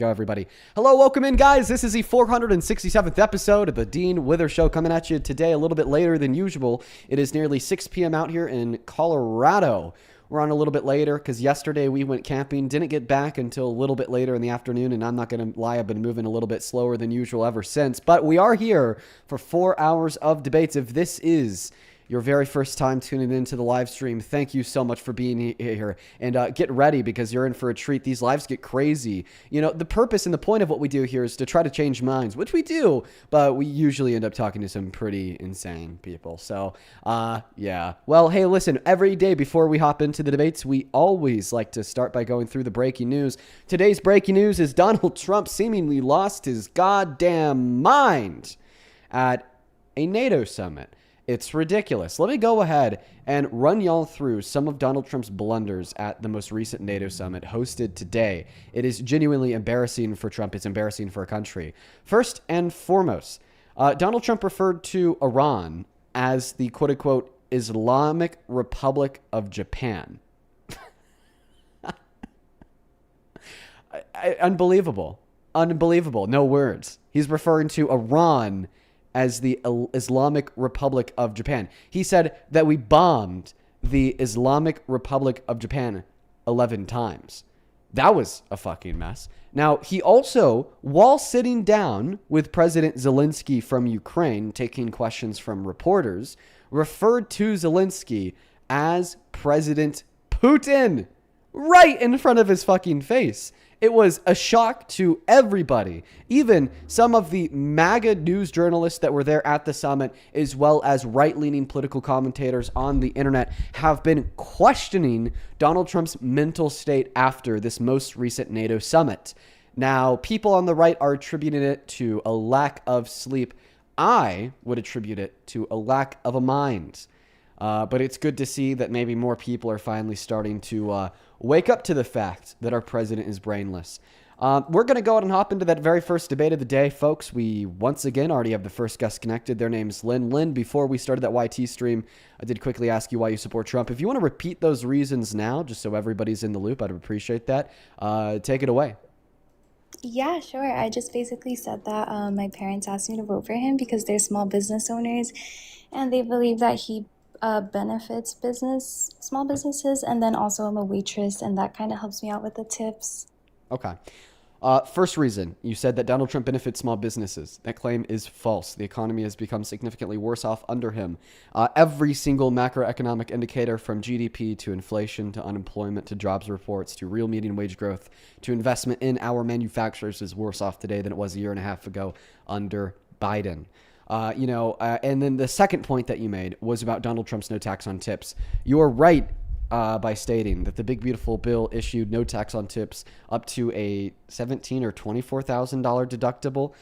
go, everybody. Hello, welcome in, guys. This is the 467th episode of the Dean Wither Show, coming at you today a little bit later than usual. It is nearly 6 p.m. out here in Colorado. We're on a little bit later because yesterday we went camping, didn't get back until a little bit later in the afternoon, and I'm not going to lie, I've been moving a little bit slower than usual ever since. But we are here for 4 hours of debates. If this is your very first time tuning into the live stream, thank you so much for being here. And get ready because you're in for a treat. These lives get crazy. You know, the purpose and the point of what we do here is to try to change minds, which we do, but we usually end up talking to some pretty insane people. So, yeah. Well, hey, listen, every day before we hop into the debates, we always like to start by going through the breaking news. Today's breaking news is Donald Trump seemingly lost his goddamn mind at a NATO summit. It's ridiculous. Let me go ahead and run y'all through some of Donald Trump's blunders at the most recent NATO summit hosted today. It is genuinely embarrassing for Trump. It's embarrassing for a country. First and foremost, Donald Trump referred to Iran as the quote-unquote Islamic Republic of Japan. Unbelievable. Unbelievable. No words. He's referring to Iran as the Islamic Republic of Japan. He said that we bombed the Islamic Republic of Japan 11 times. That was a fucking mess. Now, he also, while sitting down with President Zelensky from Ukraine, taking questions from reporters, referred to Zelensky as President Putin right in front of his fucking face. It was a shock to everybody, even some of the MAGA news journalists that were there at the summit, as well as right-leaning political commentators on the internet, have been questioning Donald Trump's mental state after this most recent NATO summit. Now, people on the right are attributing it to a lack of sleep. I would attribute it to a lack of a mind. But it's good to see that maybe more people are finally starting to wake up to the fact that our president is brainless. We're going to go ahead and hop into that very first debate of the day, folks. We once again already have the first guest connected. Their name's Lynn. Lynn, before we started that YT stream, I did quickly ask you why you support Trump. If you want to repeat those reasons now, just so everybody's in the loop, I'd appreciate that. Take it away. Yeah, sure. I just basically said that my parents asked me to vote for him because they're small business owners and they believe that he benefits small businesses, and then also I'm a waitress and that kind of helps me out with the tips. Okay. First reason, you said that Donald Trump benefits small businesses. That claim is false. The economy has become significantly worse off under him. Every single macroeconomic indicator, from GDP to inflation to unemployment to jobs reports to real median wage growth to investment in our manufacturers, is worse off today than it was a year and a half ago under Biden. And then the second point that you made was about Donald Trump's no tax on tips. You are right by stating that the big beautiful bill issued no tax on tips up to a $17,000 or $24,000 deductible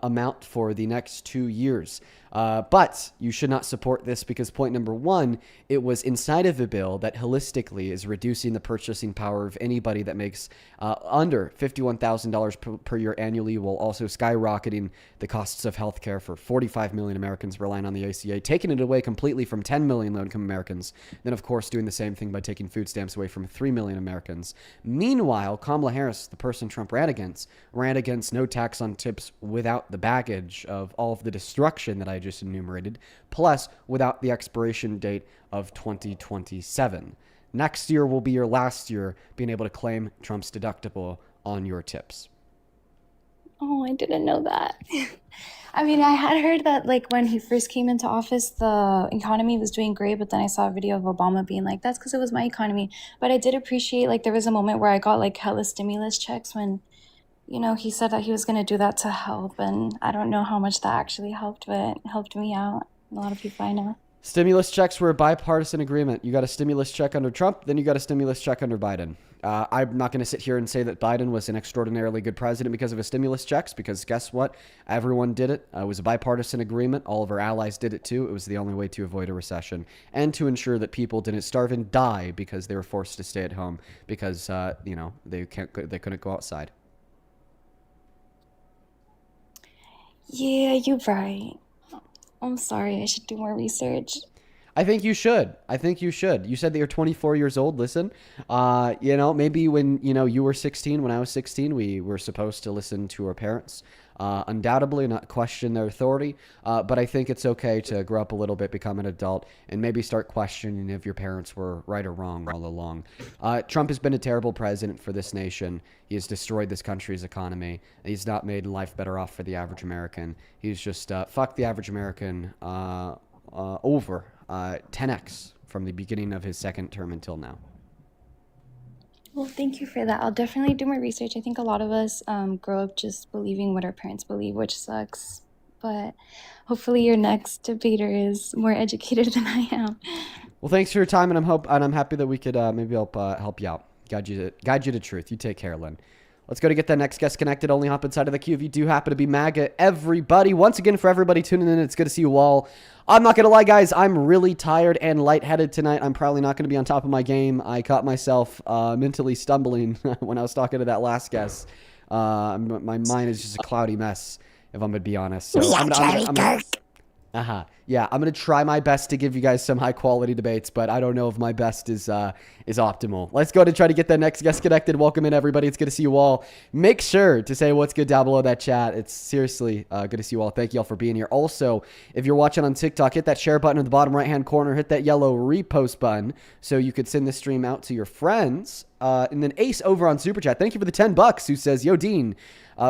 amount for the next 2 years. But you should not support this because point number one, it was inside of a bill that holistically is reducing the purchasing power of anybody that makes under $51,000 per year annually, while also skyrocketing the costs of healthcare for 45 million Americans relying on the ACA, taking it away completely from 10 million low-income Americans. Then, of course, doing the same thing by taking food stamps away from 3 million Americans. Meanwhile, Kamala Harris, the person Trump ran against no tax on tips without the baggage of all of the destruction that I just enumerated, plus without the expiration date of 2027. Next year will be your last year being able to claim Trump's deductible on your tips. Oh, I didn't know that. I mean, I had heard that like when he first came into office, the economy was doing great, but then I saw a video of Obama being like, that's because it was my economy. But I did appreciate, like, there was a moment where I got like hella stimulus checks when, he said that he was going to do that to help. And I don't know how much that actually helped, but it helped me out. A lot of people I know. Stimulus checks were a bipartisan agreement. You got a stimulus check under Trump, then you got a stimulus check under Biden. I'm not going to sit here and say that Biden was an extraordinarily good president because of his stimulus checks, because guess what? Everyone did it. It was a bipartisan agreement. All of our allies did it too. It was the only way to avoid a recession and to ensure that people didn't starve and die because they were forced to stay at home because, they couldn't go outside. Yeah, you're right. I'm sorry. I should do more research. I think you should. I think you should. You said that you're 24 years old. Listen, maybe when, you were 16, when I was 16, we were supposed to listen to our parents. Undoubtedly, not question their authority. But I think it's okay to grow up a little bit, become an adult, and maybe start questioning if your parents were right or wrong all along. Trump has been a terrible president for this nation. He has destroyed this country's economy. He's not made life better off for the average American. He's just fucked the average American over 10x from the beginning of his second term until now. Well, thank you for that. I'll definitely do more research. I think a lot of us grow up just believing what our parents believe, which sucks. But hopefully your next debater is more educated than I am. Well, thanks for your time, and I'm happy that we could maybe help you out, guide you to truth. You take care, Lynn. Let's go to get that next guest connected. Only hop inside of the queue if you do happen to be MAGA. Everybody, once again, for everybody tuning in, it's good to see you all. I'm not going to lie, guys. I'm really tired and lightheaded tonight. I'm probably not going to be on top of my game. I caught myself mentally stumbling when I was talking to that last guest. My mind is just a cloudy mess, if I'm going to be honest. So Yeah, I'm going to try my best to give you guys some high-quality debates, but I don't know if my best is optimal. Let's go to try to get that next guest connected. Welcome in, everybody. It's good to see you all. Make sure to say what's good down below that chat. It's seriously good to see you all. Thank you all for being here. Also, if you're watching on TikTok, hit that share button in the bottom right-hand corner. Hit that yellow repost button so you could send this stream out to your friends. And then Ace over on Super Chat, thank you for the $10 who says, Yo, Dean,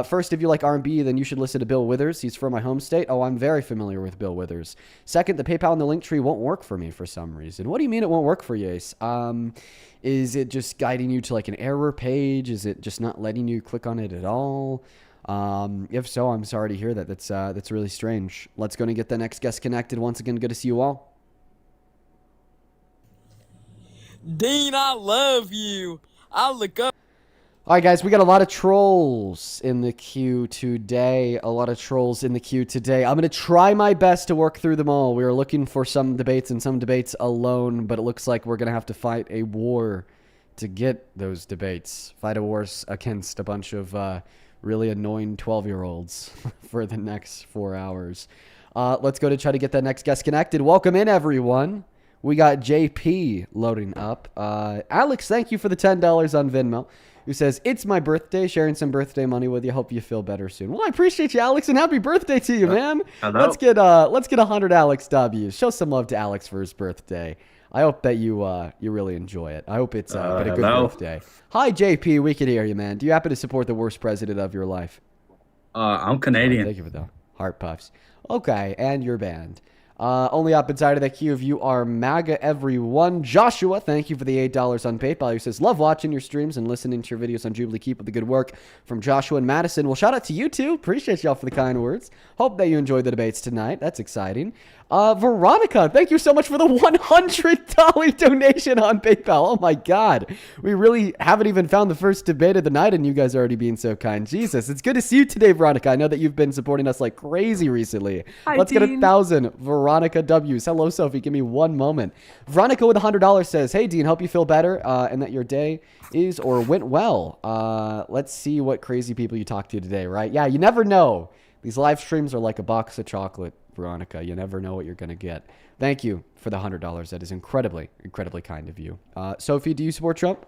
first, if you like R&B, then you should listen to Bill Withers. He's from my home state. Oh, I'm very familiar with Bill Withers. Second, the PayPal and the link tree won't work for me for some reason. What do you mean it won't work for you, Ace? Is it just guiding you to like an error page? Is it just not letting you click on it at all? If so, I'm sorry to hear that. That's really strange. Let's go and get the next guest connected. Once again, good to see you all. Dean, I love you. I look up. All right, guys, we got a lot of trolls in the queue today. I'm going to try my best to work through them all. We are looking for some debates and some debates alone, but it looks like we're going to have to fight a war to get those debates. Fight a war against a bunch of really annoying 12-year-olds for the next 4 hours. Let's go to try to get that next guest connected. Welcome in, everyone. We got JP loading up. Alex, thank you for the $10 on Venmo. Who says, it's my birthday, sharing some birthday money with you. Hope you feel better soon. Well, I appreciate you, Alex, and happy birthday to you, man. Hello. Let's get 100 Alex W's. Show some love to Alex for his birthday. I hope that you really enjoy it. I hope it's been a good birthday. Hi, JP. We can hear you, man. Do you happen to support the worst president of your life? I'm Canadian. Thank you for the heart puffs. Okay, and you're banned. Only up inside of the queue if you are MAGA, everyone. Joshua, thank you for the $8 on PayPal. He says, love watching your streams and listening to your videos on Jubilee. Keep up the good work. From Joshua and Madison. Well, shout out to you too. Appreciate y'all for the kind words. Hope that you enjoyed the debates tonight. That's exciting. Veronica, thank you so much for the $100 donation on PayPal. Oh my God. We really haven't even found the first debate of the night and you guys are already being so kind. Jesus, it's good to see you today, Veronica. I know that you've been supporting us like crazy recently. Hi, Let's Dean. get 1,000 Veronica W's. Hello, Sophie. Give me one moment. Veronica with $100 says, hey, Dean, hope you feel better and that your day is or went well. Let's see what crazy people you talk to today, right? Yeah, you never know. These live streams are like a box of chocolate, Veronica. You never know what you're going to get. Thank you for the $100. That is incredibly, incredibly kind of you. Sophie, do you support Trump?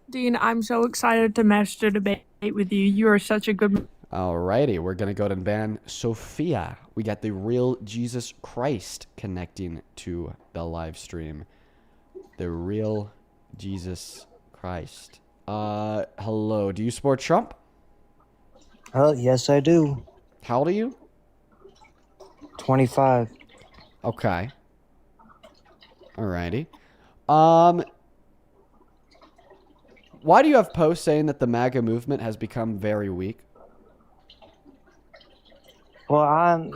Dean, I'm so excited to match the debate with you. You are such a good... Alrighty, we're going to go ahead and ban Sophia. We got the real Jesus Christ connecting to the live stream. The real Jesus Christ. Hello, do you support Trump? Yes, I do. How old are you? 25. Okay. Alrighty. Why do you have posts saying that the MAGA movement has become very weak? Well, I'm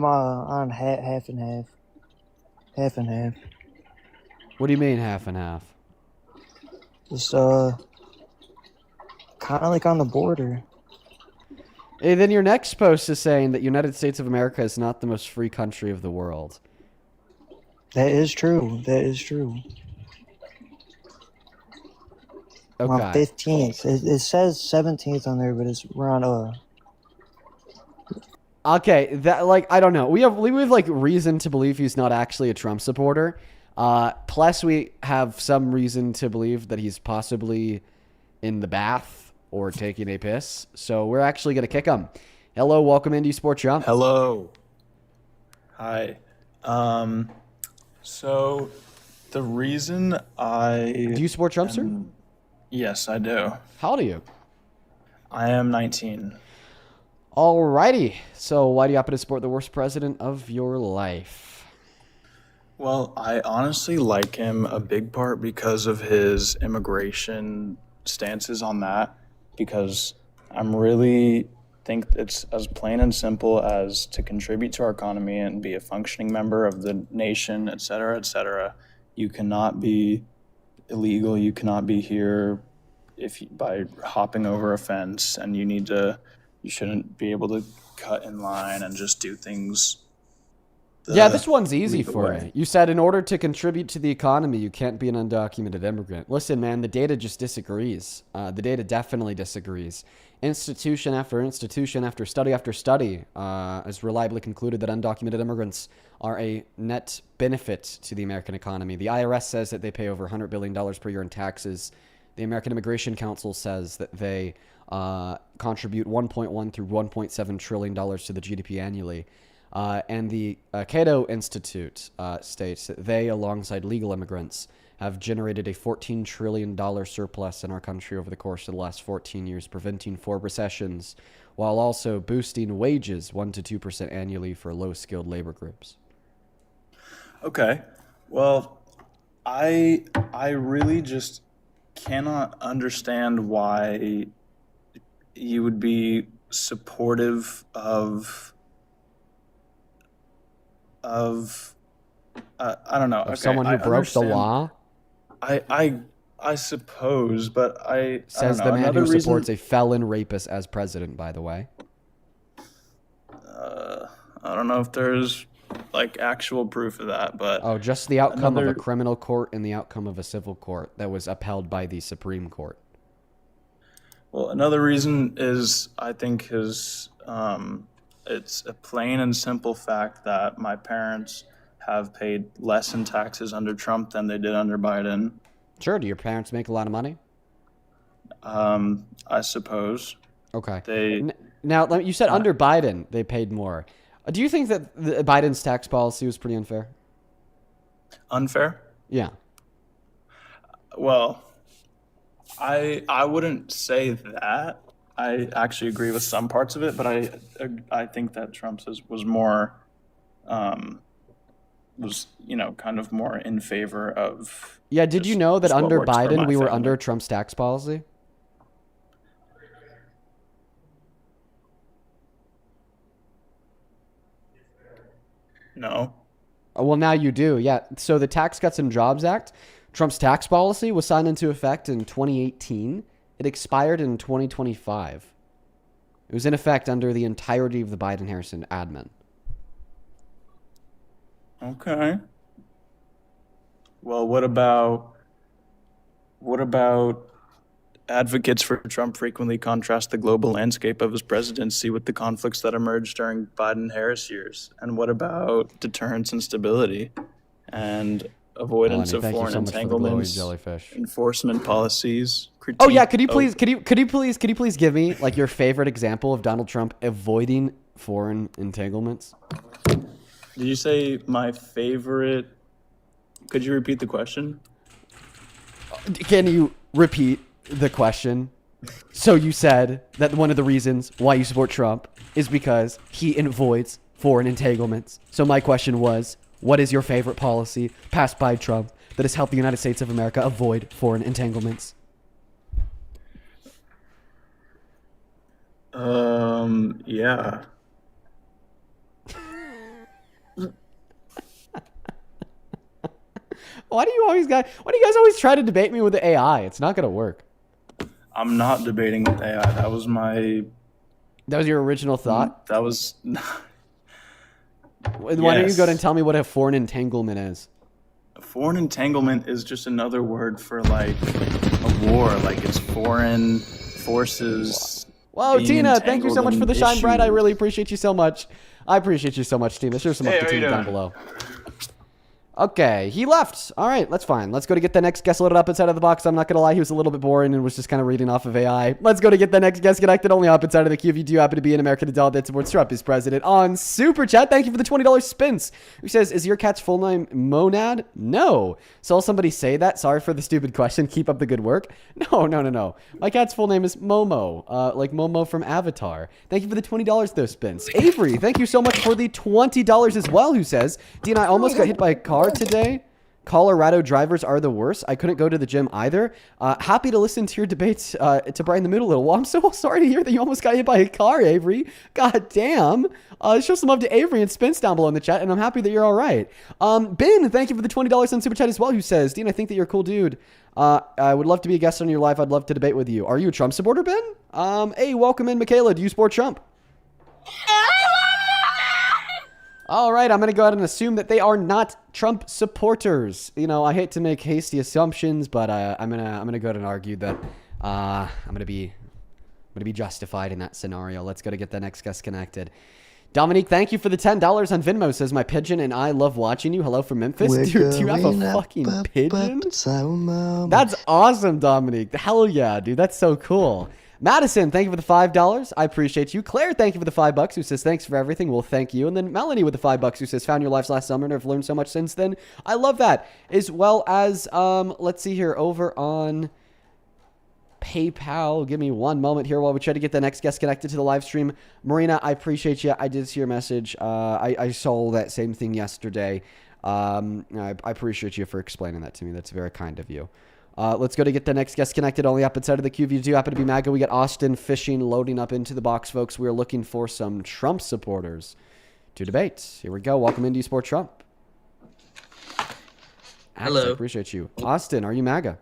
on half and half. Half and half. What do you mean half and half? Just kind of like on the border. Hey, then your next post is saying that United States of America is not the most free country of the world. That is true. That is true. Okay. On 15th. It says 17th on there, but we're on Okay, that like I don't know. We have like reason to believe he's not actually a Trump supporter. Plus we have some reason to believe that he's possibly in the bath or taking a piss. So we're actually gonna kick him. Hello, welcome into Sport Trump. Hello. Hi. So the reason Do you support Trump, sir? Yes, I do. How old are you? I am 19. Alrighty. So why do you happen to support the worst president of your life? Well, I honestly like him a big part because of his immigration stances on that, because I'm really think it's as plain and simple as to contribute to our economy and be a functioning member of the nation, et cetera, et cetera. You cannot be illegal. You cannot be here by hopping over a fence, and you shouldn't be able to cut in line and just do things. Yeah, this one's easy legal for way. you. You said in order to contribute to the economy, you can't be an undocumented immigrant. Listen, man, the data just disagrees. The data definitely disagrees. Institution after institution after study has reliably concluded that undocumented immigrants are a net benefit to the American economy. The IRS says that they pay over $100 billion per year in taxes. The American Immigration Council says that they contribute $1.1 through $1.7 trillion to the GDP annually. And the Cato Institute states that they, alongside legal immigrants, have generated a $14 trillion surplus in our country over the course of the last 14 years, preventing 4 recessions, while also boosting wages 1% to 2% annually for low-skilled labor groups. Okay. Well, I really just cannot understand why you would be supportive of I don't know. Of someone who I broke the understand. law, I suppose, but I says don't know. the man Another who supports reason, a felon rapist as president, by the way. I don't know if there's like actual proof of that, but Oh, just the outcome of a another- criminal court and the outcome of a civil court that was upheld by the Supreme Court. well, another reason is I think it's a plain and simple fact that my parents have paid less in taxes under Trump than they did under Biden. Sure, do your parents make a lot of money? I suppose Okay. they. Now, you said under Biden they paid more. Do you think that Biden's tax policy was pretty unfair? Unfair? Yeah. Well, I wouldn't say that. I actually agree with some parts of it, but I think that Trump's was more kind of more in favor of. Yeah, did you know that just what under works for Biden my we were family. under Trump's tax policy? No. Well, now you do. Yeah. So the Tax Cuts and Jobs Act, Trump's tax policy, was signed into effect in 2018. It expired in 2025. It was in effect under the entirety of the Biden-Harrison admin. Okay. Well, what about advocates for Trump frequently contrast the global landscape of his presidency with the conflicts that emerged during Biden-Harris years? And what about deterrence and stability and avoidance Melanie, of thank you foreign so much for the glowy entanglements, jellyfish. enforcement policies? Oh yeah, critique could you please give me like your favorite example of Donald Trump avoiding foreign entanglements? Did you say my favorite? Could you repeat the question? Can you repeat the question? So you said that one of the reasons why you support Trump is because he avoids foreign entanglements. So my question was, what is your favorite policy passed by Trump that has helped the United States of America avoid foreign entanglements? Yeah. Why do you guys always try to debate me with the AI? It's not going to work. I'm not debating with AI. That was your original thought? that was Why don't you Yes. go ahead and tell me what a foreign entanglement is? foreign entanglement is just another word for like a war. Like it's foreign forces Whoa, being Tina, thank you so much entangled for the in shine bright. I issues. really appreciate you so much. I appreciate you so much, Tina. There's some up to Tina down below. Okay, he left. All right, that's fine. Let's go to get the next guest loaded up inside of the box. I'm not going to lie, he was a little bit boring and was just kind of reading off of AI. Let's go to get the next guest connected only up inside of the queue. If you do happen to be an American adult that supports Trump as president on Super Chat, thank you for the $20 spins. Who says, is your cat's full name Monad? No. Saw somebody say that. Sorry for the stupid question. Keep up the good work. No. My cat's full name is Momo, like Momo from Avatar. Thank you for the $20 though, spins. Avery, thank you so much for the $20 as well, who says, Dean, I almost got hit by a car today. Colorado drivers are the worst. I couldn't go to the gym either. Happy to listen to your debates to brighten the mood a little. Well, I'm so sorry to hear that you almost got hit by a car, Avery. God damn. Show some love to Avery and Spence down below in the chat, and I'm happy that you're all right. Ben, thank you for the $20 on Super Chat as well, who says, Dean, I think that you're a cool dude. I would love to be a guest on your live. I'd love to debate with you. Are you a Trump supporter, Ben? Hey, welcome in, Michaela. Do you support Trump? All right, I'm going to go ahead and assume that they are not Trump supporters. You know, I hate to make hasty assumptions, but I'm gonna go ahead and argue that I'm gonna be justified in that scenario. Let's go to get the next guest connected. Dominique, thank you for the $10 on Venmo. Says my pigeon and I love watching you. Hello from Memphis. Dude, do you have a fucking pigeon? That's awesome, Dominique. Hell yeah, dude. That's so cool. Madison, thank you for the $5. I appreciate you. Claire, thank you for the $5, who says thanks for everything. Well, thank you. And then Melanie with the $5, who says found your lives last summer and have learned so much since then. I love that. As well as, let's see here, over on PayPal. Give me one moment here while we try to get the next guest connected to the live stream. Marina, I appreciate you. I did see your message. I saw that same thing yesterday. I appreciate you for explaining that to me. That's very kind of you. Let's go to get the next guest connected on the up side of the queue. If you do happen to be MAGA, we got Austin Fishing loading up into the box, folks. We're looking for some Trump supporters to debate. Here we go. Welcome into Sport Trump. Hello. I appreciate you. Austin, are you MAGA?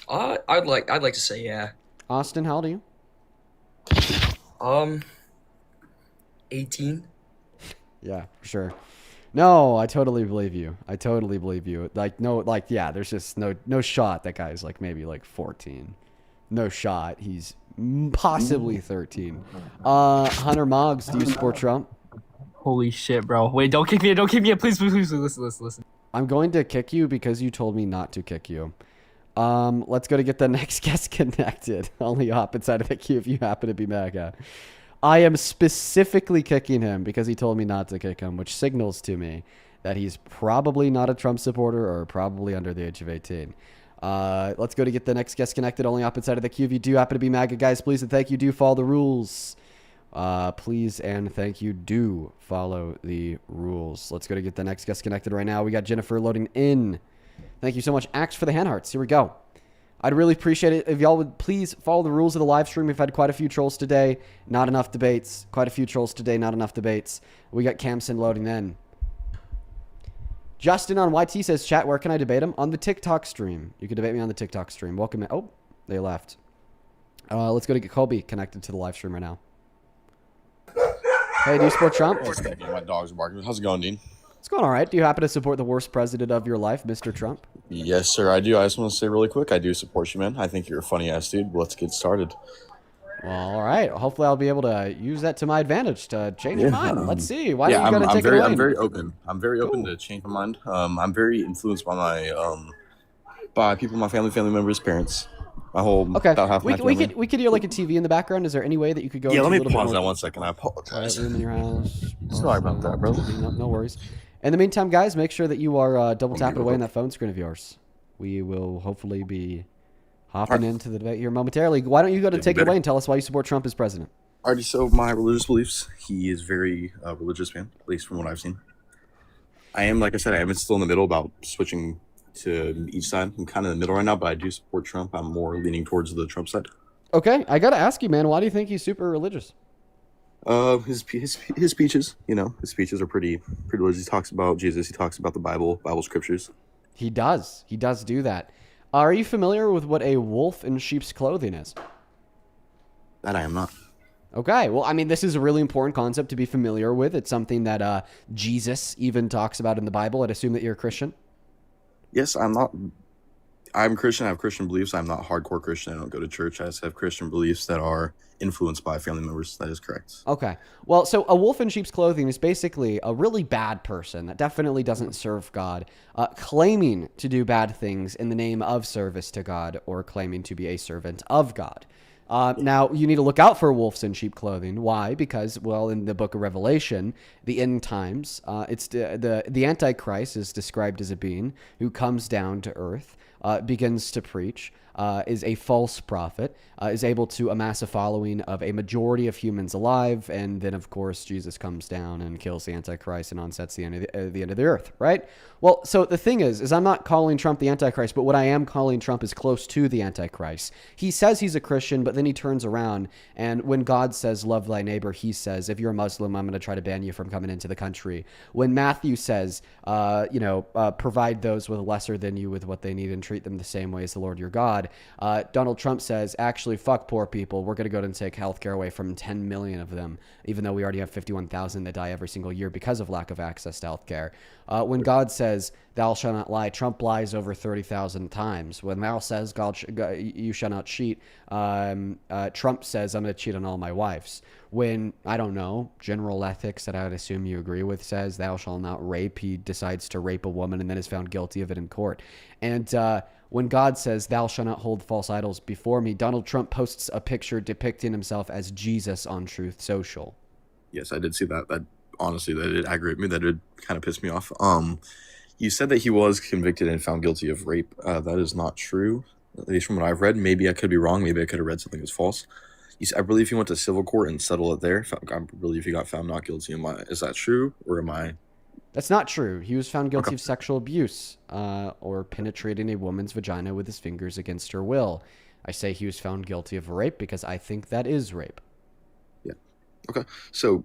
I'd like to say yeah. Austin, how old are you? 18. Yeah, for sure. No, I totally believe you. Yeah, there's just no shot that guy's like maybe like 14. No shot. He's possibly 13. Hunter Moggs, do you support Trump? Holy shit, bro. Wait, don't kick me. Please, listen. I'm going to kick you because you told me not to kick you. Let's go to get the next guest connected. Only hop inside of the queue if you happen to be MAGA. I am specifically kicking him because he told me not to kick him, which signals to me that he's probably not a Trump supporter or probably under the age of 18. Let's go to get the next guest connected. Only up inside of the queue. If you do happen to be MAGA, guys, please and thank you. Do follow the rules. Please and thank you. Do follow the rules. Let's go to get the next guest connected right now. We got Jennifer loading in. Thank you so much, Axe, for the hand hearts. Here we go. I'd really appreciate it if y'all would please follow the rules of the live stream. We've had quite a few trolls today, not enough debates. Quite a few trolls today, not enough debates. We got Camson loading in. Justin on YT says, chat, where can I debate him? On the TikTok stream. You can debate me on the TikTok stream. Welcome in. Oh, they left. Let's go to get Colby connected to the live stream right now. Hey, do you support Trump? My dog's barking. How's it going, Dean? It's going all right. Do you happen to support the worst president of your life, Mr. Trump? Yes, sir, I do. I just want to say really quick, I do support you, man. I think you're a funny-ass dude. Let's get started. Well, all right. Hopefully I'll be able to use that to my advantage to change your mind. Let's see. Why don't you go to take it away? I'm very open. I'm very open to change my mind. I'm very influenced by by people, my family members, parents. My whole about half my family. We could hear like a TV in the background. Is there any way that you could go? Yeah, let me pause that 1 second. I apologize. Room in your house. Sorry about that, bro. No worries. In the meantime, guys, make sure that you are double tapping away on that phone screen of yours. We will hopefully be hopping into the debate here momentarily. Why don't you go to take it away and tell us why you support Trump as president? Alrighty, so my religious beliefs. He is very religious man, at least from what I've seen. I am, like I said, I am still in the middle about switching to each side. I'm kind of in the middle right now, but I do support Trump. I'm more leaning towards the Trump side. Okay, I got to ask you, man, why do you think he's super religious? His speeches, his speeches are pretty religious. He talks about Jesus. He talks about the Bible scriptures. He does do that. Are you familiar with what a wolf in sheep's clothing is? That I am not. Okay, well, I mean, this is a really important concept to be familiar with. It's something that Jesus even talks about in the Bible. I'd assume that you're a Christian. Yes, I'm not I'm Christian. I have Christian beliefs. I'm not hardcore Christian. I don't go to church. I just have Christian beliefs that are influenced by family members. That is correct. Okay. Well, so a wolf in sheep's clothing is basically a really bad person that definitely doesn't serve God, claiming to do bad things in the name of service to God or claiming to be a servant of God. Now, you need to look out for wolves in sheep clothing. Why? Because, well, in the book of Revelation, the end times, it's the Antichrist is described as a being who comes down to earth, begins to preach, is a false prophet, is able to amass a following of a majority of humans alive, and then, of course, Jesus comes down and kills the Antichrist and onsets the end of the earth, right? Well, so the thing is I'm not calling Trump the Antichrist, but what I am calling Trump is close to the Antichrist. He says he's a Christian, but then he turns around, and when God says, love thy neighbor, he says, if you're a Muslim, I'm going to try to ban you from coming into the country. When Matthew says, provide those with lesser than you with what they need and treat them the same way as the Lord your God, Donald Trump says, actually, fuck poor people. We're going to go and take healthcare away from 10 million of them, even though we already have 51,000 that die every single year because of lack of access to healthcare. When God says, thou shalt not lie, Trump lies over 30,000 times. When Mao says, you shall not cheat, Trump says, I'm going to cheat on all my wives. When, I don't know, general ethics that I would assume you agree with says, thou shalt not rape, he decides to rape a woman and then is found guilty of it in court. And when God says, thou shalt not hold false idols before me, Donald Trump posts a picture depicting himself as Jesus on Truth Social. Yes, I did see that. That honestly, that did aggravate me. That did kind of piss me off. You said that he was convicted and found guilty of rape. That is not true, at least from what I've read. Maybe I could be wrong. Maybe I could have read something that's false. I believe he went to civil court and settled it there. I believe he got found not guilty. Is that true, or am I? That's not true. He was found guilty of sexual abuse or penetrating a woman's vagina with his fingers against her will. I say he was found guilty of rape because I think that is rape. Yeah. Okay. So,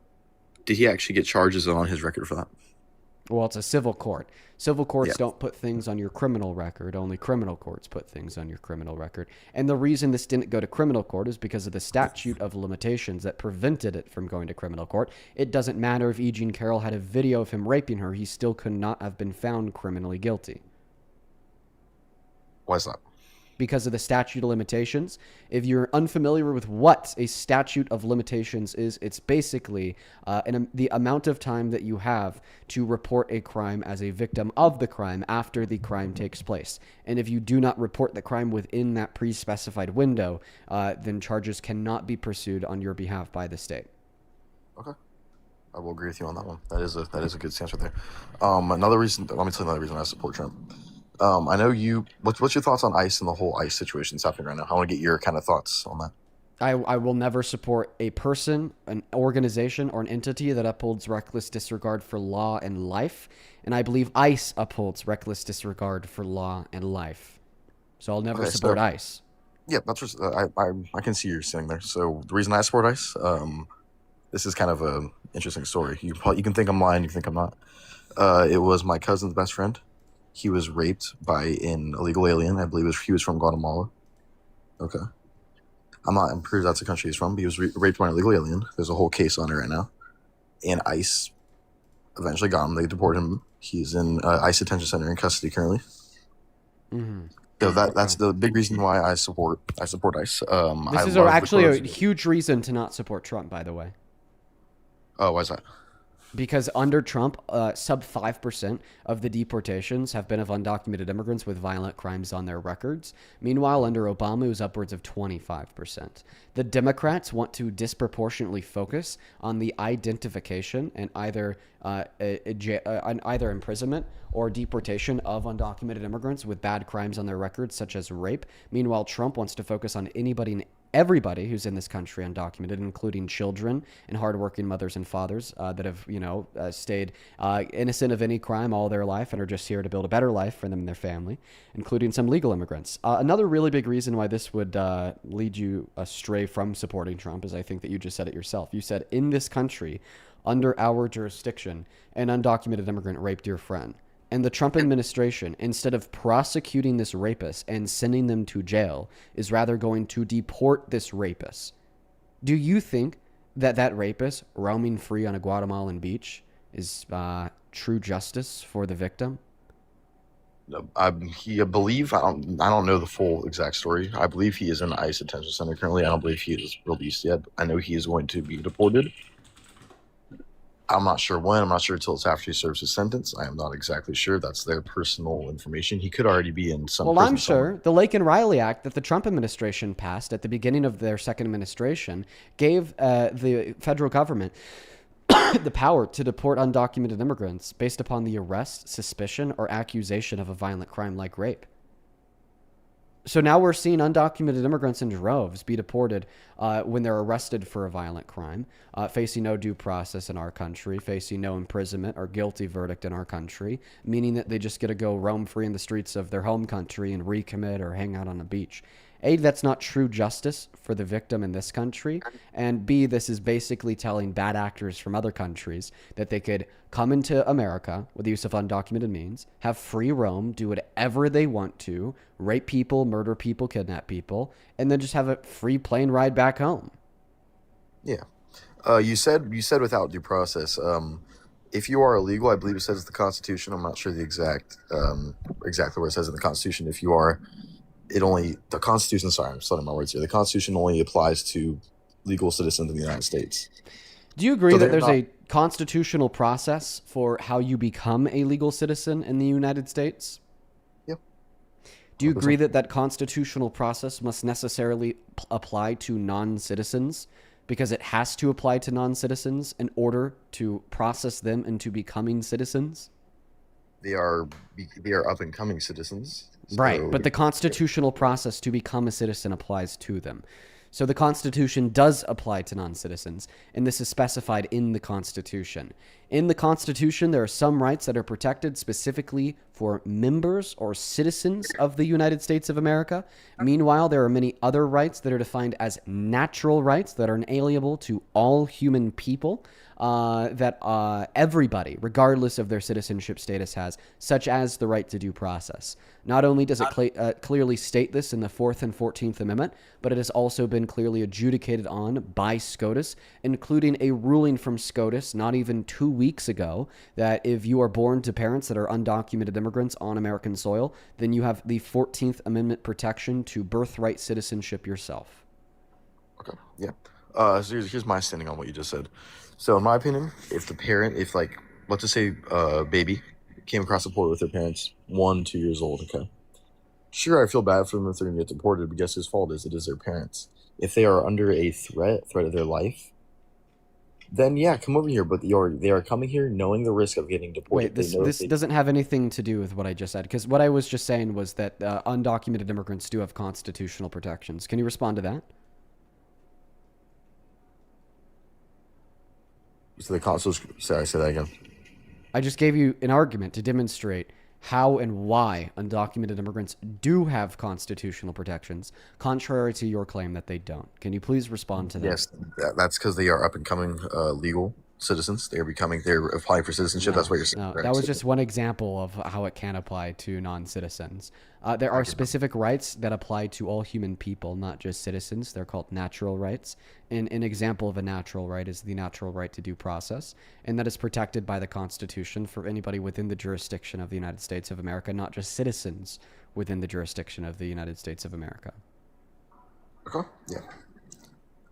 did he actually get charges on his record for that? Well, it's a civil court. Civil courts don't put things on your criminal record. Only criminal courts put things on your criminal record. And the reason this didn't go to criminal court is because of the statute of limitations that prevented it from going to criminal court. It doesn't matter if E. Jean Carroll had a video of him raping her. He still could not have been found criminally guilty. Why is that? Because of the statute of limitations. If you're unfamiliar with what a statute of limitations is, it's basically the amount of time that you have to report a crime as a victim of the crime after the crime takes place. And if you do not report the crime within that pre-specified window, then charges cannot be pursued on your behalf by the state. Okay. I will agree with you on that one. That is a good stance right there. Another reason, let me tell you another reason I support Trump. I know you. What's your thoughts on ICE and the whole ICE situation that's happening right now? I want to get your kind of thoughts on that. I will never support a person, an organization, or an entity that upholds reckless disregard for law and life. And I believe ICE upholds reckless disregard for law and life. So I'll never support ICE. Yeah, that's just, I can see you're sitting there. So the reason I support ICE, this is kind of a interesting story. You can think I'm lying, you can think I'm not. It was my cousin's best friend. He was raped by an illegal alien. I believe he was from Guatemala. Okay. I'm pretty sure that's the country he's from, but he was raped by an illegal alien. There's a whole case on it right now. And ICE eventually got him. They deported him. He's in ICE detention center in custody currently. Mm-hmm. So that's the big reason why I support ICE. This is actually a huge reason to not support Trump, by the way. Oh, why is that? Because under Trump, sub 5% of the deportations have been of undocumented immigrants with violent crimes on their records. Meanwhile, under Obama, it was upwards of 25%. The Democrats want to disproportionately focus on the identification and either imprisonment or deportation of undocumented immigrants with bad crimes on their records, such as rape. Meanwhile, Trump wants to focus on anybody and everybody who's in this country undocumented, including children and hardworking mothers and fathers that have, stayed innocent of any crime all their life and are just here to build a better life for them and their family, including some legal immigrants. Another really big reason why this would lead you astray from supporting Trump is I think that you just said it yourself. You said, in this country, under our jurisdiction, an undocumented immigrant raped your friend. And the Trump administration, instead of prosecuting this rapist and sending them to jail, is rather going to deport this rapist. Do you think that rapist roaming free on a Guatemalan beach is true justice for the victim? I believe I don't know the full exact story. I believe he is in ICE detention center currently. I don't believe he is released yet. I know he is going to be deported. I'm not sure when. I'm not sure until it's after he serves his sentence. I am not exactly sure. That's their personal information. He could already be in some. Well, prison I'm somewhere. sure the Lake and Riley Act that the Trump administration passed at the beginning of their second administration gave the federal government the power to deport undocumented immigrants based upon the arrest, suspicion, or accusation of a violent crime like rape. So now we're seeing undocumented immigrants in droves be deported when they're arrested for a violent crime, facing no due process in our country, facing no imprisonment or guilty verdict in our country, meaning that they just get to go roam free in the streets of their home country and recommit or hang out on a beach. A, that's not true justice for the victim in this country. And B, this is basically telling bad actors from other countries that they could come into America with the use of undocumented means, have free roam, do whatever they want to, rape people, murder people, kidnap people, and then just have a free plane ride back home. Yeah. You said without due process. If you are illegal, I believe it says in the Constitution. I'm not sure the exactly what it says in the Constitution. If you are, the Constitution. Sorry, I'm slurring my words here. The Constitution only applies to legal citizens in the United States. Do you agree So that they're there's not- a constitutional process for how you become a legal citizen in the United States? Yep. Do you 100%. agree that that constitutional process must necessarily apply to non-citizens because it has to apply to non-citizens in order to process them into becoming citizens? They are up and coming citizens. Right, So- but the constitutional process to become a citizen applies to them. So the Constitution does apply to non-citizens, and this is specified in the Constitution. In the Constitution, there are some rights that are protected specifically for members or citizens of the United States of America. Meanwhile, there are many other rights that are defined as natural rights that are inalienable to all human people, that everybody, regardless of their citizenship status, has, such as the right to due process. Not only does it clearly state this in the 4th and 14th Amendment, but it has also been clearly adjudicated on by SCOTUS, including a ruling from SCOTUS not even 2 weeks ago that if you are born to parents that are undocumented immigrants on American soil, then you have the 14th Amendment protection to birthright citizenship yourself. Okay. Yeah. So here's my standing on what you just said. So in my opinion, if like, let's just say a baby came across the border with their parents 1-2 years old, okay? Sure, I feel bad for them if they're gonna get deported, but guess whose fault is it? It is their parents. If they are under a threat of their life, then yeah, come over here. But they are coming here knowing the risk of getting deported. Wait, this doesn't have anything to do with what I just said, because what I was just saying was that undocumented immigrants do have constitutional protections. Can you respond to that? So the Constitution. Sorry, say that again. I just gave you an argument to demonstrate how and why undocumented immigrants do have constitutional protections, contrary to your claim that they don't. Can you please respond to that? Yes, that's because they are up and coming legal citizens. They're applying for citizenship. That's what you're saying. No, right? that was just one example of how it can apply to non-citizens. There are specific rights that apply to all human people, not just citizens. They're called natural rights. And an example of a natural right is the natural right to due process, and that is protected by the Constitution for anybody within the jurisdiction of the United States of America, not just citizens within the jurisdiction of the United States of America. Okay. Yeah.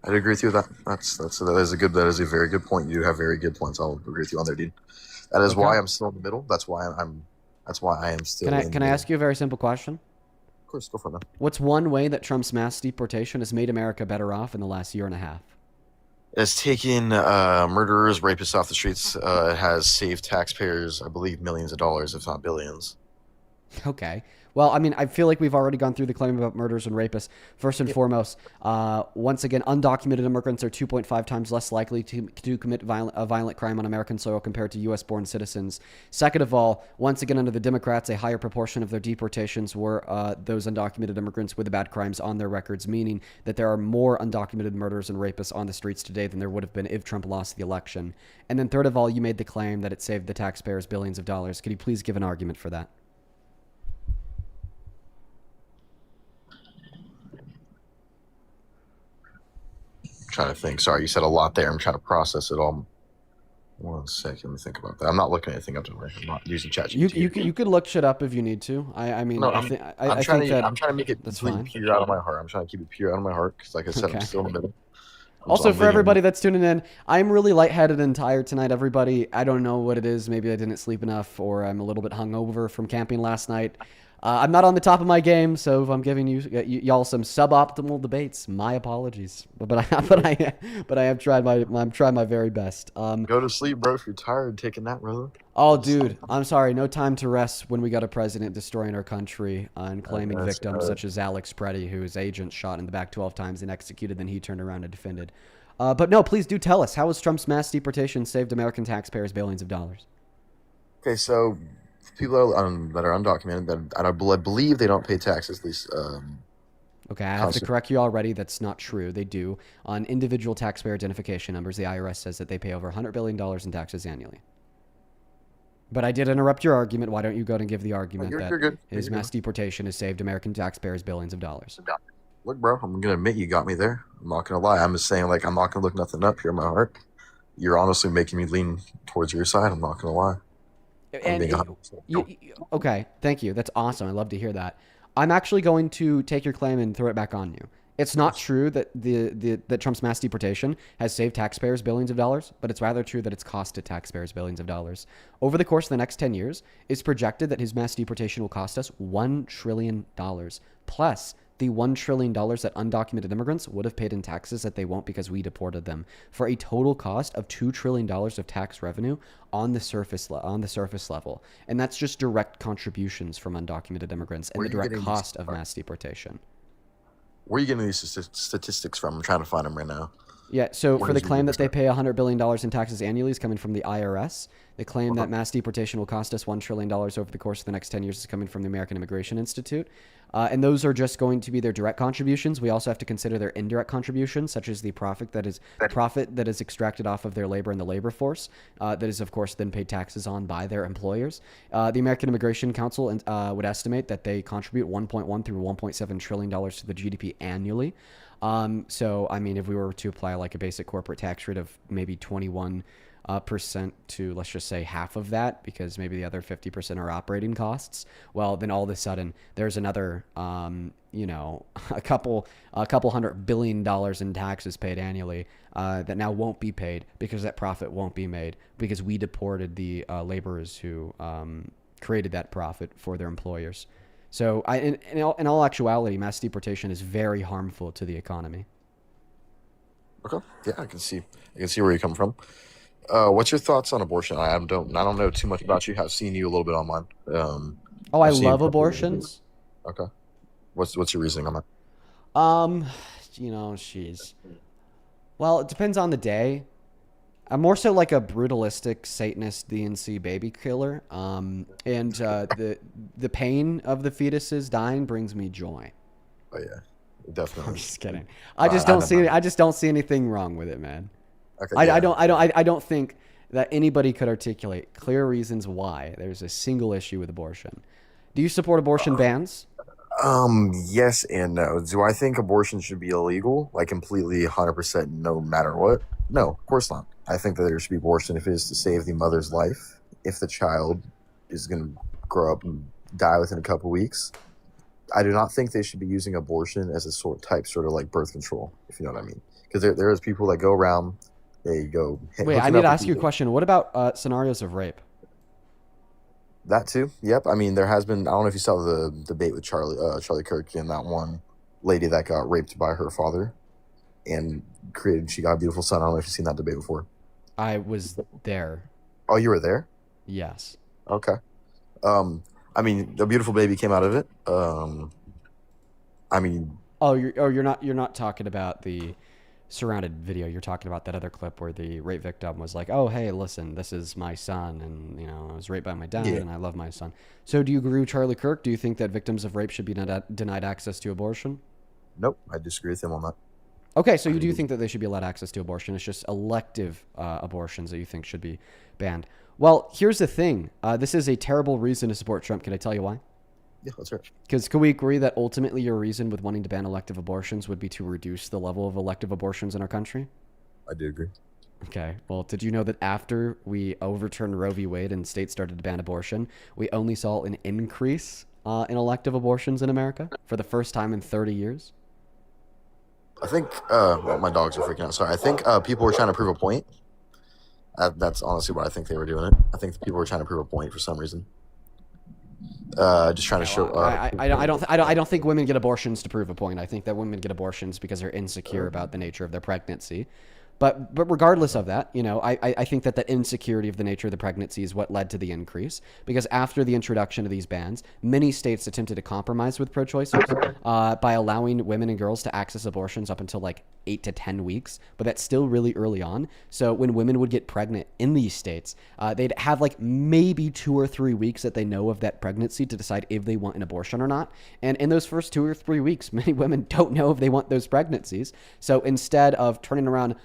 I'd agree with you with that. That is a very good point. You do have very good points. I'll agree with you on there, dude. That is why I'm still in the middle. That's why I am still. Can I ask you a very simple question? Of course, go for it, man. What's one way that Trump's mass deportation has made America better off in the last year and a half? It's taken murderers, rapists off the streets. It has saved taxpayers, I believe, millions of dollars, if not billions. Okay. Well, I mean, I feel like we've already gone through the claim about murders and rapists. First and foremost, once again, undocumented immigrants are 2.5 times less likely to commit a violent crime on American soil compared to U.S.-born citizens. Second of all, once again, under the Democrats, a higher proportion of their deportations were those undocumented immigrants with bad crimes on their records, meaning that there are more undocumented murders and rapists on the streets today than there would have been if Trump lost the election. And then third of all, you made the claim that it saved the taxpayers billions of dollars. Could you please give an argument for that? Trying to think. Sorry, you said a lot there. I'm trying to process it all. 1 second. Let me think about that. I'm not looking anything up to right. I'm not using ChatGPT. You could look shit up if you need to. I mean, No, I think that I'm trying to make it that's completely fine. pure out of my heart. I'm trying to keep it pure out of my heart because, like I said, Okay. I'm still in the middle. Also, for everybody that's tuning in, I'm really lightheaded and tired tonight, everybody. I don't know what it is. Maybe I didn't sleep enough, or I'm a little bit hungover from camping last night. I'm not on the top of my game, so if I'm giving y'all some suboptimal debates, my apologies. But I have tried my very best. Go to sleep, bro. If you're tired, take a nap, brother. Oh, dude, I'm sorry. No time to rest when we got a president destroying our country and claiming victims such as Alex Preddy, whose agent shot in the back 12 times and executed, then he turned around and defended. But no, please do tell us, how has Trump's mass deportation saved American taxpayers billions of dollars? Okay, so people that are undocumented, that I believe they don't pay taxes, at least. Okay, I have to correct you already. That's not true. They do. On individual taxpayer identification numbers, the IRS says that they pay over $100 billion in taxes annually. But I did interrupt your argument. Why don't you go and give the argument that his mass deportation has saved American taxpayers billions of dollars? Look, bro, I'm going to admit you got me there. I'm not going to lie. I'm just saying, like, I'm not going to look nothing up here in my heart. You're honestly making me lean towards your side. I'm not going to lie. Okay, thank you. That's awesome. I love to hear that. I'm actually going to take your claim and throw it back on you. It's not true that that Trump's mass deportation has saved taxpayers billions of dollars, but it's rather true that it's costed taxpayers billions of dollars. Over the course of the next 10 years, it's projected that his mass deportation will cost us $1 trillion, plus the $1 trillion that undocumented immigrants would have paid in taxes that they won't because we deported them, for a total cost of $2 trillion of tax revenue on the surface level. And that's just direct contributions from undocumented immigrants and the direct cost of mass deportation. Where are you getting these statistics from? I'm trying to find them right now. Yeah, so for the claim that they pay $100 billion in taxes annually is coming from the IRS. The claim that mass deportation will cost us $1 trillion over the course of the next 10 years is coming from the American Immigration Institute. And those are just going to be their direct contributions. We also have to consider their indirect contributions, such as the profit that is extracted off of their labor in the labor force, that is, of course, then paid taxes on by their employers. The American Immigration Council would estimate that they contribute $1.1 through $1.7 trillion to the GDP annually. So, I mean, if we were to apply like a basic corporate tax rate of maybe 21% to, let's just say, half of that, because maybe the other 50% are operating costs, well, then all of a sudden there's another, a couple $100 billion in taxes paid annually that now won't be paid because that profit won't be made because we deported the laborers who created that profit for their employers. So, in all actuality, mass deportation is very harmful to the economy. Okay, yeah, I can see where you come from. What's your thoughts on abortion? I don't know too much about you. I've seen you a little bit online. I love abortions. Okay, what's your reasoning on that? Jeez. Well, it depends on the day. I'm more so like a brutalistic Satanist DNC baby killer. And the pain of the fetuses dying brings me joy. Oh yeah, definitely. I'm just kidding. I just don't see anything wrong with it, man. Okay, I don't think that anybody could articulate clear reasons why there's a single issue with abortion. Do you support abortion bans? Yes and no. Do I think abortion should be illegal, like completely 100% no matter what? No, of course not. I think that there should be abortion if it is to save the mother's life. If the child is going to grow up and die within a couple weeks, I do not think they should be using abortion as a sort of like birth control, if you know what I mean. Because there is people that go around, they go. Wait, I need to ask you a question. What about scenarios of rape? That too. Yep. I mean, there has been. I don't know if you saw the debate with Charlie Kirk and that one lady that got raped by her father, and she got a beautiful son. I don't know if you've seen that debate before. I was there. Oh, you were there? Yes. Okay. I mean, a beautiful baby came out of it. I mean. Oh, you're not talking about the surrounded video. You're talking about that other clip where the rape victim was like, "Oh, hey, listen, this is my son, and I was raped by my dad, and I love my son." So, do you agree with Charlie Kirk? Do you think that victims of rape should be denied access to abortion? Nope, I disagree with him on that. Okay, so you do think that they should be allowed access to abortion. It's just elective abortions that you think should be banned. Well, here's the thing. This is a terrible reason to support Trump. Can I tell you why? Yeah, that's right. Because can we agree that ultimately your reason with wanting to ban elective abortions would be to reduce the level of elective abortions in our country? I do agree. Okay. Well, did you know that after we overturned Roe v. Wade and states started to ban abortion, we only saw an increase in elective abortions in America for the first time in 30 years? I think, well, my dogs are freaking out. Sorry. I think people were trying to prove a point. That's honestly why I think they were doing it. I think the people were trying to prove a point for some reason. Just trying to show. I don't think women get abortions to prove a point. I think that women get abortions because they're insecure about the nature of their pregnancy. But regardless of that, you know, I think that the insecurity of the nature of the pregnancy is what led to the increase. Because after the introduction of these bans, many states attempted to compromise with pro-choicers by allowing women and girls to access abortions up until like 8 to 10 weeks. But that's still really early on. So when women would get pregnant in these states, they'd have like maybe 2 or 3 weeks that they know of that pregnancy to decide if they want an abortion or not. And in those first 2 or 3 weeks, many women don't know if they want those pregnancies. So instead of turning around,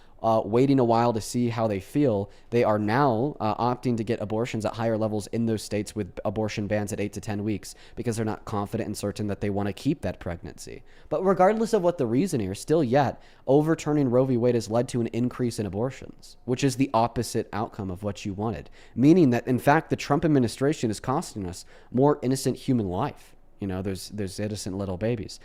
waiting a while to see how they feel, they are now opting to get abortions at higher levels in those states with abortion bans at 8 to 10 weeks because they're not confident and certain that they want to keep that pregnancy. But regardless of what the reason here, still yet, overturning Roe v. Wade has led to an increase in abortions, which is the opposite outcome of what you wanted, meaning that, in fact, the Trump administration is costing us more innocent human life. You know, there's innocent little babies.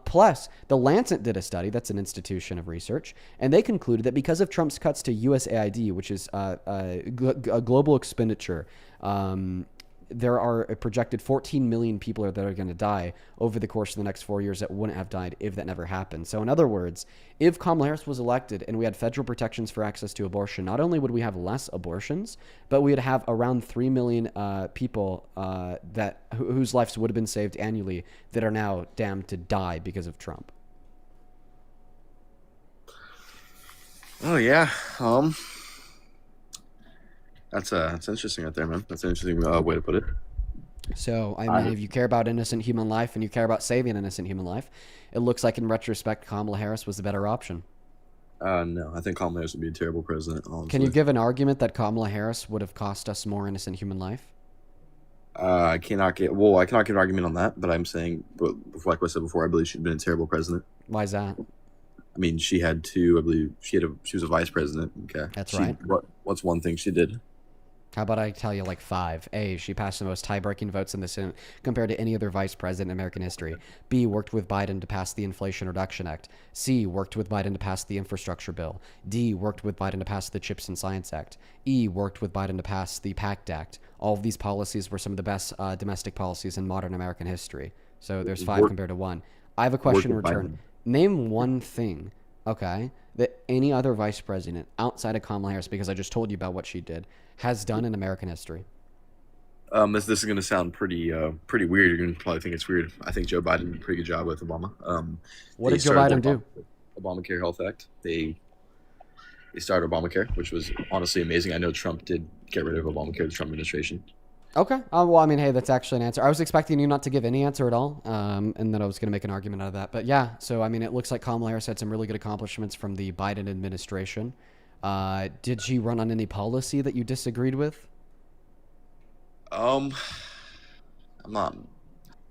Plus, the Lancet did a study, that's an institution of research, and they concluded that because of Trump's cuts to USAID, which is a global expenditure, there are a projected 14 million people that are going to die over the course of the next 4 years that wouldn't have died if that never happened. So in other words, if Kamala Harris was elected and we had federal protections for access to abortion, not only would we have less abortions, but we would have around 3 million people whose lives would have been saved annually that are now damned to die because of Trump. Oh yeah. That's interesting right there, man. That's an interesting way to put it. So, I mean, if you care about innocent human life and you care about saving innocent human life, it looks like in retrospect, Kamala Harris was the better option. No, I think Kamala Harris would be a terrible president, honestly. Can you give an argument that Kamala Harris would have cost us more innocent human life? I cannot give an argument on that, but I'm saying, like I said before, I believe she'd been a terrible president. Why is that? I mean, she had two, I believe she was a vice president. Okay. That's right. What's one thing she did? How about I tell you like 5? A, she passed the most tie-breaking votes in the Senate compared to any other vice president in American history. B, worked with Biden to pass the Inflation Reduction Act. C, worked with Biden to pass the infrastructure bill. D, worked with Biden to pass the Chips and Science Act. E, worked with Biden to pass the PACT Act. All of these policies were some of the best domestic policies in modern American history. So there's 5 compared to 1. I have a question in return. Name one thing, okay, that any other vice president outside of Kamala Harris, because I just told you about what she did, has done in American history. This is going to sound pretty weird. You're going to probably think it's weird. I think Joe Biden did a pretty good job with Obama. What did Joe Biden do? Obamacare Health Act. They started Obamacare, which was honestly amazing. I know Trump did get rid of Obamacare, the Trump administration. Okay. Well, I mean, hey, that's actually an answer. I was expecting you not to give any answer at all, and then I was going to make an argument out of that. But yeah, so I mean, it looks like Kamala Harris had some really good accomplishments from the Biden administration. Did she run on any policy that you disagreed with? I'm not.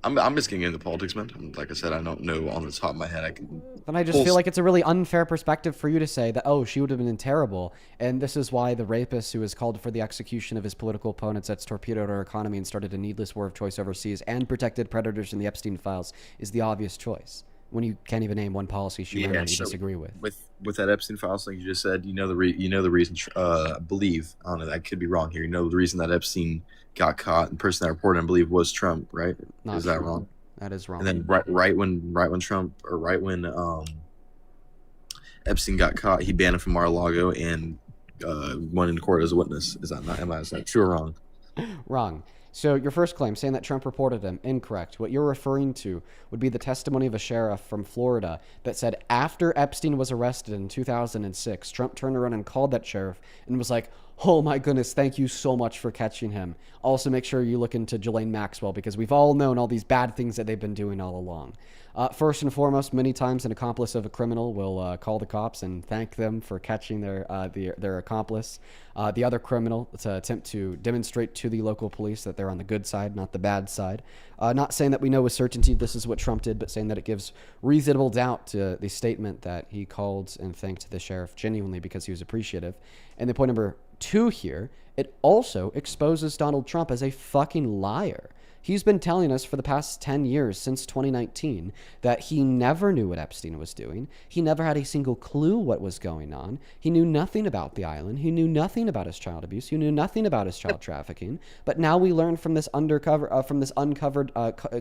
I'm just getting into politics, man. Like I said, I don't know on the top of my head. Then I just feel like it's a really unfair perspective for you to say that, oh, she would have been terrible. And this is why the rapist who has called for the execution of his political opponents that's torpedoed our economy and started a needless war of choice overseas and protected predators in the Epstein files is the obvious choice. When you can't even name one policy she ran that you disagree with. With that Epstein files thing you just said, you know the reason. I believe, I don't know, I could be wrong here. You know the reason that Epstein got caught, and the person that reported, I believe, was Trump, right? Is that wrong? That is wrong. And then right when Epstein got caught, he banned him from Mar-a-Lago and went in court as a witness. Is that true or wrong? Wrong. So your first claim, saying that Trump reported him, incorrect. What you're referring to would be the testimony of a sheriff from Florida that said after Epstein was arrested in 2006, Trump turned around and called that sheriff and was like, Oh my goodness, thank you so much for catching him. Also, make sure you look into Jelaine Maxwell, because we've all known all these bad things that they've been doing all along. First and foremost, many times an accomplice of a criminal will call the cops and thank them for catching their accomplice. The other criminal to attempt to demonstrate to the local police that they're on the good side, not the bad side. Not saying that we know with certainty this is what Trump did, but saying that it gives reasonable doubt to the statement that he called and thanked the sheriff genuinely because he was appreciative. And then point number 2 here, it also exposes Donald Trump as a fucking liar. He's been telling us for the past 10 years, since 2019, that he never knew what Epstein was doing. He never had a single clue what was going on. He knew nothing about the island. He knew nothing about his child abuse. He knew nothing about his child trafficking. But now we learn from this uncovered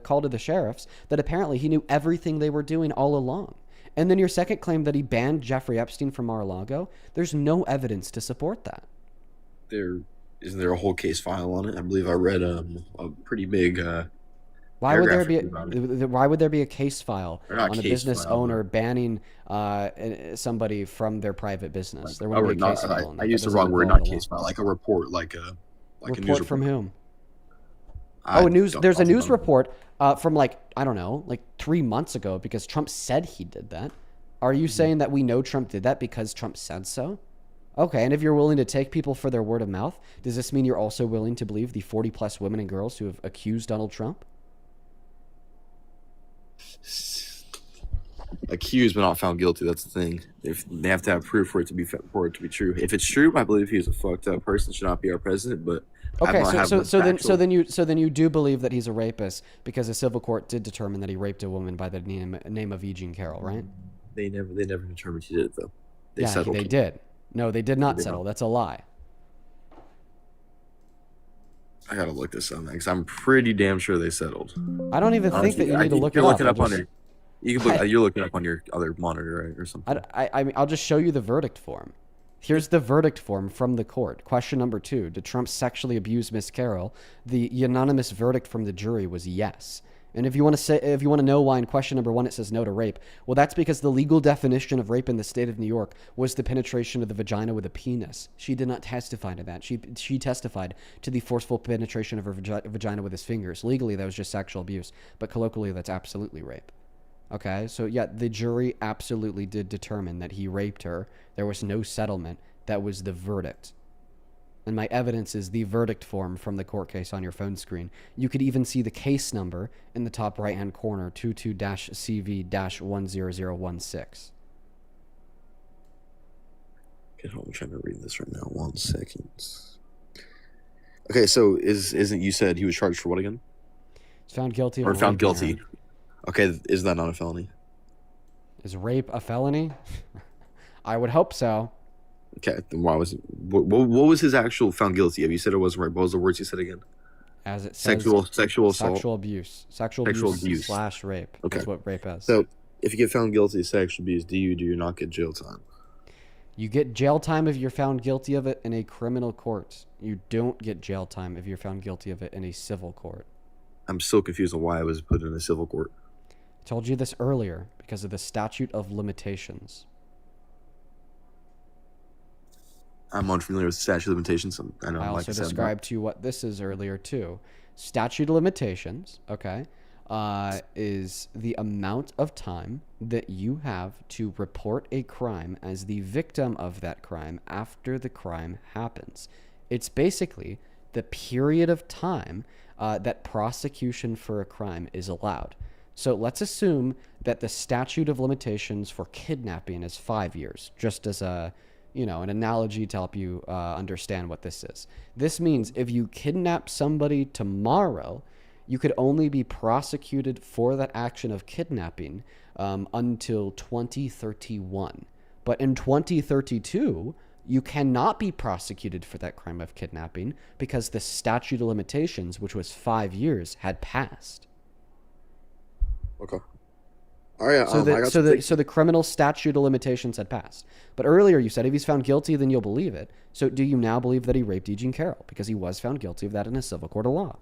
call to the sheriffs that apparently he knew everything they were doing all along. And then your second claim that he banned Jeffrey Epstein from Mar-a-Lago, there's no evidence to support that. Isn't there a whole case file on it? I believe I read a pretty big. Why would there paragraph be about it. why would there be a case file Or not on a case business file, owner banning somebody from their private business? There I wouldn't be a case file. I on that. used That the wrong doesn't word, involve not the case law. file, like a report, like a Report news from report. whom? I There's a don't news know. report from I don't know, 3 months ago, because Trump said he did that. Are you saying that we know Trump did that because Trump said so? Okay, and if you're willing to take people for their word of mouth, does this mean you're also willing to believe the 40 plus women and girls who have accused Donald Trump? Accused but not found guilty. That's the thing. If they have to have proof for it to be true. If it's true, I believe he's a fucked up person. Should not be our president. But Okay, so then you do believe that he's a rapist because a civil court did determine that he raped a woman by the name of E. Jean Carroll, right? They never determined he did it though. They Yeah, settled. they did. No, they did not did settle. not. That's a lie. I gotta look this up because I'm pretty damn sure they settled. I don't even think that you need to look it You're up. looking up on I your. You can look. You're looking up on your other monitor, right, or something. I mean, I'll just show you the verdict form. Here's the verdict form from the court. Question number 2: Did Trump sexually abuse Miss Carroll? The unanimous verdict from the jury was yes. And if you want to know why in question number 1 it says no to rape, well, that's because the legal definition of rape in the state of New York was the penetration of the vagina with a penis. She did not testify to that. She testified to the forceful penetration of her vagina with his fingers. Legally, that was just sexual abuse, but colloquially, that's absolutely rape. Okay, so yeah, the jury absolutely did determine that he raped her. There was no settlement. That was the verdict. And my evidence is the verdict form from the court case on your phone screen. You could even see the case number in the top right-hand corner, 22-CV-10016. Okay, hold on, I'm trying to read this right now. 1 second. Okay, so isn't you said he was charged for what again? He's found guilty of Or found raping guilty. her. Okay, is that not a felony? Is rape a felony? I would hope so. Okay, then why was it? What was his actual found guilty of? You said it wasn't rape. What was the words you said again? As it says, Sexual assault. sexual abuse. Sexual abuse / rape. Okay. That's what rape is. So if you get found guilty of sexual abuse, do you not get jail time? You get jail time if you're found guilty of it in a criminal court. You don't get jail time if you're found guilty of it in a civil court. I'm so confused on why it was put in a civil court. I told you this earlier because of the statute of limitations. I'm unfamiliar with statute of limitations. I know. I also described to you what this is earlier too. Statute of limitations, okay, is the amount of time that you have to report a crime as the victim of that crime after the crime happens. It's basically the period of time that prosecution for a crime is allowed. So let's assume that the statute of limitations for kidnapping is 5 years, just as an analogy to help you understand what this is. This means if you kidnap somebody tomorrow, you could only be prosecuted for that action of kidnapping until 2031. But in 2032, you cannot be prosecuted for that crime of kidnapping because the statute of limitations, which was 5 years, had passed. Okay. All right. So the criminal statute of limitations had passed. But earlier you said if he's found guilty, then you'll believe it. So do you now believe that he raped E. Jean Carroll? Because he was found guilty of that in a civil court of law.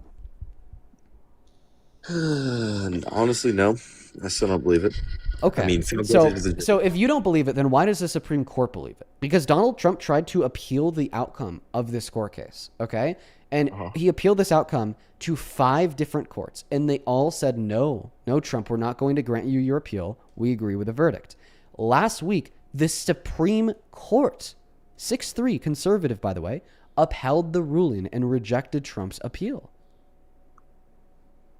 Honestly, no. I still don't believe it. Okay. I mean, feel so guilty doesn't- so if you don't believe it, then why does the Supreme Court believe it? Because Donald Trump tried to appeal the outcome of this court case, okay? And he appealed this outcome to 5 different courts, and they all said, no, Trump, we're not going to grant you your appeal. We agree with the verdict. Last week, the Supreme Court, 6-3 conservative, by the way, upheld the ruling and rejected Trump's appeal.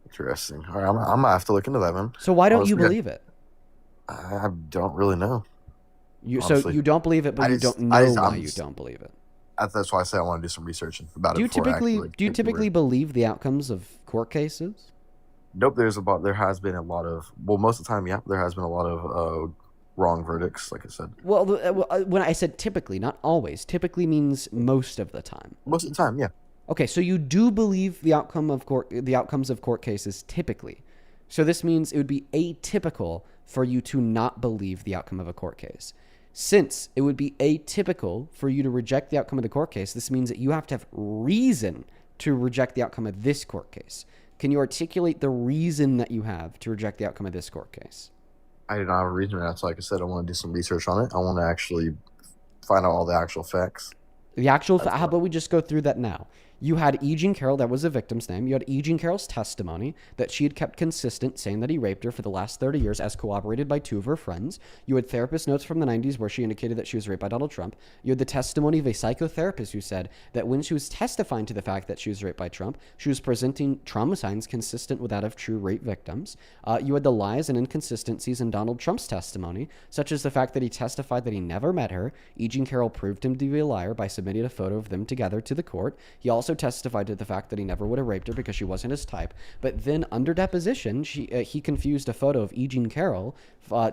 Interesting. All right, I'm gonna have to look into that, man. So why don't you Honestly, believe it? I don't really know. So honestly. you don't believe it, but I you just- don't I know just- why I'm you just- don't believe it. That's why I say I want to do some research about Do it. you before I typically actually do you take the typically word. believe the outcomes of court cases? Nope. There has been a lot of most of the time, yeah. There has been a lot of wrong verdicts, like I said. Well, when I said typically, not always. Typically means most of the time. Most of the time, yeah. Okay, so you do believe the outcomes of court cases typically. So this means it would be atypical for you to not believe the outcome of a court case. Since it would be atypical for you to reject the outcome of the court case, this means that you have to have reason to reject the outcome of this court case. Can you articulate the reason that you have to reject the outcome of this court case? I do not have a reason. That's like I said. I want to do some research on it. I want to actually find out all the actual facts. How about we just go through that now? You had E. Jean Carroll, that was the victim's name. You had E. Jean Carroll's testimony that she had kept consistent, saying that he raped her for the last 30 years, as corroborated by 2 of her friends. You had therapist notes from the 90s where she indicated that she was raped by Donald Trump. You had the testimony of a psychotherapist who said that when she was testifying to the fact that she was raped by Trump, she was presenting trauma signs consistent with that of true rape victims. You had the lies and inconsistencies in Donald Trump's testimony, such as the fact that he testified that he never met her. E. Jean Carroll proved him to be a liar by submitting a photo of them together to the court. He also testified to the fact that he never would have raped her because she wasn't his type. But then under deposition, he confused a photo of E. Jean Carroll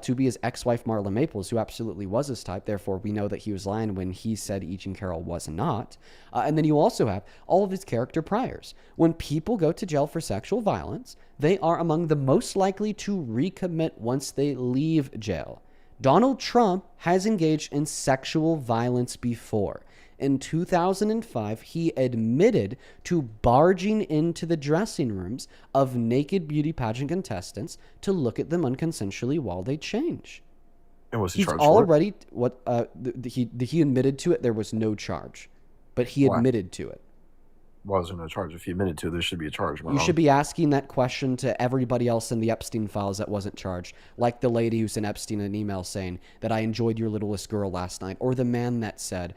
to be his ex-wife Marla Maples, who absolutely was his type. Therefore, we know that he was lying when he said E. Jean Carroll was not. And then you also have all of his character priors. When people go to jail for sexual violence, they are among the most likely to recommit once they leave jail. Donald Trump has engaged in sexual violence before. In 2005, he admitted to barging into the dressing rooms of naked beauty pageant contestants to look at them unconsensually while they change. And was he He's charged already he admitted to it. There was no charge, but he Why? admitted to it. Why was there no charge? If he admitted to it, there should be a charge. Am I You wrong? should be asking that question to everybody else in the Epstein files that wasn't charged, like the lady who sent Epstein an email saying that I enjoyed your littlest girl last night, or the man that said,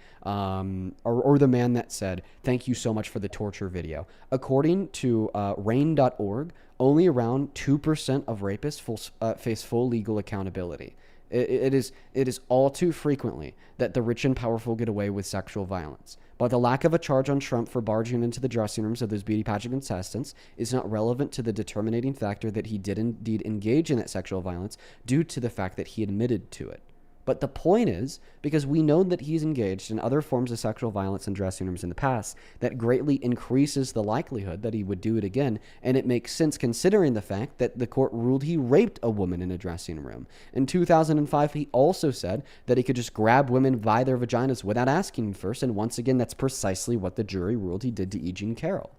thank you so much for the torture video. According to RAIN.org, only around 2% of rapists face full legal accountability. It is all too frequently that the rich and powerful get away with sexual violence. But the lack of a charge on Trump for barging into the dressing rooms of those beauty pageant contestants is not relevant to the determining factor that he did indeed engage in that sexual violence due to the fact that he admitted to it. But the point is, because we know that he's engaged in other forms of sexual violence in dressing rooms in the past, that greatly increases the likelihood that he would do it again, and it makes sense considering the fact that the court ruled he raped a woman in a dressing room. In 2005, he also said that he could just grab women by their vaginas without asking first, and once again, that's precisely what the jury ruled he did to E. Jean Carroll.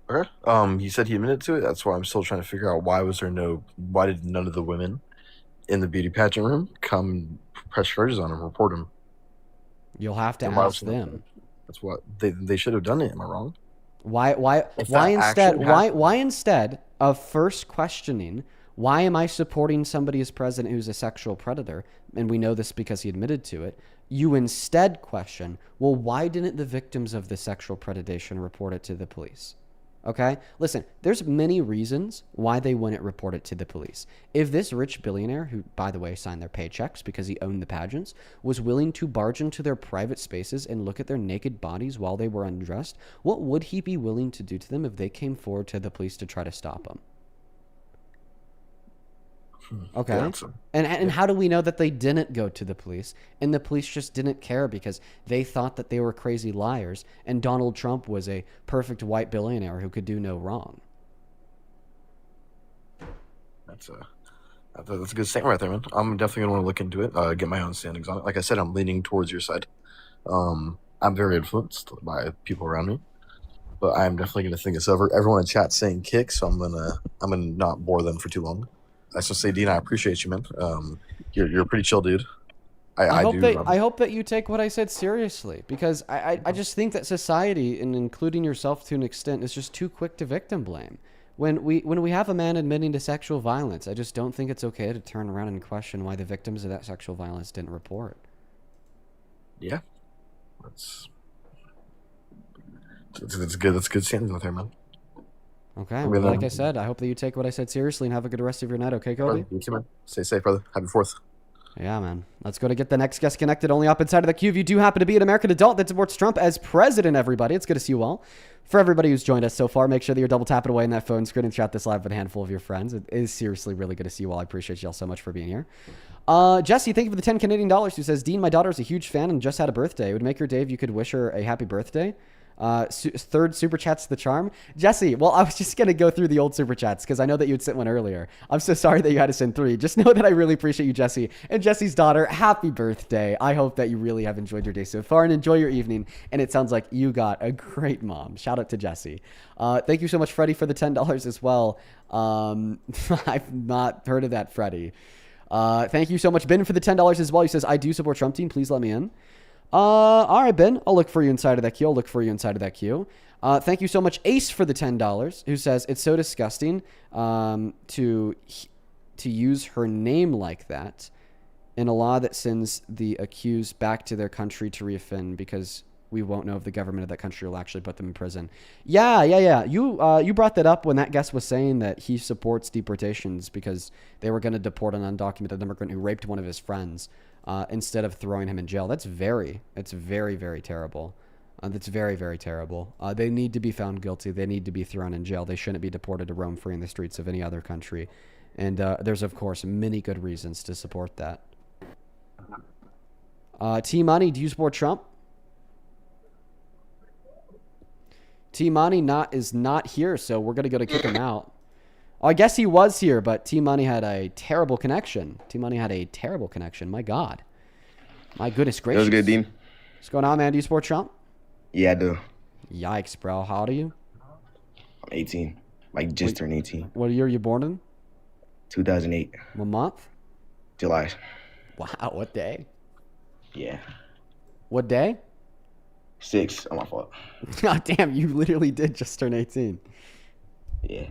Okay. You said he admitted to it. That's why I'm still trying to figure out why did none of the women in the beauty pageant room come press charges on him, report him? You'll have to And why ask was it not them. done? That's what they should have done it. Am I wrong? Why If that actually why instead of first questioning, why am I supporting somebody as president who's a sexual predator, and we know this because he admitted to it, you instead question, well, why didn't the victims of the sexual predation report it to the police? Okay? Listen, there's many reasons why they wouldn't report it to the police. If this rich billionaire, who, by the way, signed their paychecks because he owned the pageants, was willing to barge into their private spaces and look at their naked bodies while they were undressed, what would he be willing to do to them if they came forward to the police to try to stop them? Okay. Yeah, so- And how do we know that they didn't go to the police and the police just didn't care because they thought that they were crazy liars and Donald Trump was a perfect white billionaire who could do no wrong? That's a good statement right there, man. I'm definitely gonna want to look into it, get my own standings on it. Like I said, I'm leaning towards your side. I'm very influenced by people around me. but I'm definitely gonna think this over. Everyone in chat saying kick, so I'm gonna not bore them for too long. I just say, Dean, I appreciate you, man. You're a pretty chill dude. I hope that you take what I said seriously, because I just think that society, and including yourself to an extent, is just too quick to victim blame. When we have a man admitting to sexual violence, I just don't think it's okay to turn around and question why the victims of that sexual violence didn't report. Yeah, that's good. That's good standing out there, man. Okay, well, like I said, I hope that you take what I said seriously and have a good rest of your night. Okay, Kobe? You too, man. Stay safe, brother. Happy 4th. Yeah, man. Let's go to get the next guest connected. Only up inside of the queue. If you do happen to be an American adult that supports Trump as president, everybody, it's good to see you all. For everybody who's joined us so far, make sure that you're double tapping away in that phone screen and chat this live with a handful of your friends. It is seriously really good to see you all. I appreciate you all so much for being here. Jesse, thank you for the 10 Canadian dollars, who says, Dean, my daughter is a huge fan and just had a birthday. It would make her day if you could wish her a happy birthday. Third super chat's the charm. Jesse, well, I was just going to go through the old super chats because I know that you had sent one earlier. I'm so sorry that you had to send 3. Just know that I really appreciate you, Jesse. And Jesse's daughter, happy birthday. I hope that you really have enjoyed your day so far and enjoy your evening. And it sounds like you got a great mom. Shout out to Jesse. Thank you so much, Freddie, for the $10 as well. I've not heard of that, Freddie. Thank you so much, Ben, for the $10 as well. He says, I do support Trump team. Please let me in. All right, Ben, I'll look for you inside of that queue. Thank you so much, Ace, for the $10, who says it's so disgusting to use her name like that in a law that sends the accused back to their country to reoffend because we won't know if the government of that country will actually put them in prison. Yeah. You brought that up when that guest was saying that he supports deportations because they were going to deport an undocumented immigrant who raped one of his friends. Instead of throwing him in jail. It's very, very terrible. That's very, very terrible. They need to be found guilty. They need to be thrown in jail. They shouldn't be deported to roam free in the streets of any other country. And there's, of course, many good reasons to support that. T-Money, do you support Trump? T-Money is not here, so we're going to go to kick him out. Oh, I guess he was here, but T-Money had a terrible connection. My God. My goodness gracious. That was good, Dean. What's going on, man? Do you support Trump? Yeah, I do. Yikes, bro. How old are you? I'm 18. Like, just turned 18. What year are you born in? 2008. What month? July. Wow, what day? Yeah. What day? 6. On my fault. God damn, you literally did just turn 18. Yeah.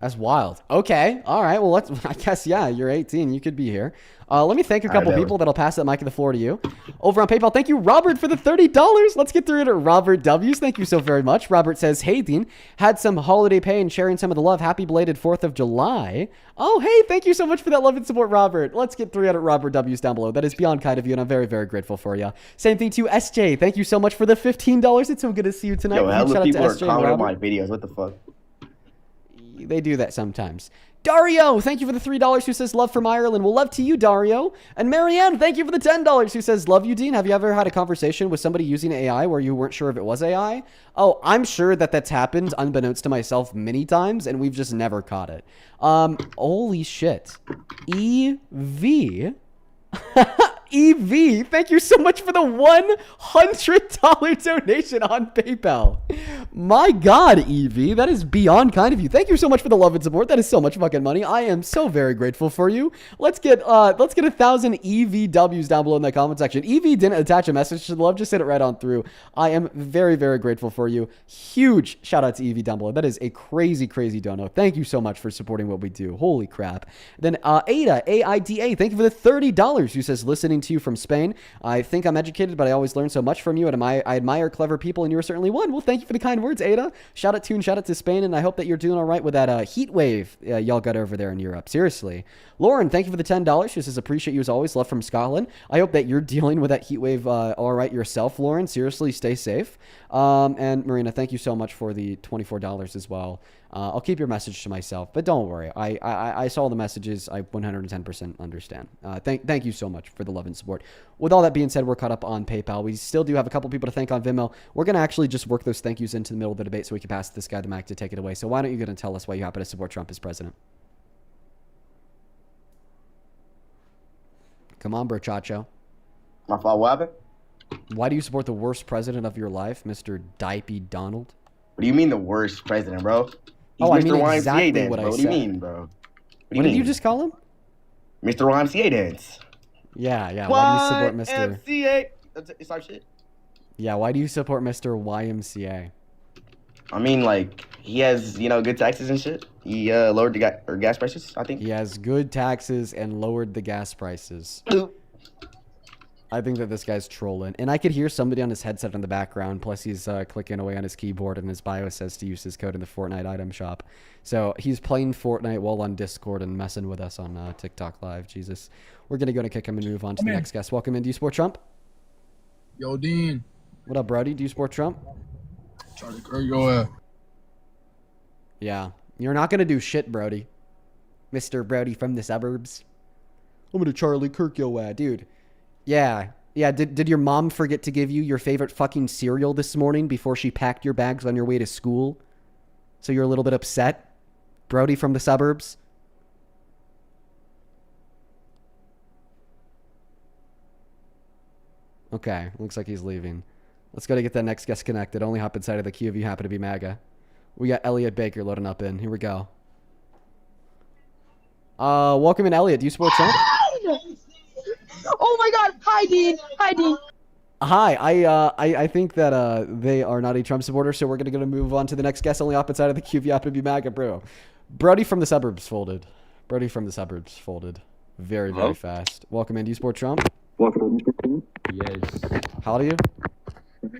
That's wild. Okay. All right. Well, I guess, yeah, you're 18. You could be here. Let me thank a couple people that'll pass that mic of the floor to you. Over on PayPal, thank you, Robert, for the $30. Let's get through it at Robert W's. Thank you so very much. Robert says, hey, Dean, had some holiday pay and sharing some of the love. Happy belated 4th of July. Oh, hey, thank you so much for that love and support, Robert. Let's get through it at Robert W's down below. That is beyond kind of you, and I'm very, very grateful for you. Same thing to SJ. Thank you so much for the $15. It's so good to see you tonight. Yo, hella people are SJ commenting on my videos. What the fuck? They do that sometimes. Dario, thank you for the $3 who says love from Ireland. Well, love to you, Dario. And Marianne, thank you for the $10 who says love you, Dean. Have you ever had a conversation with somebody using AI where you weren't sure if it was AI? Oh, I'm sure that that's happened unbeknownst to myself many times, and we've just never caught it. Holy shit. EV. EV, thank you so much for the $100 donation on PayPal. My God, EV, that is beyond kind of you. Thank you so much for the love and support. That is so much fucking money. I am so very grateful for you. Let's get 1,000 EVWs down below in the comment section. EV didn't attach a message to the love, just send it right on through. I am very, very grateful for you. Huge shout out to EV down below. That is a crazy, crazy dono. Thank you so much for supporting what we do. Holy crap. Then Ada, AIDA, thank you for the $30 who says listening to you from Spain. I think I'm educated, but I always learn so much from you, and I admire clever people, and you are certainly one. Well, thank you for the kind words, Ada. Shout out to you and shout out to Spain, and I hope that you're doing all right with that heat wave y'all got over there in Europe. Seriously. Lauren, thank you for the $10. She says, appreciate you as always. Love from Scotland. I hope that you're dealing with that heat wave all right yourself, Lauren. Seriously, stay safe. And Marina, thank you so much for the $24 as well. I'll keep your message to myself, but don't worry. I saw the messages. I 110% understand. Thank you so much for the love and support. With all that being said, we're caught up on PayPal. We still do have a couple people to thank on Venmo. We're going to actually just work those thank yous into the middle of the debate so we can pass this guy the mic to take it away. So why don't you go and tell us why you happen to support Trump as president? Come on, Brochacho. My fault, what happened? Why do you support the worst president of your life, Mr. Dipey Donald? What do you mean the worst president, bro? He's Oh, I Mr. mean YMCA exactly dance, what I bro. What do you said. mean, bro? What What did you just call him? Mr. YMCA dance. Yeah. Why do you support Mr. YMCA. It's our shit. Yeah, why do you support Mr. YMCA? I mean, like, he has, good taxes and shit. He lowered the gas prices, I think. He has good taxes and lowered the gas prices. I think that this guy's trolling. And I could hear somebody on his headset in the background. Plus, he's clicking away on his keyboard, and his bio says to use his code in the Fortnite item shop. So he's playing Fortnite while on Discord and messing with us on TikTok Live. Jesus. We're going to go and kick him and move on to the next guest. Welcome in. Do you support Trump? Yo, Dean. What up, Brody? Do you support Trump? Charlie Kirk, your ass. Yeah. You're not going to do shit, Brody. Mr. Brody from the suburbs. I'm going to Charlie Kirk your ass, dude. Yeah. Did your mom forget to give you your favorite fucking cereal this morning before she packed your bags on your way to school? So you're a little bit upset? Brody from the suburbs? Okay, looks like he's leaving. Let's go to get that next guest connected. Only hop inside of the queue if you happen to be MAGA. We got Elliot Baker loading up in. Here we go. Welcome in, Elliot. Do you support Trump? Oh my God! Hi, Dean. Hi, Dean. Hi. I think that they are not a Trump supporter, so we're gonna move on to the next guest. Only hop inside of the queue if you happen to be MAGA, bro. Brody from the suburbs folded. Brody from the suburbs folded. Very fast. Welcome in. Do you support Trump? Yes. How old are you? 18.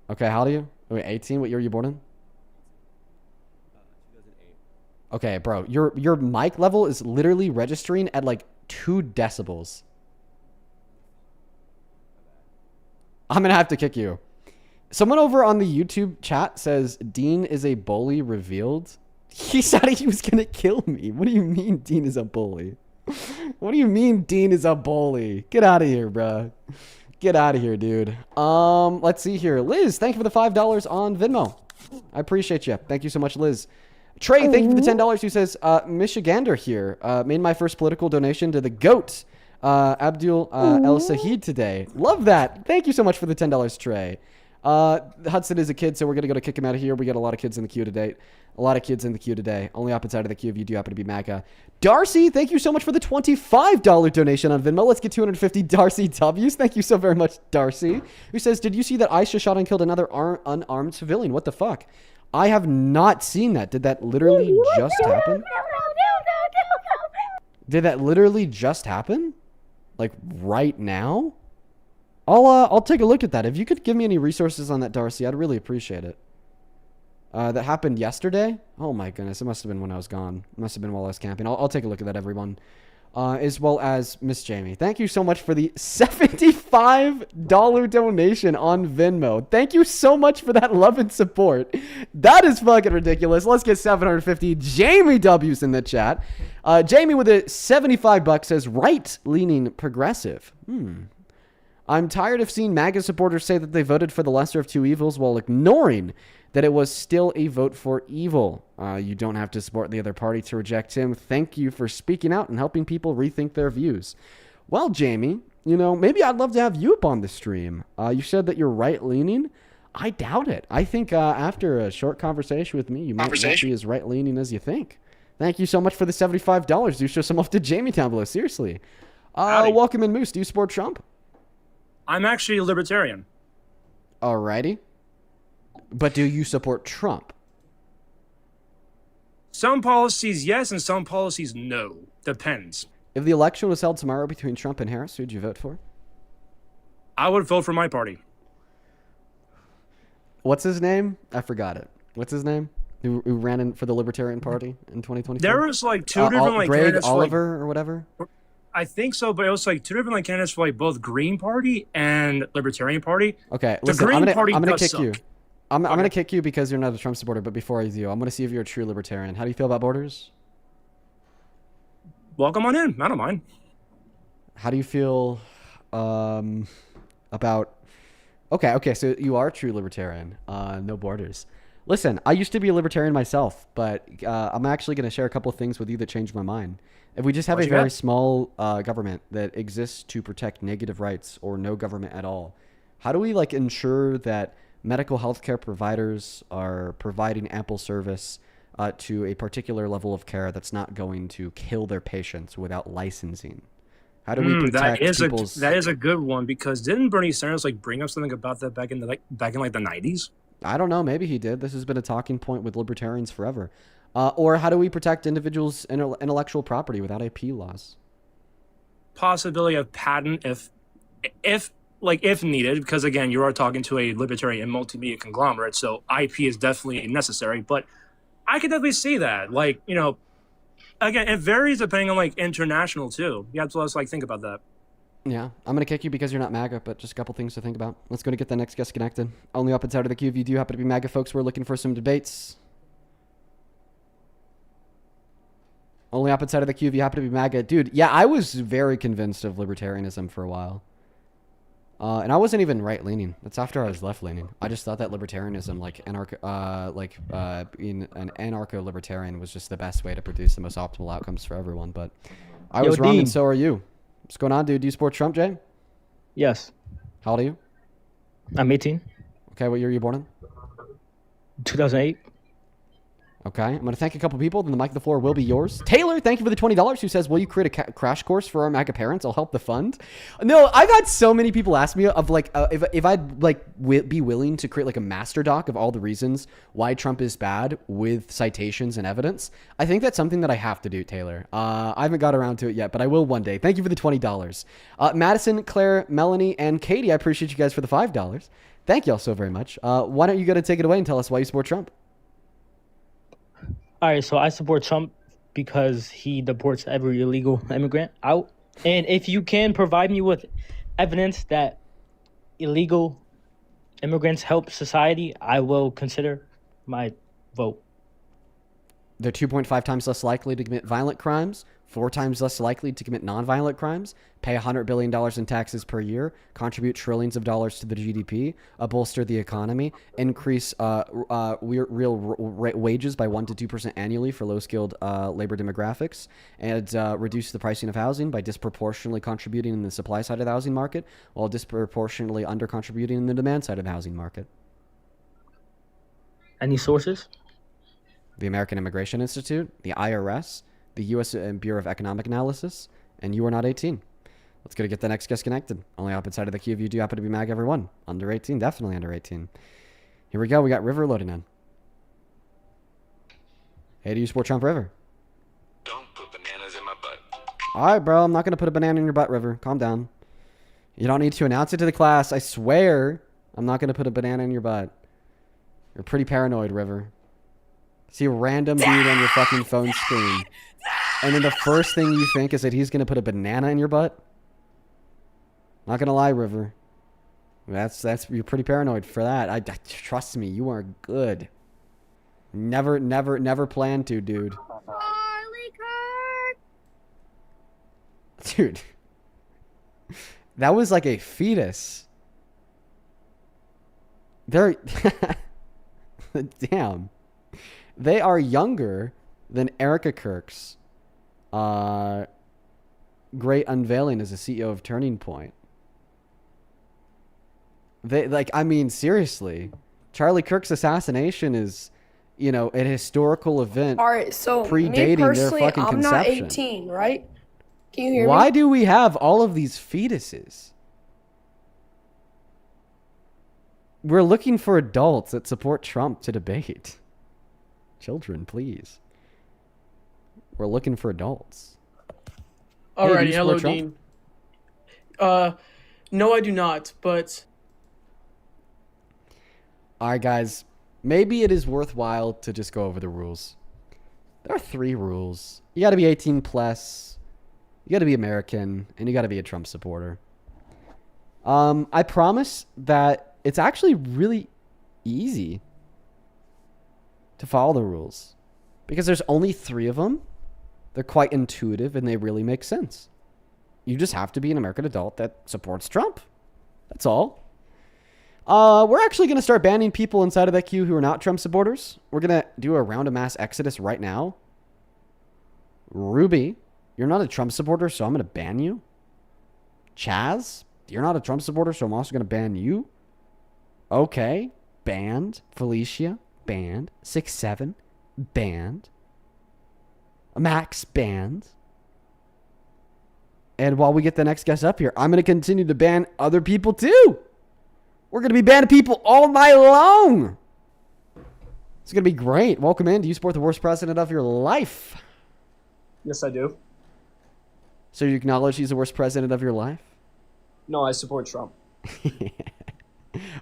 Okay, how old are you? Wait, 18? What year were you born in? 2008. Okay, bro. Your mic level is literally registering at like 2 decibels. I'm gonna have to kick you. Someone over on the YouTube chat says Dean is a bully revealed. He said he was gonna kill me. What do you mean Dean is a bully? What do you mean Dean is a bully? Get out of here, bro. Get out of here, dude. Let's see here. Liz, thank you for the $5 on Venmo. I appreciate you. Thank you so much, Liz. Trey, thank you for the $10 who says, Michigander here. Made my first political donation to the GOAT, Abdul El Sahid today. Love that. Thank you so much for the $10, Trey. Hudson is a kid, so we're going to go to kick him out of here. We got a lot of kids in the queue today. Only up inside of the queue if you do happen to be MAGA. Darcy, thank you so much for the $25 donation on Venmo. Let's get 250 Darcy W's. Thank you so very much, Darcy. Who says, did you see that Aisha shot and killed another unarmed civilian? What the fuck? I have not seen that. Did that literally just happen? Did that literally just happen? Like right now? I'll take a look at that. If you could give me any resources on that, Darcy, I'd really appreciate it. That happened yesterday? Oh my goodness, it must have been when I was gone. It must have been while I was camping. I'll take a look at that, everyone. As well as Miss Jamie. Thank you so much for the $75 donation on Venmo. Thank you so much for that love and support. That is fucking ridiculous. Let's get 750 Jamie W's in the chat. Jamie with a $75 says, right-leaning progressive. I'm tired of seeing MAGA supporters say that they voted for the lesser of two evils while ignoring that it was still a vote for evil. You don't have to support the other party to reject him. Thank you for speaking out and helping people rethink their views. Well, Jamie, maybe I'd love to have you up on the stream. You said that you're right-leaning. I doubt it. I think after a short conversation with me, you might not be as right-leaning as you think. Thank you so much for the $75. Do show some off to Jamie down below. Seriously. Welcome in, Moose. Do you support Trump? I'm actually a libertarian. Alrighty. But do you support Trump? Some policies, yes, and some policies, no. Depends. If the election was held tomorrow between Trump and Harris, who'd you vote for? I would vote for my party. What's his name? I forgot it. What's his name? Who ran in for the Libertarian Party in 2024? There was like two different Greg candidates. Oliver or whatever? I think so, but it was like two different candidates for both Green Party and Libertarian Party. Okay, the listen, Green Party I'm gonna does kick suck. you. I'm gonna kick you because you're not a Trump supporter. But before I do, I'm gonna see if you're a true libertarian. How do you feel about borders? Welcome on in. I don't mind. How do you feel about? Okay. So you are a true libertarian. No borders. Listen, I used to be a libertarian myself, but I'm actually gonna share a couple of things with you that changed my mind. If we just have a very small government that exists to protect negative rights or no government at all, how do we ensure that medical healthcare providers are providing ample service to a particular level of care that's not going to kill their patients without licensing. How do we protect people's... that is a good one, because didn't Bernie Sanders like bring up something about that back in the back in like the 90s? I don't know. Maybe he did. This has been a talking point with libertarians forever. Or how do we protect individuals' intellectual property without IP laws? Possibility of patent if needed, because again, you are talking to a libertarian and multimedia conglomerate, so IP is definitely necessary. But I could definitely see that. Like, you know, again, it varies depending on like international too. You have to like think about that. Yeah, I'm going to kick you because you're not MAGA, but just a couple things to think about. Let's go to get the next guest connected. Only up inside of the queue if you do happen to be MAGA folks. We're looking for some debates. Only up inside of the queue if you happen to be MAGA. Dude, yeah, I was very convinced of libertarianism for a while. And I wasn't even right-leaning. That's after I was left-leaning. I just thought that libertarianism, being an anarcho-libertarian was just the best way to produce the most optimal outcomes for everyone. But I was wrong, and so are you. What's going on, dude? Do you support Trump, Jay? Yes. How old are you? I'm 18. Okay, what year are you born in? 2008. Okay, I'm going to thank a couple people, then the mic of the floor will be yours. Taylor, thank you for the $20, who says, will you create a crash course for our MAGA parents? I'll help the fund. No, I've had so many people ask me of like, if I'd like be willing to create like a master doc of all the reasons why Trump is bad with citations and evidence. I think that's something that I have to do, Taylor. I haven't got around to it yet, but I will one day. Thank you for the $20. Madison, Claire, Melanie, and Katie, I appreciate you guys for the $5. Thank you all so very much. Why don't you go to take it away and tell us why you support Trump? All right, so I support Trump because he deports every illegal immigrant out. And if you can provide me with evidence that illegal immigrants help society, I will consider my vote. They're 2.5 times less likely to commit violent crimes, 4 times less likely to commit nonviolent crimes, pay $100 billion in taxes per year, contribute trillions of dollars to the GDP, bolster the economy, increase real wages by 1 to 2% annually for low-skilled labor demographics, and reduce the pricing of housing by disproportionately contributing in the supply side of the housing market, while disproportionately under-contributing in the demand side of the housing market. Any sources? The American Immigration Institute, the IRS, the U.S. Bureau of Economic Analysis, and you are not 18. Let's go to get the next guest connected. Only up inside of the queue if you do happen to be MAGA, everyone. Under 18, definitely under 18. Here we go. We got River loading in. Hey, do you support Trump, River? Don't put bananas in my butt. All right, bro. I'm not going to put a banana in your butt, River. Calm down. You don't need to announce it to the class. I swear I'm not going to put a banana in your butt. You're pretty paranoid, River. See a random dude on your fucking phone screen, and then the first thing you think is that he's going to put a banana in your butt? Not going to lie, River. You're pretty paranoid for that. Trust me, you are good. Never plan to, dude. Dude. That was like a fetus. They're... Damn. They are younger than Erica Kirk's great unveiling as a CEO of Turning Point. Seriously. Charlie Kirk's assassination is, an historical event. All right, so predating me personally, their fucking I'm conception. not 18, right? Can you hear me? Why do we have all of these fetuses? We're looking for adults that support Trump to debate. Children, please. We're looking for adults. Alrighty, hello, Dean. No, I do not, but... Alright, guys. Maybe it is worthwhile to just go over the rules. There are 3 rules. You gotta be 18 plus. You gotta be American. And you gotta be a Trump supporter. I promise that it's actually really easy to follow the rules, because there's only 3 of them. They're quite intuitive and they really make sense. You just have to be an American adult that supports Trump. That's all. We're actually going to start banning people inside of that queue who are not Trump supporters. We're going to do a round of mass exodus right now. Ruby, you're not a Trump supporter, so I'm going to ban you. Chaz, you're not a Trump supporter, so I'm also going to ban you. Okay. banned. Felicia, banned. 6-7, banned. Max, banned. And while we get the next guest up here, I'm going to continue to ban other people too. We're going to be banning people all night long. It's going to be great. Welcome in. Do you support the worst president of your life? Yes, I do. So you acknowledge he's the worst president of your life? No, I support Trump.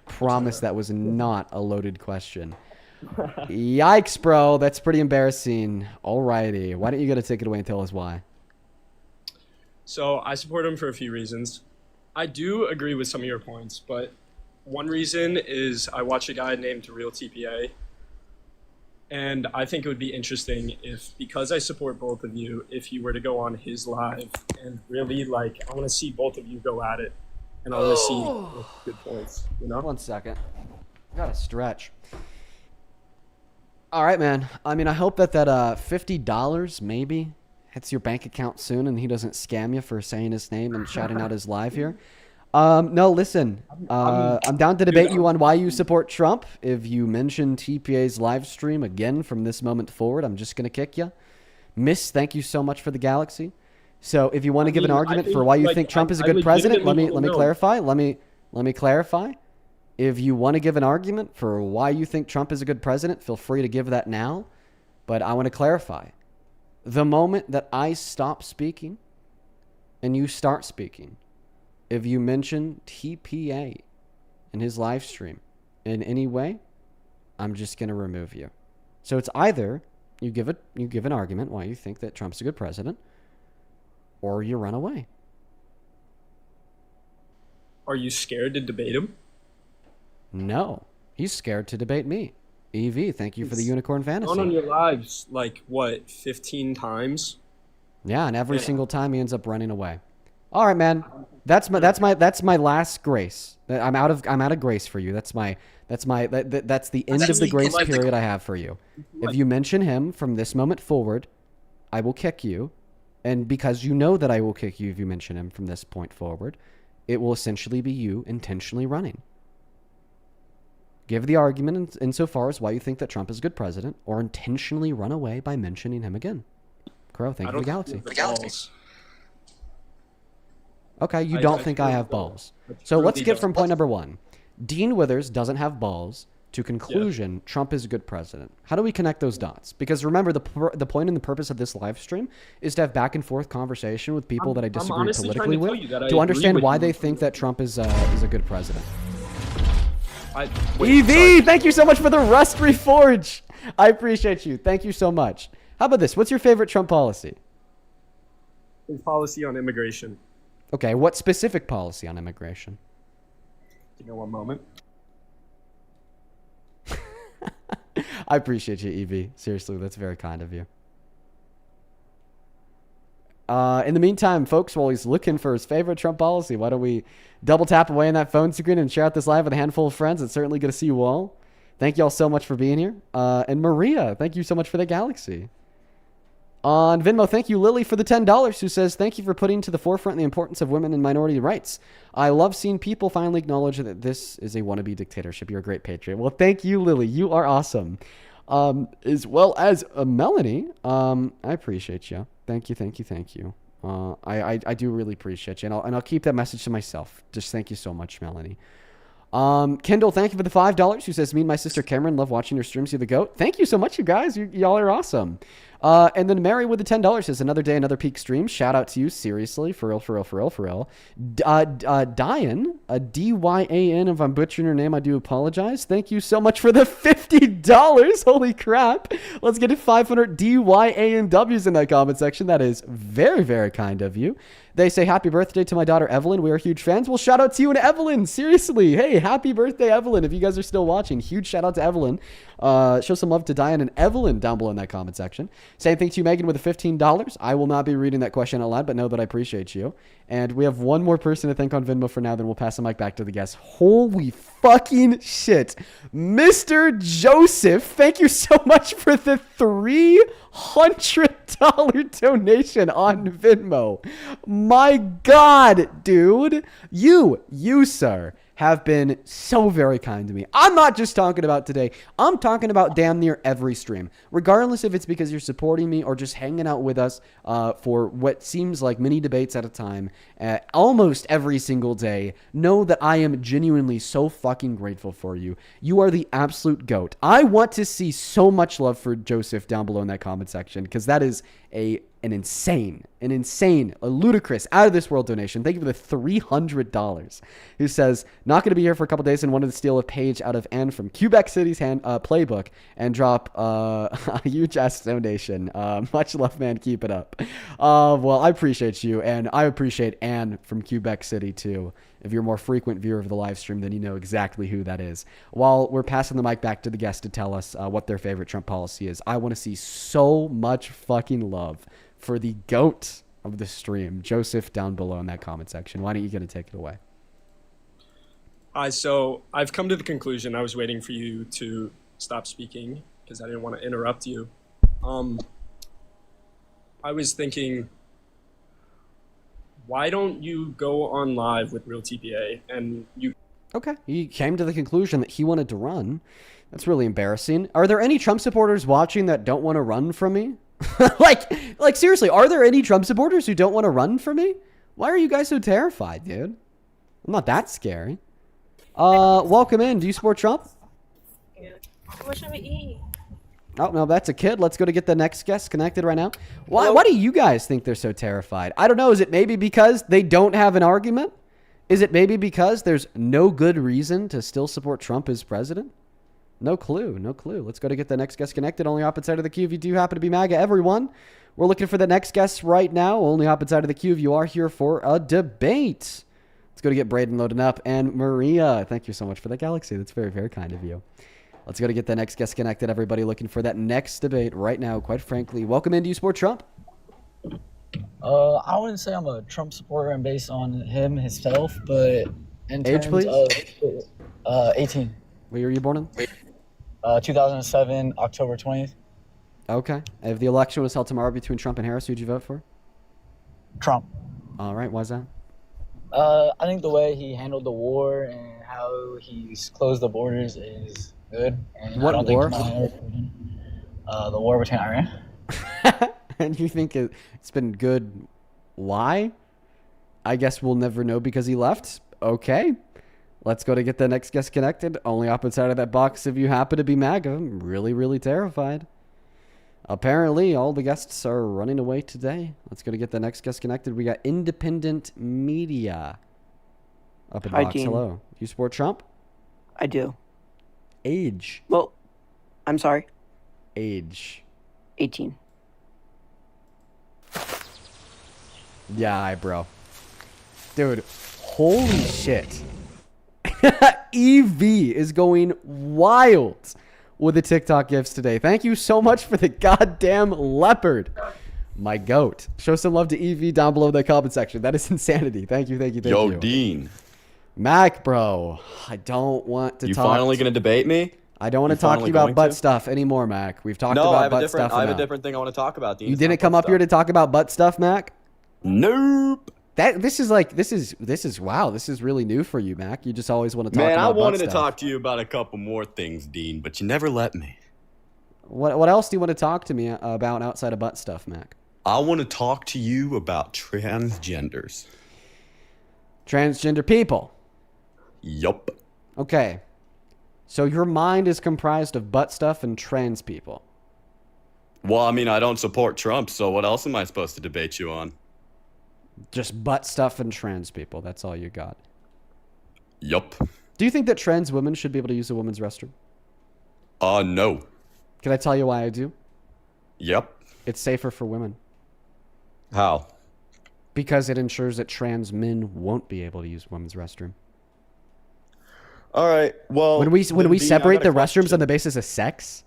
Promise that was not a loaded question. Yikes, bro. That's pretty embarrassing. Alrighty. Why don't you get a ticket away and tell us why? So I support him for a few reasons. I do agree with some of your points, but one reason is I watch a guy named Real TPA, and I think it would be interesting if, because I support both of you, if you were to go on his live and really, like, I want to see both of you go at it, and I want to see good points, you know? 1 second. I gotta stretch. All right, man. I mean, I hope that $50 maybe hits your bank account soon and he doesn't scam you for saying his name and shouting out his live here. No, listen. I'm down to debate you on why you support Trump. If you mention TPA's live stream again from this moment forward, I'm just going to kick you. Miss, thank you so much for the galaxy. So if you want to give an argument for why you think Trump is a good president, let me clarify. Let me clarify. If you want to give an argument for why you think Trump is a good president, feel free to give that now. But I want to clarify. The moment that I stop speaking and you start speaking, if you mention TPA in his live stream in any way, I'm just going to remove you. So it's either you give an argument why you think that Trump's a good president, or you run away. Are you scared to debate him? No, he's scared to debate me. EV, thank you for the unicorn fantasy. Gone on your lives, like, what, 15 times? Yeah, and every single time he ends up running away. All right, man. That's my last grace. I'm out of grace for you. That's the end of the grace period I have for you. If you mention him from this moment forward, I will kick you. And because you know that I will kick you if you mention him from this point forward, it will essentially be you intentionally running. Give the argument insofar as why you think that Trump is a good president, or intentionally run away by mentioning him again. Crow, thank you for the galaxy. Okay, you don't think I have balls. So let's get from point number 1. Dean Withers doesn't have balls to conclusion Trump is a good president. How do we connect those dots? Because remember, the point and the purpose of this live stream is to have back and forth conversation with people that I disagree politically with to understand why they think that Trump is a good president. EV, thank you so much for the Rust Reforge. I appreciate you. Thank you so much. How about this? What's your favorite Trump policy? His policy on immigration. Okay, what specific policy on immigration? Give me one moment. I appreciate you, EV. Seriously, that's very kind of you. In the meantime, folks, while he's looking for his favorite Trump policy, why don't we double tap away on that phone screen and share out this live with a handful of friends? It's certainly good to see you all. Thank you all so much for being here. And Maria, thank you so much for the galaxy. On Venmo, thank you, Lily, for the $10, who says, thank you for putting to the forefront the importance of women and minority rights. I love seeing people finally acknowledge that this is a wannabe dictatorship. You're a great patriot. Well, thank you, Lily. You are awesome. As well as Melanie. I appreciate you. Thank you. I do really appreciate you. And I'll keep that message to myself. Just thank you so much, Melanie. Kendall, thank you for the $5, who says, me and my sister Cameron love watching your streams. You're the GOAT. Thank you so much, you guys. Y'all are awesome. And then Mary with the $10 says, another day, another peak stream. Shout out to you. Seriously. For real. Diane, D-Y-A-N. If I'm butchering her name, I do apologize. Thank you so much for the $50. Holy crap. Let's get to 500 D-Y-A-N-Ws in that comment section. That is very, very kind of you. They say, happy birthday to my daughter, Evelyn. We are huge fans. Well, shout out to you and Evelyn. Seriously. Hey, happy birthday, Evelyn. If you guys are still watching, huge shout out to Evelyn. Show some love to Diane and Evelyn down below in that comment section. Same thing to you, Megan, with the $15. I will not be reading that question out loud, but know that I appreciate you. And we have one more person to thank on Venmo for now, then we'll pass the mic back to the guests. Holy fucking shit. Mr. Joseph, thank you so much for the $300 donation on Venmo. My God, dude. You, sir, have been so very kind to me. I'm not just talking about today. I'm talking about damn near every stream. Regardless if it's because you're supporting me or just hanging out with us for what seems like mini debates at a time, almost every single day, know that I am genuinely so fucking grateful for you. You are the absolute GOAT. I want to see so much love for Joseph down below in that comment section, because that is an insane, a ludicrous, out of this world donation. Thank you for the $300. Who says, not going to be here for a couple days and wanted to steal a page out of Anne from Quebec City's playbook and drop a huge ass donation. Much love, man. Keep it up. Well, I appreciate you, and I appreciate Anne from Quebec City too. If you're a more frequent viewer of the live stream, then you know exactly who that is. While we're passing the mic back to the guest to tell us what their favorite Trump policy is, I want to see so much fucking love for the GOAT of the stream, Joseph, down below in that comment section. Why don't you get to take it away? So I've come to the conclusion. I was waiting for you to stop speaking because I didn't want to interrupt you. I was thinking, why don't you go on live with Real TPA and you... Okay, he came to the conclusion that he wanted to run. That's really embarrassing. Are there any Trump supporters watching that don't want to run from me? like seriously, are there any Trump supporters who don't want to run from me? Why are you guys so terrified, dude? I'm not that scary. Welcome in. Do you support Trump? What should we eat? Oh, no, that's a kid. Let's go to get the next guest connected right now. Why do you guys think they're so terrified? I don't know. Is it maybe because they don't have an argument? Is it maybe because there's no good reason to still support Trump as president? No clue. No clue. Let's go to get the next guest connected. Only opposite side of the queue if you do happen to be MAGA, everyone. We're looking for the next guest right now. Only opposite side of the queue if you are here for a debate. Let's go to get Braden loading up. And Maria, thank you so much for that galaxy. That's very, very kind of you. Let's go to get the next guest connected. Everybody looking for that next debate right now, quite frankly. Welcome in. Do you support Trump? I wouldn't say I'm a Trump supporter and based on him himself, but in Age, terms please? of 18. What year were you born in? 2007, October 20th. Okay. If the election was held tomorrow between Trump and Harris, who'd you vote for? Trump. All right. Why's that? I think the way he handled the war and how he's closed the borders is good. And What I don't war? Think the war between Iran. And you think it's been good? Why? I guess we'll never know because he left. Okay. Let's go to get the next guest connected. Only opposite side of that box if you happen to be MAGA. I'm really, really terrified. Apparently, all the guests are running away today. Let's go to get the next guest connected. We got Independent Media up in Hi, box. Dean. Hello. Do you support Trump? I do. Age. Well, I'm sorry. Age. 18. Yeah, bro. Dude, holy shit. EV is going wild with the TikTok gifts today. Thank you so much for the goddamn leopard. My goat. Show some love to EV down below in the comment section. That is insanity. Thank you, thank you, thank you. Yo, Dean. Mac, bro. I don't want to You talk. finally gonna debate me? I don't want to You talk to finally you about going butt to? stuff anymore, Mac. We've talked No, about butt stuff I have a enough. different thing I want to talk about, Dean. You It's didn't not come butt up here to talk about butt stuff, Mac? Nope. This is wow. This is really new for you, Mac. You just always want to talk Man, about I wanted butt to stuff. talk to you about a couple more things, Dean, but you never let me. What else do you want to talk to me about outside of butt stuff, Mac? I want to talk to you about transgenders. Transgender people. Yup. Okay. So your mind is comprised of butt stuff and trans people. Well, I mean, I don't support Trump, so what else am I supposed to debate you on? Just butt stuff and trans people. That's all you got. Yup. Do you think that trans women should be able to use a women's restroom? No. Can I tell you why I do? Yep. It's safer for women. How? Because it ensures that trans men won't be able to use women's restroom. All right. Well, when we Dean, separate I got a the restrooms on the basis of sex,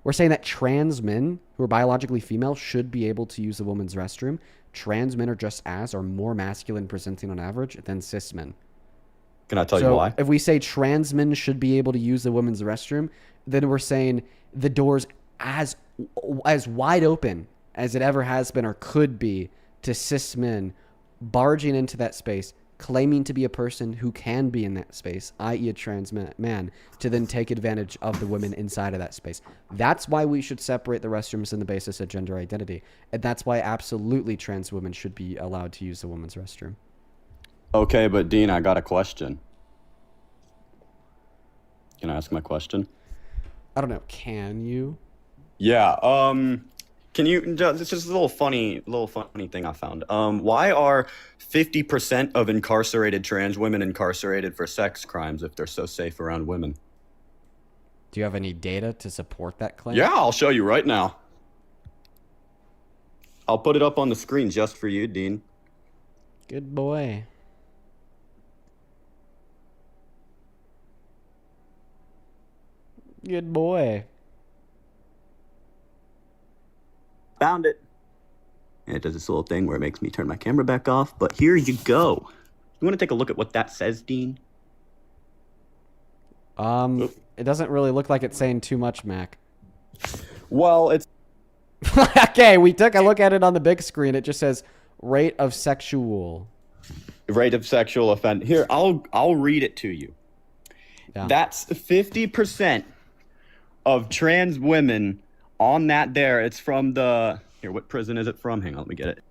we're saying that trans men who are biologically female should be able to use the woman's restroom. Trans men are just as or more masculine presenting on average than cis men. Can I tell you So why? if we say trans men should be able to use the women's restroom, then we're saying the door's as wide open as it ever has been or could be to cis men barging into that space, claiming to be a person who can be in that space, i.e. a trans man, to then take advantage of the women inside of that space. That's why we should separate the restrooms on the basis of gender identity. And that's why absolutely trans women should be allowed to use the women's restroom. Okay, but Dean, I got a question. Can I ask my question? I don't know. Can you? Yeah. Can you? It's just a little funny thing I found. Why are 50% of incarcerated trans women incarcerated for sex crimes if they're so safe around women? Do you have any data to support that claim? Yeah, I'll show you right now. I'll put it up on the screen just for you, Dean. Good boy. Good boy. Found it. And it does this little thing where it makes me turn my camera back off. But here you go. You want to take a look at what that says, Dean? It doesn't really look like it's saying too much, Mac. Well, it's... Okay, we took a look at it on the big screen. It just says rate of sexual. Rate of sexual offend. Here, I'll read it to you. Yeah. That's 50% of trans women on that there. It's from the... Here, what prison is it from? Hang on, let me get it.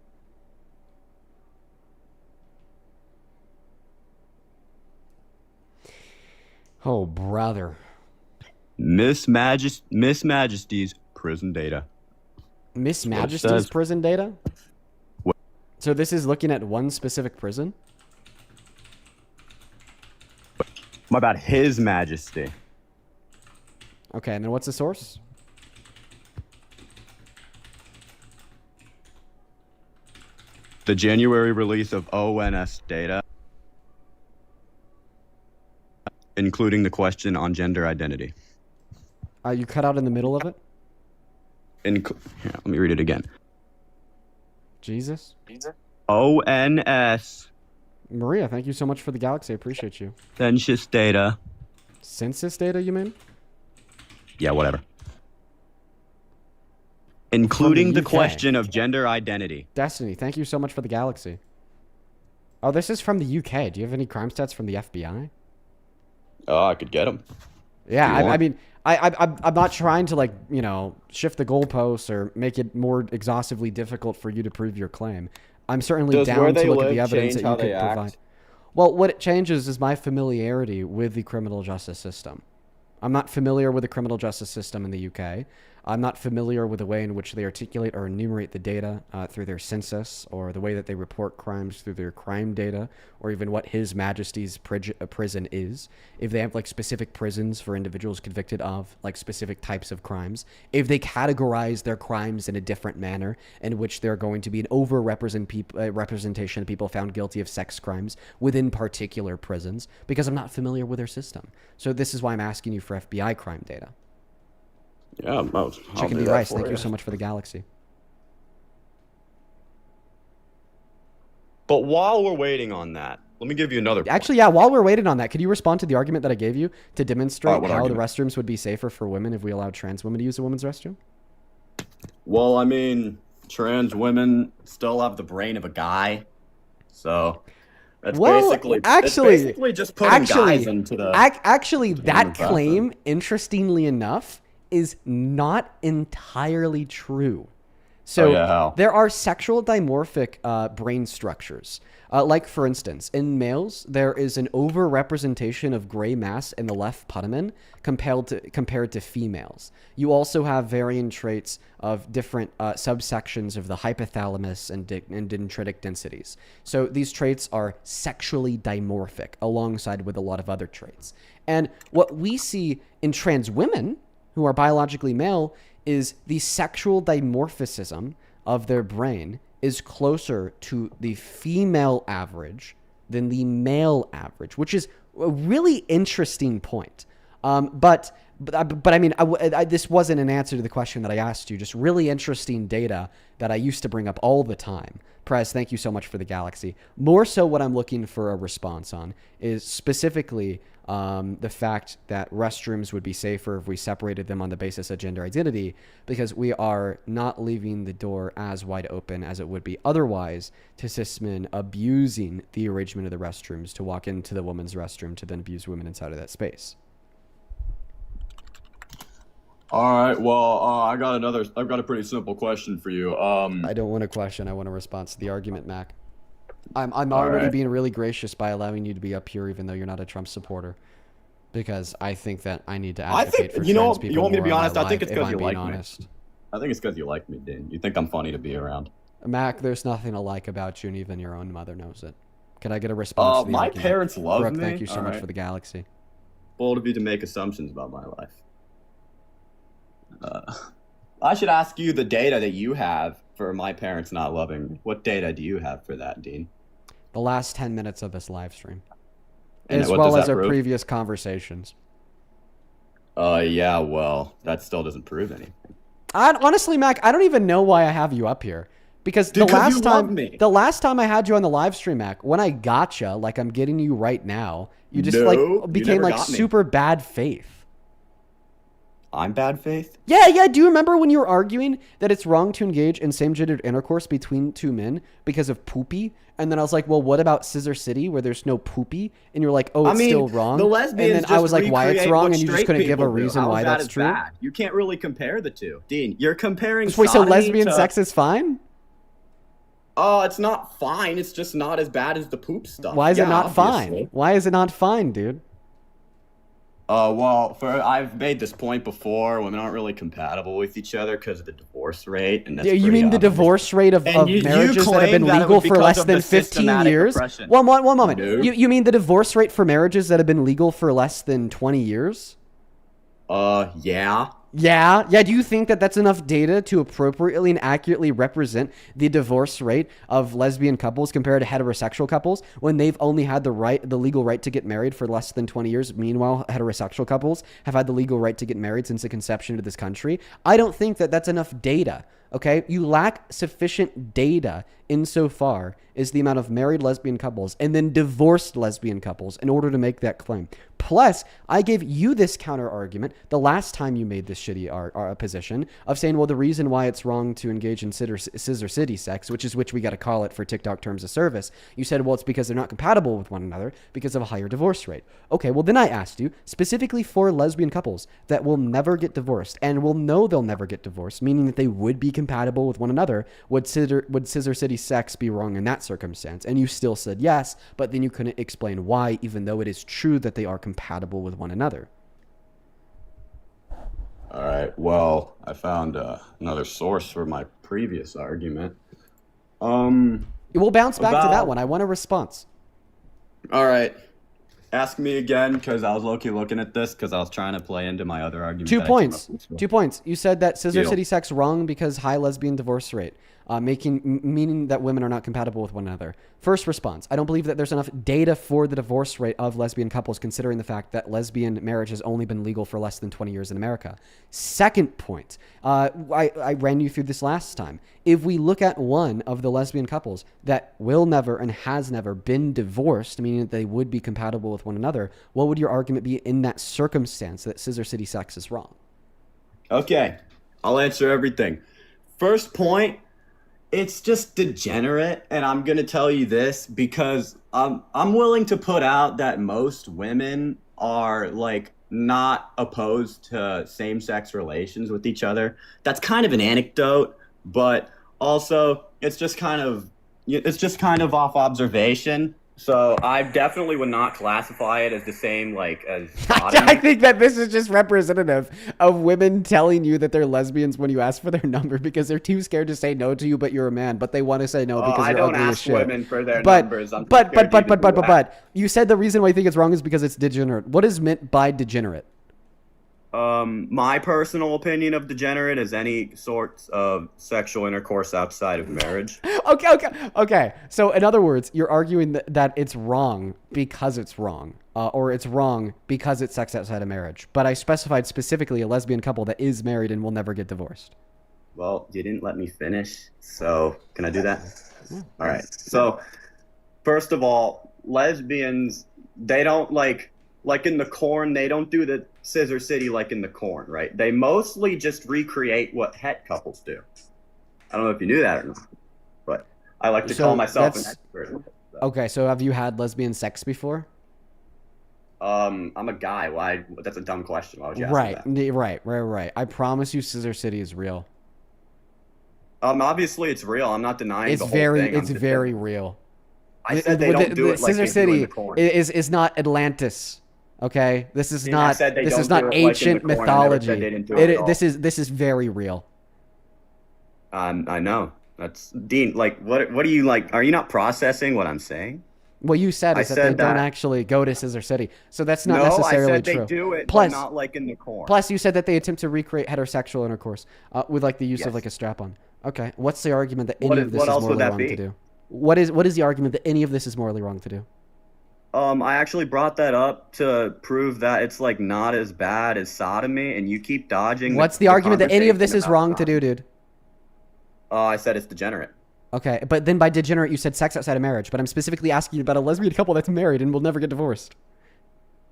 Oh, brother. Miss Majesty's prison data. Miss What it Majesty's says. prison data? What? So this is looking at one specific prison? My bad, His Majesty. Okay, and then what's the source? The January release of ONS data, including the question on gender identity. You cut out in the middle of it? Here, let me read it again. Jesus. ONS Maria, thank you so much for the galaxy. I appreciate you. census data. Census data, you mean? Yeah, whatever. Including the UK. question of gender identity. Destiny, thank you so much for the galaxy. Oh, this is from the UK. Do you have any crime stats from the FBI? Oh, I could get them. Yeah, If you I want. mean, I'm not trying to, like, you know, shift the goalposts or make it more exhaustively difficult for you to prove your claim. I'm certainly Does where down to they look at live the evidence change that how you could they act? provide. Well, what it changes is my familiarity with the criminal justice system. I'm not familiar with the criminal justice system in the UK. I'm not familiar with the way in which they articulate or enumerate the data through their census, or the way that they report crimes through their crime data, or even what His Majesty's prison is. If they have like specific prisons for individuals convicted of like specific types of crimes, if they categorize their crimes in a different manner, in which they're going to be an representation of people found guilty of sex crimes within particular prisons, because I'm not familiar with their system. So this is why I'm asking you for FBI crime data. Yeah, I'll Chicken do D that Rice, for thank you so much for the galaxy. But while we're waiting on that, let me give you another point. Actually, yeah, while we're waiting on that, could you respond to the argument that I gave you to demonstrate what how argument? the restrooms would be safer for women if we allowed trans women to use the women's restroom? Well, I mean, trans women still have the brain of a guy, so that's basically just putting guys into the actually, that women's bathroom. claim, interestingly enough, is not entirely true. So Oh, yeah, how? there are sexual dimorphic brain structures. Like, for instance, in males, there is an overrepresentation of gray mass in the left putamen compared to females. You also have varying traits of different subsections of the hypothalamus and dendritic densities. So these traits are sexually dimorphic alongside with a lot of other traits. And what we see in trans women who are biologically male is the sexual dimorphism of their brain is closer to the female average than the male average, which is a really interesting point. But But I mean, this wasn't an answer to the question that I asked you. Just really interesting data that I used to bring up all the time. Prez, thank you so much for the galaxy. More so what I'm looking for a response on is specifically the fact that restrooms would be safer if we separated them on the basis of gender identity, because we are not leaving the door as wide open as it would be otherwise to cis men abusing the arrangement of the restrooms to walk into the women's restroom to then abuse women inside of that space. All right. Well, I've got a pretty simple question for you. I don't want a question. I want a response to the argument, Mac. I'm already being really gracious by allowing you to be up here, even though you're not a Trump supporter, because I think that I need to advocate for trans people. You want me to be more in honest? my I think life, it's because if you I'm being like honest. me. I think it's because you like me, Dean. You think I'm funny to be around. Mac, there's nothing to like about you, and even your own mother knows it. Can I get a response to the My argument? parents love Brooke, me. thank you so All much right. for the galaxy. Bold of you to make assumptions about my life. I should ask you the data that you have for my parents not loving me. What data do you have for that, Dean? The last 10 minutes of this live stream, And as what well does as that our prove? previous conversations. Yeah, well, that still doesn't prove anything. Honestly, Mac, I don't even know why I have you up here. Because the Because you love last me. the last time I had you on the live stream, Mac, when I gotcha, like I'm getting you right now, you just No, like you became never like got me. super bad faith. I'm bad faith? Yeah. Do you remember when you were arguing that it's wrong to engage in same-gendered intercourse between two men because of poopy? And then I was like, well, what about Scissor City where there's no poopy? And you're like, oh, it's still wrong. The lesbians and then I just was like, why it's recreate wrong? what And you just straight couldn't give a people do. reason How why is that that's as true. bad? You can't really compare the two. Dean, you're comparing Wait, so sodomy lesbian to... sex is fine? It's not fine. It's just not as bad as the poop stuff. Why is it Yeah, not obviously. fine? Why is it not fine, dude? Well, I've made this point before. Women aren't really compatible with each other because of the divorce rate, and that's You pretty mean the obvious. divorce rate of And you marriages that have been claim that it legal was for because less of than the 15 systematic years? oppression. One moment. No. You mean the divorce rate for marriages that have been legal for less than 20 years? Yeah. Yeah. Do you think that that's enough data to appropriately and accurately represent the divorce rate of lesbian couples compared to heterosexual couples when they've only had the legal right to get married for less than 20 years? Meanwhile, heterosexual couples have had the legal right to get married since the conception of this country. I don't think that that's enough data. Okay, you lack sufficient data insofar as the amount of married lesbian couples and then divorced lesbian couples in order to make that claim. Plus, I gave you this counter argument the last time you made this shitty position of saying, well, the reason why it's wrong to engage in scissor city sex, which we got to call it for TikTok terms of service, you said, well, it's because they're not compatible with one another because of a higher divorce rate. Okay, well, then I asked you specifically for lesbian couples that will never get divorced and will know they'll never get divorced, meaning that they would be compatible with one another. Would scissor city sex be wrong in that circumstance? And you still said yes, but then you couldn't explain why, even though it is true that they are compatible with one another. All right. Well, I found another source for my previous argument. We'll bounce back to that about- one. I want a response. All right. Ask me again, because I was low-key looking at this because I was trying to play into my other argument. 2 that I came points. up with. 2 points. You said that scissor Deal. city sex wrong because high lesbian divorce rate, meaning that women are not compatible with one another. First response: I don't believe that there's enough data for the divorce rate of lesbian couples, considering the fact that lesbian marriage has only been legal for less than 20 years in America. Second point: I ran you through this last time. If we look at one of the lesbian couples that will never and has never been divorced, meaning that they would be compatible with one another, what would your argument be in that circumstance that scissor city sex is wrong? Okay. I'll answer everything. First point, it's just degenerate, and I'm going to tell you this because I'm willing to put out that most women are like not opposed to same-sex relations with each other. That's kind of an anecdote, but also it's just kind of off observation. So I definitely would not classify it as the same like as I think that this is just representative of women telling you that they're lesbians when you ask for their number because they're too scared to say no to you, but you're a man. But they want to say no because I you're don't ugly as ask shit. women for their but, numbers. I'm too but, scared to even do that. but you said the reason why you think it's wrong is because it's degenerate. What is meant by degenerate? My personal opinion of degenerate is any sorts of sexual intercourse outside of marriage. Okay. So in other words, you're arguing that it's wrong because it's wrong, or it's wrong because it's sex outside of marriage. But I specified specifically a lesbian couple that is married and will never get divorced. Well, you didn't let me finish, so can I do that? All right. So, first of all, lesbians, they don't like in the corn, they don't do the Scissor City like in the corn, right? They mostly just recreate what het couples do. I don't know if you knew that or not, but I like to call myself an expert. Okay, so have you had lesbian sex before? I'm a guy. Why? That's a dumb question. Why would you ask me that? Right. I promise you Scissor City is real. Obviously it's real. I'm not denying the whole thing. It's very real. I said they don't do it like Scissor they do in City the corn. is not Atlantis. Okay, this is I not said they don't not do it like in the ancient corn. I never mythology. said they didn't do it at all. This is very real. I know. That's Dean. Like, what are you like? Are you not processing what I'm saying? What you said is that they don't actually go to Scissor City, so that's not necessarily I said true. they do it, Plus, but not like in the corn. Plus, you said that they attempt to recreate heterosexual intercourse with like the use of like a strap-on. Okay, what's the argument that any of this is morally wrong to do? What is the argument that any of this is morally wrong to do? I actually brought that up to prove that it's like not as bad as sodomy, and you keep dodging. What's the argument that any of this is wrong to do, dude? I said it's degenerate. Okay, but then by degenerate you said sex outside of marriage, but I'm specifically asking you about a lesbian couple that's married and will never get divorced.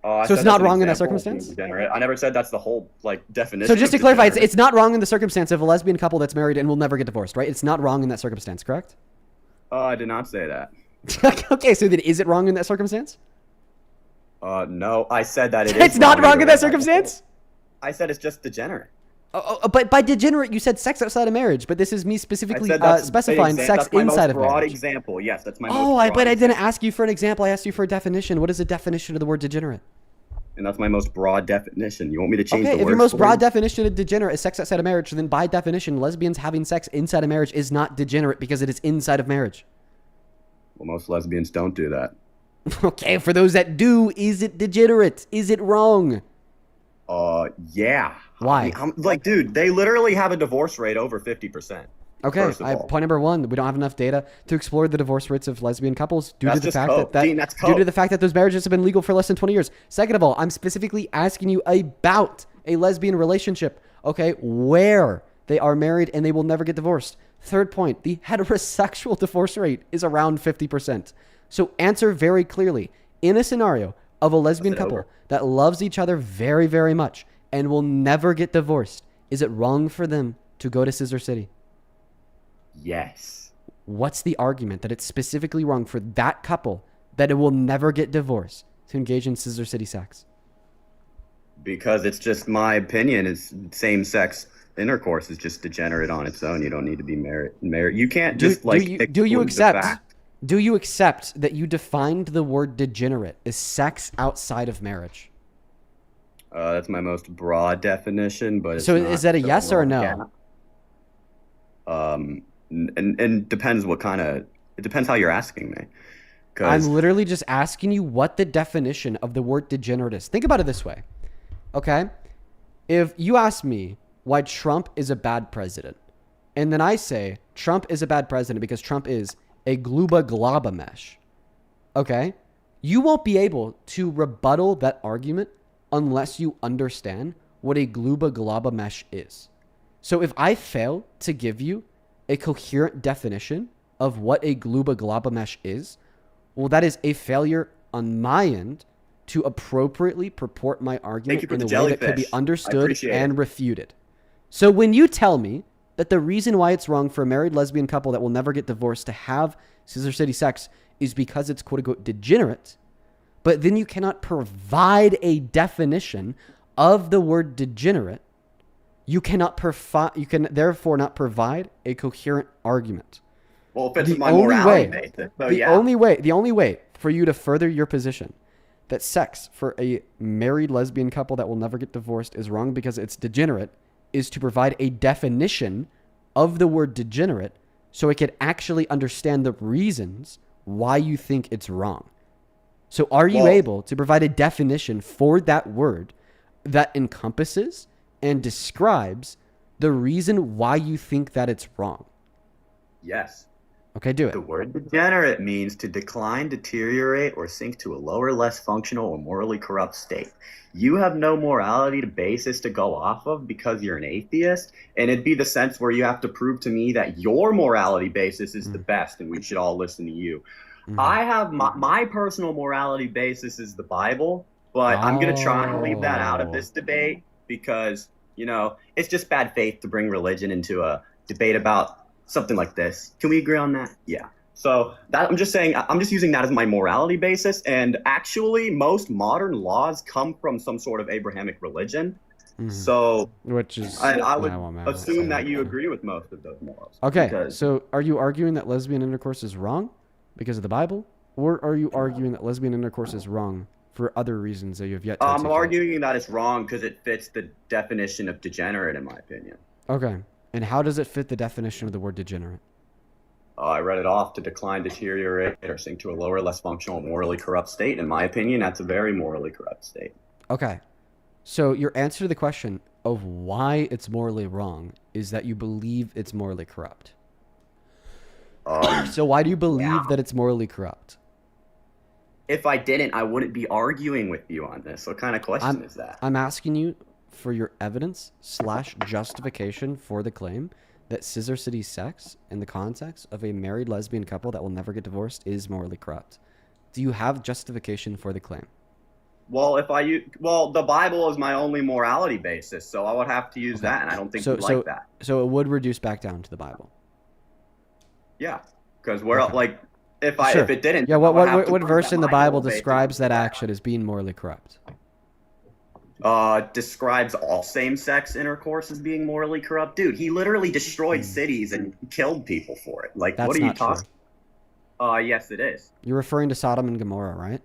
So it's not wrong in that circumstance? Degenerate. I never said that's the whole like definition. So just to clarify, it's not wrong in the circumstance of a lesbian couple that's married and will never get divorced, right? It's not wrong in that circumstance, correct? I did not say that. Okay, so then is it wrong in that circumstance? No, I said that it's not wrong in that circumstance? I said it's just degenerate. But by degenerate, you said sex outside of marriage. But this is me specifically specifying sex inside of marriage. Broad example. Yes, that's my. But I didn't ask you for an example. I asked you for a definition. What is the definition of the word degenerate? And that's my most broad definition. You want me to change the word? If your most broad definition of degenerate is sex outside of marriage, then by definition, lesbians having sex inside of marriage is not degenerate because it is inside of marriage. Well, most lesbians don't do that. Okay, for those that do, is it degenerate? Is it wrong? Yeah. Why? I'm like, dude, they literally have a divorce rate over 50%. Okay, point number one, we don't have enough data to explore the divorce rates of lesbian couples due to the fact that those marriages have been legal for less than 20 years. Second of all, I'm specifically asking you about a lesbian relationship, okay, where they are married and they will never get divorced. Third point, the heterosexual divorce rate is around 50%. So answer very clearly, in a scenario of a lesbian couple that loves each other very, very much and will never get divorced, is it wrong for them to go to Scissor City? Yes. What's the argument that it's specifically wrong for that couple that it will never get divorced to engage in Scissor City sex? Because it's just my opinion. It's same-sex intercourse is just degenerate on its own. You don't need to be married. You can't just do you accept that you defined the word degenerate as sex outside of marriage? That's my most broad definition, but it's so is that a yes or a no? And depends what kind of. It depends how you're asking me. I'm literally just asking you what the definition of the word degenerate is. Think about it this way, okay? If you ask me why Trump is a bad president, and then I say Trump is a bad president because Trump is a glooba mesh, okay? You won't be able to rebuttal that argument unless you understand what a glooba mesh is. So if I fail to give you a coherent definition of what a glooba mesh is, well, that is a failure on my end to appropriately purport my argument in a way that could be understood and refuted. So when you tell me that the reason why it's wrong for a married lesbian couple that will never get divorced to have Scissor City sex is because it's quote-unquote degenerate, but then you cannot provide a definition of the word degenerate, you can therefore not provide a coherent argument. Well, if it's my morality basis, so the only way for you to further your position that sex for a married lesbian couple that will never get divorced is wrong because it's degenerate is to provide a definition of the word degenerate so it could actually understand the reasons why you think it's wrong. So are you able to provide a definition for that word that encompasses and describes the reason why you think that it's wrong? Yes. Okay, do it. The word degenerate means to decline, deteriorate, or sink to a lower, less functional, or morally corrupt state. You have no morality basis to go off of because you're an atheist, and it'd be the sense where you have to prove to me that your morality basis is the best, and we should all listen to you. I have my personal morality basis is the Bible, but I'm going to try and leave that out of this debate because, you know, it's just bad faith to bring religion into a debate about something like this. Can we agree on that? Yeah. So that I'm just saying, I'm just using that as my morality basis. And actually, most modern laws come from some sort of Abrahamic religion. So, which is, I would assume that you agree with most of those morals. Okay, because- so are you arguing that lesbian intercourse is wrong because of the Bible? Or are you arguing that lesbian intercourse is wrong for other reasons that you have yet to I'm articulate? arguing that it's wrong because it fits the definition of degenerate, in my opinion. Okay. And how does it fit the definition of the word degenerate? I read it off: to decline, deteriorate, or sink to a lower, less functional, morally corrupt state. In my opinion, that's a very morally corrupt state. Okay. So your answer to the question of why it's morally wrong is that you believe it's morally corrupt. So why do you believe that it's morally corrupt? If I didn't, I wouldn't be arguing with you on this. What kind of question is that? I'm asking you for your evidence / justification for the claim that Scissor City sex in the context of a married lesbian couple that will never get divorced is morally corrupt. Do you have justification for the claim? Well, the Bible is my only morality basis, so I would have to use that, and I don't think you like that. So it would reduce back down to the Bible. Yeah, because we're like, if it didn't, yeah. I would have to What prove verse that in the my Bible moral describes that action as being morally corrupt? Describes all same-sex intercourse as being morally corrupt. Dude, he literally destroyed cities and killed people for it. Like, That's what are you not true. talking? Yes, it is. You're referring to Sodom and Gomorrah, right?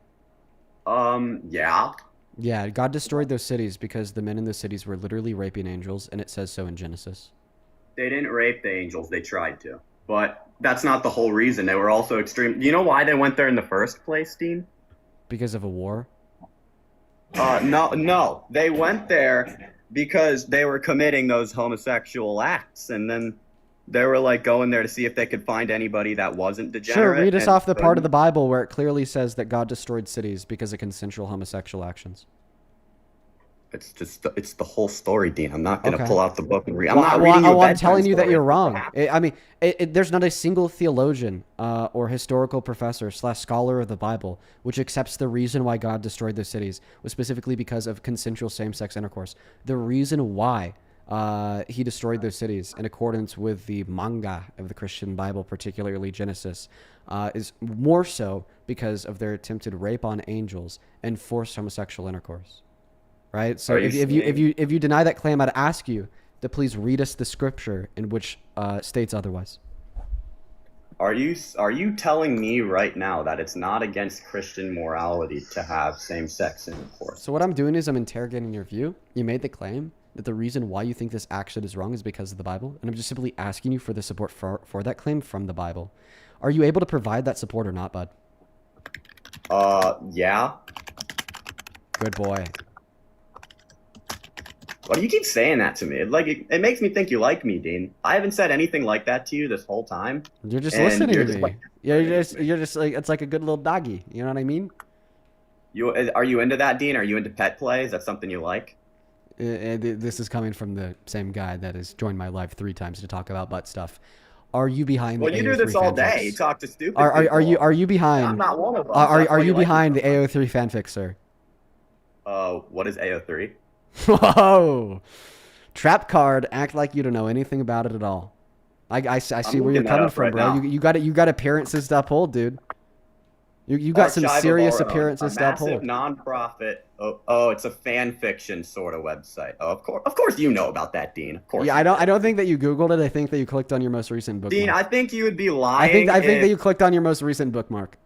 Yeah. Yeah, God destroyed those cities because the men in those cities were literally raping angels, and it says so in Genesis. They didn't rape the angels. They tried to. But that's not the whole reason. They were also extreme. You know why they went there in the first place, Dean? Because of a war? No. They went there because they were committing those homosexual acts. And then they were like going there to see if they could find anybody that wasn't degenerate. Sure, read us off the part of the Bible where it clearly says that God destroyed cities because of consensual homosexual actions. It's the whole story, Dean. I'm not going to Okay. pull out the book and read. I'm telling you that you're wrong. There's not a single theologian or historical professor / scholar of the Bible which accepts the reason why God destroyed those cities was specifically because of consensual same-sex intercourse. The reason why he destroyed those cities in accordance with the MAGA of the Christian Bible, particularly Genesis, is more so because of their attempted rape on angels and forced homosexual intercourse. Right? So if you deny that claim, I'd ask you to please read us the scripture in which states otherwise. Are you telling me right now that it's not against Christian morality to have same-sex intercourse? So what I'm doing is I'm interrogating your view. You made the claim that the reason why you think this action is wrong is because of the Bible, and I'm just simply asking you for the support for that claim from the Bible. Are you able to provide that support or not, bud? Yeah. Good boy. Why do you keep saying that to me? It makes me think you like me, Dean. I haven't said anything like that to you this whole time. You're just and listening you're to just me. like- You're just like, it's like a good little doggy. You know what I mean? Are you into that, Dean? Are you into pet play? Is that something you like? This is coming from the same guy that has joined my live 3 times to talk about butt stuff. Are you behind? Well, the you AO3 do this all fanfics? day. You talk to stupid Are people. you behind? I'm not one of them. Are That's why you like behind me the AO3 fanfic, sir? What is AO3? Whoa! Trap card. Act like you don't know anything about it at all. I see where you're looking that coming up from, right bro. now. You got appearances to uphold, dude. You got some Archive of serious Our Own, appearances a to massive uphold. non-profit. Oh, it's a fan fiction sort of website. Oh, of course you know about that, Dean. Of course. Yeah, I don't think that you Googled it. I think that you clicked on your most recent bookmark. Dean, I think you would be lying. I think if- that you clicked on your most recent bookmark.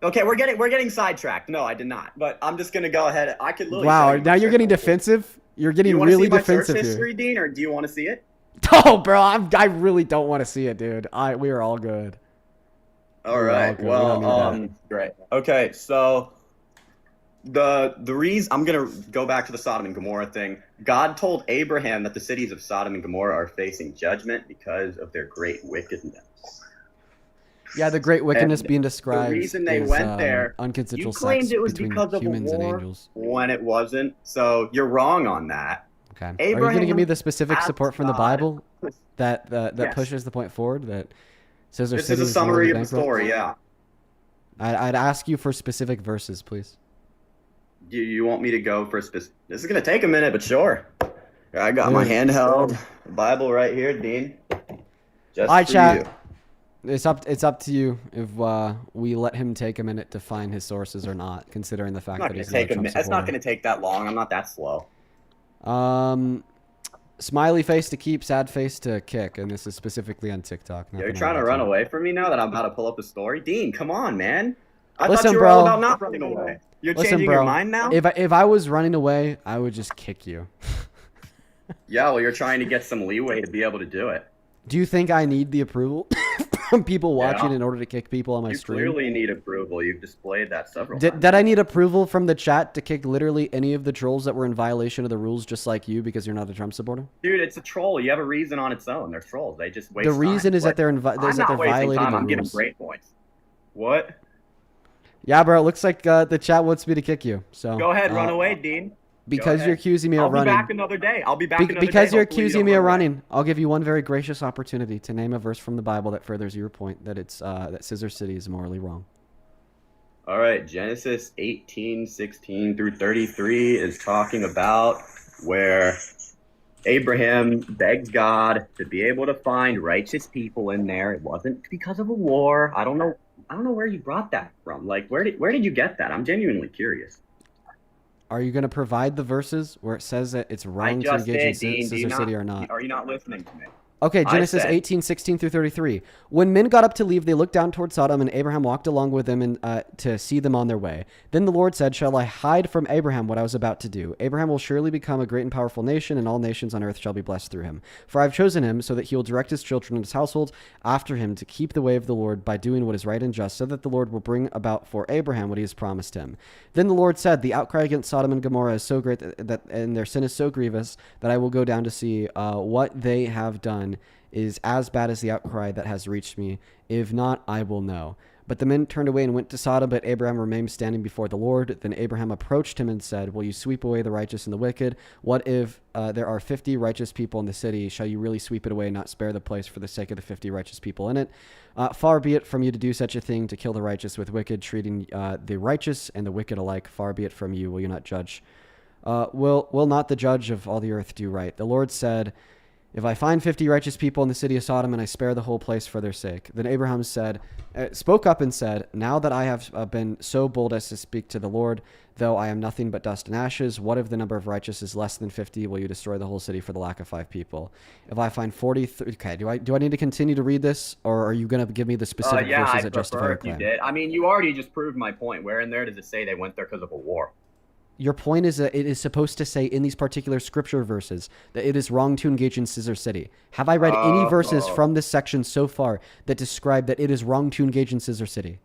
Okay, we're getting sidetracked. No, I did not. But I'm just gonna go ahead. I could literally. Wow, show you now my you're getting search defensive. You're history. getting Do you wanna really see my defensive search here. history, Dean, or do you want to see it? Oh, bro, I really don't want to see it, dude. We are all good. All We're all right. good. We don't need Well, that. great. Okay, so the reason I'm gonna go back to the Sodom and Gomorrah thing. God told Abraham that the cities of Sodom and Gomorrah are facing judgment because of their great wickedness. Yeah, the great wickedness And being described the reason they is went there, unconsensual you claimed sex it was between because of humans a and war angels. when it wasn't. So you're wrong on that. Okay. Are you going to give me the specific asked support from the God- Bible that Yes. pushes the point forward that Scissor This City is a summary morally of the bankrupt? story. Yeah. I'd ask you for specific verses, please. You want me to go for specific? This is gonna take a minute, but sure. I got my Dude. handheld Bible right here, Dean. Just All right, for chat. you. It's up to you if we let him take a minute to find his sources or not, considering the It's fact not that gonna he's not a take a Trump minute. It's not supporter. gonna take that long. I'm not that slow. Smiley face to keep, sad face to kick, and this is specifically on TikTok. You're nothing trying on to run YouTube. away from me now that I'm about to pull up a story? Dean, come on, man. I Listen, thought you were bro. all about not running away. You're Listen, changing bro. your mind now? If I was running away, I would just kick you. Yeah, well, you're trying to get some leeway to be able to do it. Do you think I need the approval from people watching Yeah. in order to kick people on my You stream? clearly need approval. You've displayed that several times. Did I need approval from the chat to kick literally any of the trolls that were in violation of the rules, just like you, because you're not a Trump supporter? Dude, it's a troll. You have a reason on its own. They're trolls. They just waste The reason time. is that Like, they're I'm that not they're wasting violating time. the I'm getting rules. great points. What? Yeah, bro. It looks like the chat wants me to kick you. So Go ahead, run away, Dean. because Go you're ahead. accusing me I'll of be running. back another day. I'll be back another day. Because you're Hopefully you accusing don't me of run away. running, I'll give you one very gracious opportunity to name a verse from the Bible that furthers your point that it's that Scissor City is morally wrong. All right, Genesis 18:16 through 33 is talking about where Abraham begged God to be able to find righteous people in there. It wasn't because of a war. I don't know where you brought that from. Like, where did you get that? I'm genuinely curious. Are you going to provide the verses where it says that it's I wrong to just engage in said, Dean, do Scissor you City or not? Are you not listening to me? Okay, I Genesis said- 18:16 through 33. When men got up to leave, they looked down toward Sodom, and Abraham walked along with them to see them on their way. Then the Lord said, "Shall I hide from Abraham what I was about to do? Abraham will surely become a great and powerful nation, and all nations on earth shall be blessed through him. For I have chosen him so that he will direct his children and his household after him to keep the way of the Lord by doing what is right and just, so that the Lord will bring about for Abraham what he has promised him." Then the Lord said, "The outcry against Sodom and Gomorrah is so great that and their sin is so grievous that I will go down to see what they have done is as bad as the outcry that has reached me. If not, I will know." But the men turned away and went to Sodom, but Abraham remained standing before the Lord. Then Abraham approached him and said, "Will you sweep away the righteous and the wicked? What if there are 50 righteous people in the city? Shall you really sweep it away and not spare the place for the sake of the 50 righteous people in it? Far be it from you to do such a thing, to kill the righteous with wicked, treating the righteous and the wicked alike. Far be it from you. Will you not judge? Will not the judge of all the earth do right?" The Lord said, "If I find 50 righteous people in the city of Sodom and I spare the whole place for their sake." Then Abraham spoke up and said, "Now that I have been so bold as to speak to the Lord, though I am nothing but dust and ashes, what if the number of righteous is less than 50? Will you destroy the whole city for the lack of 5 people? If I find 40, okay, do I need to continue to read this, or are you going to give me the specific Yeah, verses I that justify prefer your if you claim? did. I mean, you already just proved my point. Where in there does it say they went there because of a war? Your point is that it is supposed to say in these particular scripture verses that it is wrong to engage in Scissor City. Have I read any verses from this section so far that describe that it is wrong to engage in Scissor City?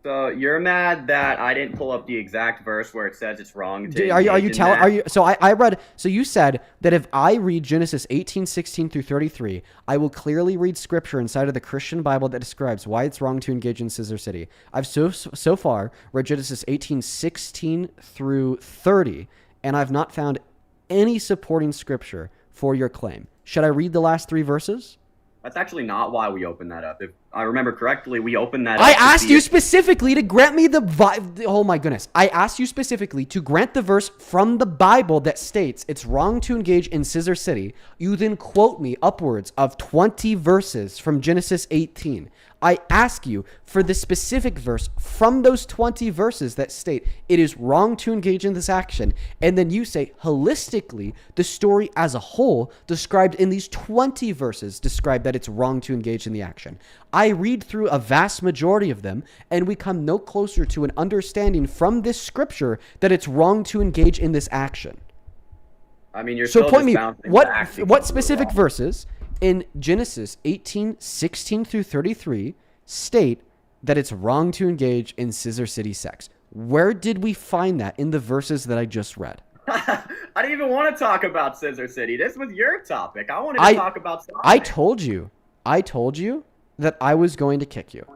So you're mad that I didn't pull up the exact verse where it says it's wrong to Are you engage in telling? that? Are you? So I read. So you said that if I read Genesis 18:16 through 33, I will clearly read scripture inside of the Christian Bible that describes why it's wrong to engage in Scissor City. I've so far read Genesis 18:16 through 30, and I've not found any supporting scripture for your claim. Should I read the last 3 verses? That's actually not why we opened that up. If I remember correctly, we opened that up. I to asked see you if- specifically to grant me oh my goodness. I asked you specifically to grant the verse from the Bible that states it's wrong to engage in Scissor City. You then quote me upwards of 20 verses from Genesis 18. I ask you for the specific verse from those 20 verses that state it is wrong to engage in this action. And then you say, holistically, the story as a whole described in these 20 verses describe that it's wrong to engage in the action. I read through a vast majority of them, and we come no closer to an understanding from this scripture that it's wrong to engage in this action. I mean, you're So still point just me, bouncing what back because what we're specific wrong. verses in Genesis 18:16 through 33 state that it's wrong to engage in Scissor City sex? Where did we find that in the verses that I just read? I didn't even want to talk about Scissor City. This was your topic. I wanted to talk about Sonic. I told you that I was going to kick you.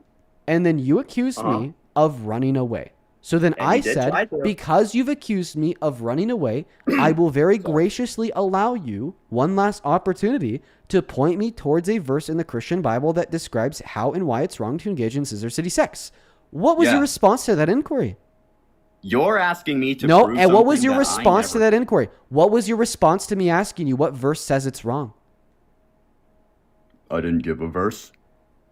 And then you accused me of running away. So then I said, because you've accused me of running away, I will very graciously allow you one last opportunity to point me towards a verse in the Christian Bible that describes how and why it's wrong to engage in Scissor City sex. What was your response to that inquiry? You're asking me to prove and what was your response to that inquiry? What was your response to me asking you what verse says it's wrong? I didn't give a verse.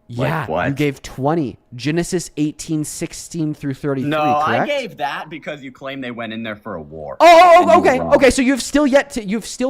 Yeah, Like what? You gave 20. Genesis 18:16 through 33, No, correct? I gave that because you claim they went in there for a war. Oh, okay, okay. So you've still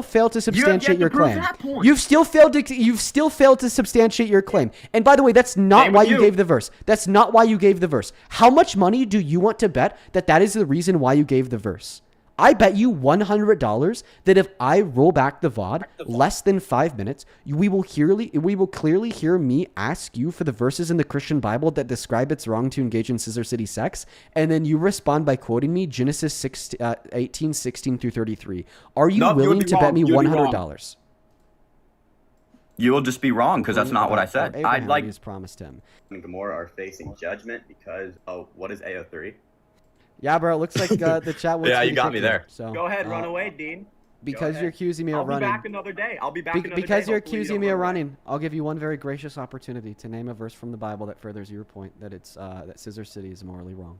failed to substantiate your claim. You've still failed to substantiate your claim. And by the way, that's not why you gave the verse. That's not why you gave the verse. How much money do you want to bet that is the reason why you gave the verse? I bet you $100 that if I roll back the VOD less than 5 minutes, we will clearly hear me ask you for the verses in the Christian Bible that describe it's wrong to engage in Scissor City sex, and then you respond by quoting me Genesis 18:16 through 33. Are you willing to bet me $100? You will just be wrong because that's not what I said. Abraham has promised him. And Gomorrah are facing judgment because what is AO3? Yeah, bro. It looks like the chat will. Yeah, you got me there. So go ahead, run away, Dean. Because you're accusing me of running. I'll be back another day. I'll be back another day. Because you're accusing me of running, I'll give you one very gracious opportunity to name a verse from the Bible that furthers your point that it's that Scissor City is morally wrong.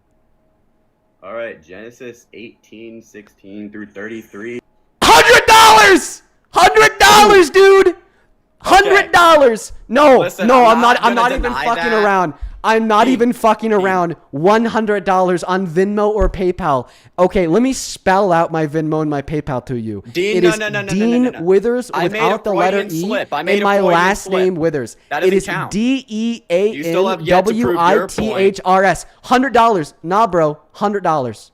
All right, Genesis 18:16 through 33. $100, dude. $100. No, Listen, no, I'm I'm not gonna even deny fucking that. around. I'm not even fucking around. $100 on Venmo or PayPal. Okay, let me spell out my Venmo and my PayPal to you. Dean, It no, is no, no, no, Dean no, no, no. Withers I made without a the letter Freudian E slip. I and made a my Freudian last slip. name Withers. That It doesn't is count. DEANWITHRS. You still have yet to prove your point. $100. Nah, bro. $100.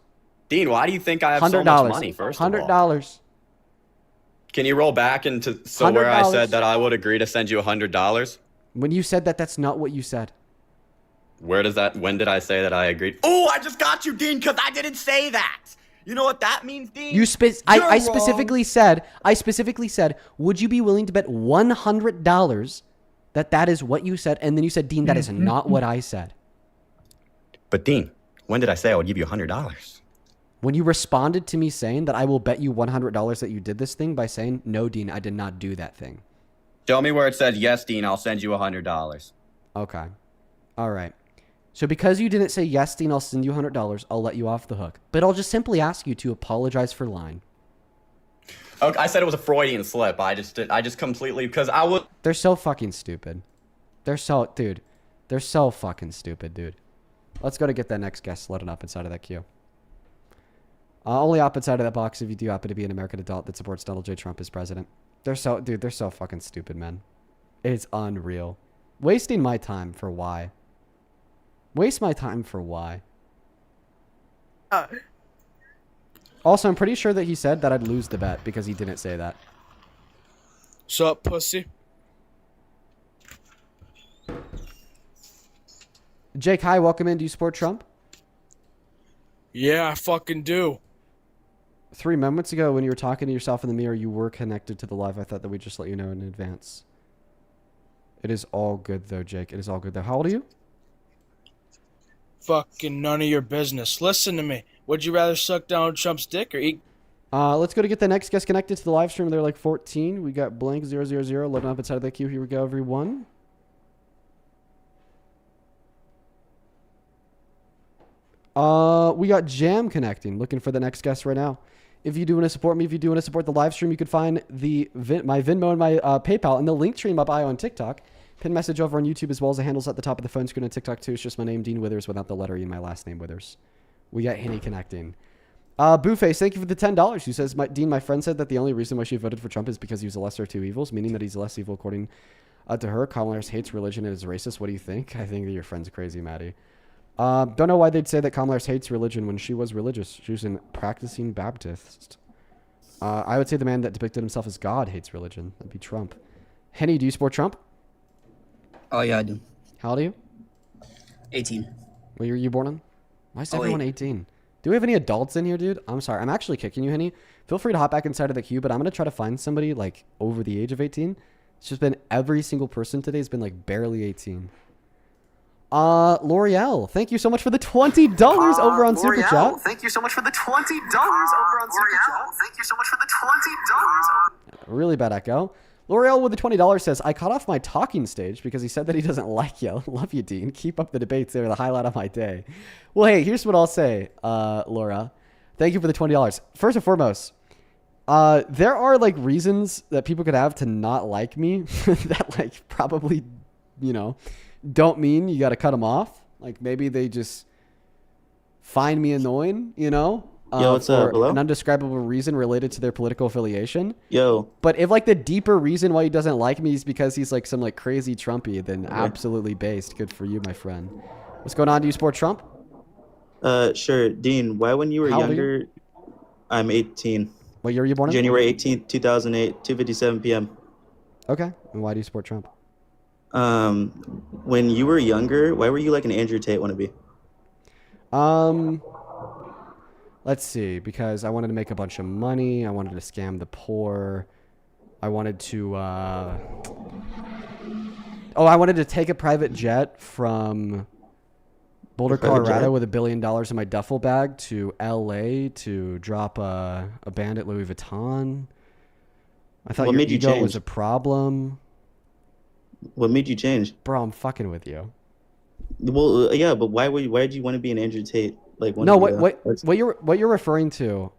Dean, why do you think I have so much money? First of all, $100. can you roll back into where I said that I would agree to send you $100? When you said that, that's not what you said. When did I say that I agreed? Oh, I just got you, Dean, because I didn't say that. You know what that means, Dean? I specifically said, would you be willing to bet $100 that is what you said? And then you said, Dean, that is not what I said. But Dean, when did I say I would give you $100? When you responded to me saying that I will bet you $100 that you did this thing by saying, no, Dean, I did not do that thing. Show me where it says, yes, Dean, I'll send you $100. Okay. All right. So because you didn't say, yes, Dean, I'll send you $100, I'll let you off the hook. But I'll just simply ask you to apologize for lying. Okay, I said it was a Freudian slip. I just completely, because I would. They're so fucking stupid. They're so fucking stupid, dude. Let's go to get that next guest loaded up inside of that queue. Only up inside of that box if you do happen to be an American adult that supports Donald J. Trump as president. They're so fucking stupid, man. It's unreal. Wasting my time for why? Waste my time for why? Also, I'm pretty sure that he said that I'd lose the bet because he didn't say that. Sup, pussy? Jake, hi, welcome in. Do you support Trump? Yeah, I fucking do. 3 moments ago when you were talking to yourself in the mirror, you were connected to the live. I thought that we'd just let you know in advance. It is all good, though, Jake. It is all good, though. How old are you? Fucking none of your business. Listen to me. Would you rather suck down Trump's dick or eat? Let's go to get the next guest connected to the live stream. They're like 14. We got blank 000 loading up inside of that queue. Here we go, everyone. We got Jam connecting. Looking for the next guest right now. If you do want to support me, if you do want to support the live stream, you can find my Venmo and my PayPal in the link tree in my bio on TikTok. Pin message over on YouTube as well as the handles at the top of the phone screen on TikTok too. It's just my name, Dean Withers, without the letter E in my last name, Withers. We got Henny connecting. Booface, thank you for the $10. Who says, Dean, my friend said that the only reason why she voted for Trump is because he was the lesser of two evils, meaning that he's less evil according to her. Kamala Harris hates religion and is racist. What do you think? I think that your friend's crazy, Maddie. Don't know why they'd say that Kamala Harris hates religion when she was religious. She was a practicing Baptist. I would say the man that depicted himself as God hates religion. That'd be Trump. Henny, do you support Trump? Oh, yeah, I do. How old are you? 18. What year were you born in? Why is everyone 18? Do we have any adults in here, dude? I'm sorry. I'm actually kicking you, Henny. Feel free to hop back inside of the queue, but I'm going to try to find somebody like over the age of 18. It's just been every single person today has been like barely 18. L'Oreal, thank you so much for the $20 over on Super Chat. Thank you so much for the $20 over on Super Chat. Thank you so much for the $20. Really bad echo. L'Oreal with the $20 says, I cut off my talking stage because he said that he doesn't like you. Love you, Dean. Keep up the debates. They're the highlight of my day. Well, hey, here's what I'll say, Laura. Thank you for the $20. First and foremost, there are like reasons that people could have to not like me that like probably, you know, don't mean you got to cut them off. Like maybe they just find me annoying, you know? Yo, what's up? Hello? An undescribable reason related to their political affiliation. Yo. But if like the deeper reason why he doesn't like me is because he's like some like crazy Trumpy, then absolutely based. Good for you, my friend. What's going on? Do you support Trump? Sure. Dean, why when you were How old are you? younger... I'm 18. What year were you born in? January 18th, 2008, 2:57 p.m. Okay. And why do you support Trump? When you were younger, why were you like an Andrew Tate wannabe? Let's see. Because I wanted to make a bunch of money. I wanted to scam the poor. I wanted to, I wanted to take a private jet from Boulder, Colorado with $1 billion in my duffel bag to LA to drop a band at Louis Vuitton. I thought What your made you ego change? was a problem. What made you change? Bro, I'm fucking with you. Well, yeah, but why did you want to be an Andrew Tate? Like, No, what you're referring to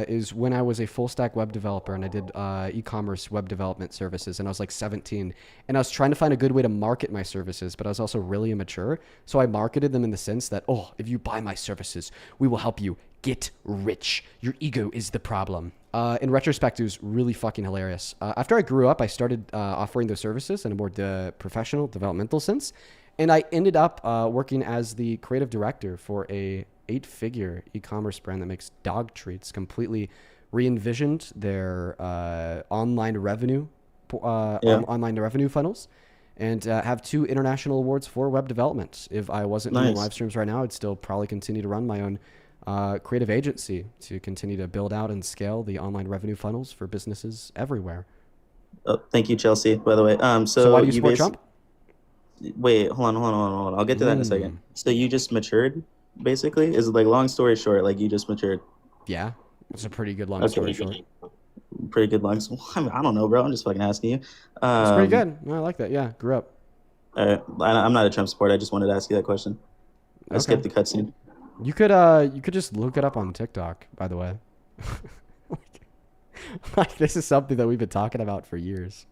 is when I was a full stack web developer and I did e-commerce web development services, and I was like 17, and I was trying to find a good way to market my services, but I was also really immature, so I marketed them in the sense that, oh, if you buy my services, we will help you get rich. Your ego is the problem. In retrospect, it was really fucking hilarious. After I grew up, I started offering those services in a more professional, developmental sense, and I ended up working as the creative director for a 8-figure e-commerce brand that makes dog treats. Completely re-envisioned their online revenue funnels, and have 2 international awards for web development. If I wasn't doing live streams right now, I'd still probably continue to run my own creative agency to continue to build out and scale the online revenue funnels for businesses everywhere. Oh, thank you, Chelsea, by the way. So why do you support Trump? Wait, hold on. I'll get to that in a second. So you just matured, basically? Is it like, long story short, like you just matured? Yeah, it's a pretty good long story short. Pretty good long story. I don't know, bro. I'm just fucking asking you. It's pretty good. No, I like that. Yeah, grew up. All right. I'm not a Trump supporter. I just wanted to ask you that question. I skipped the cutscene. You could just look it up on TikTok, by the way. Like this is something that we've been talking about for years.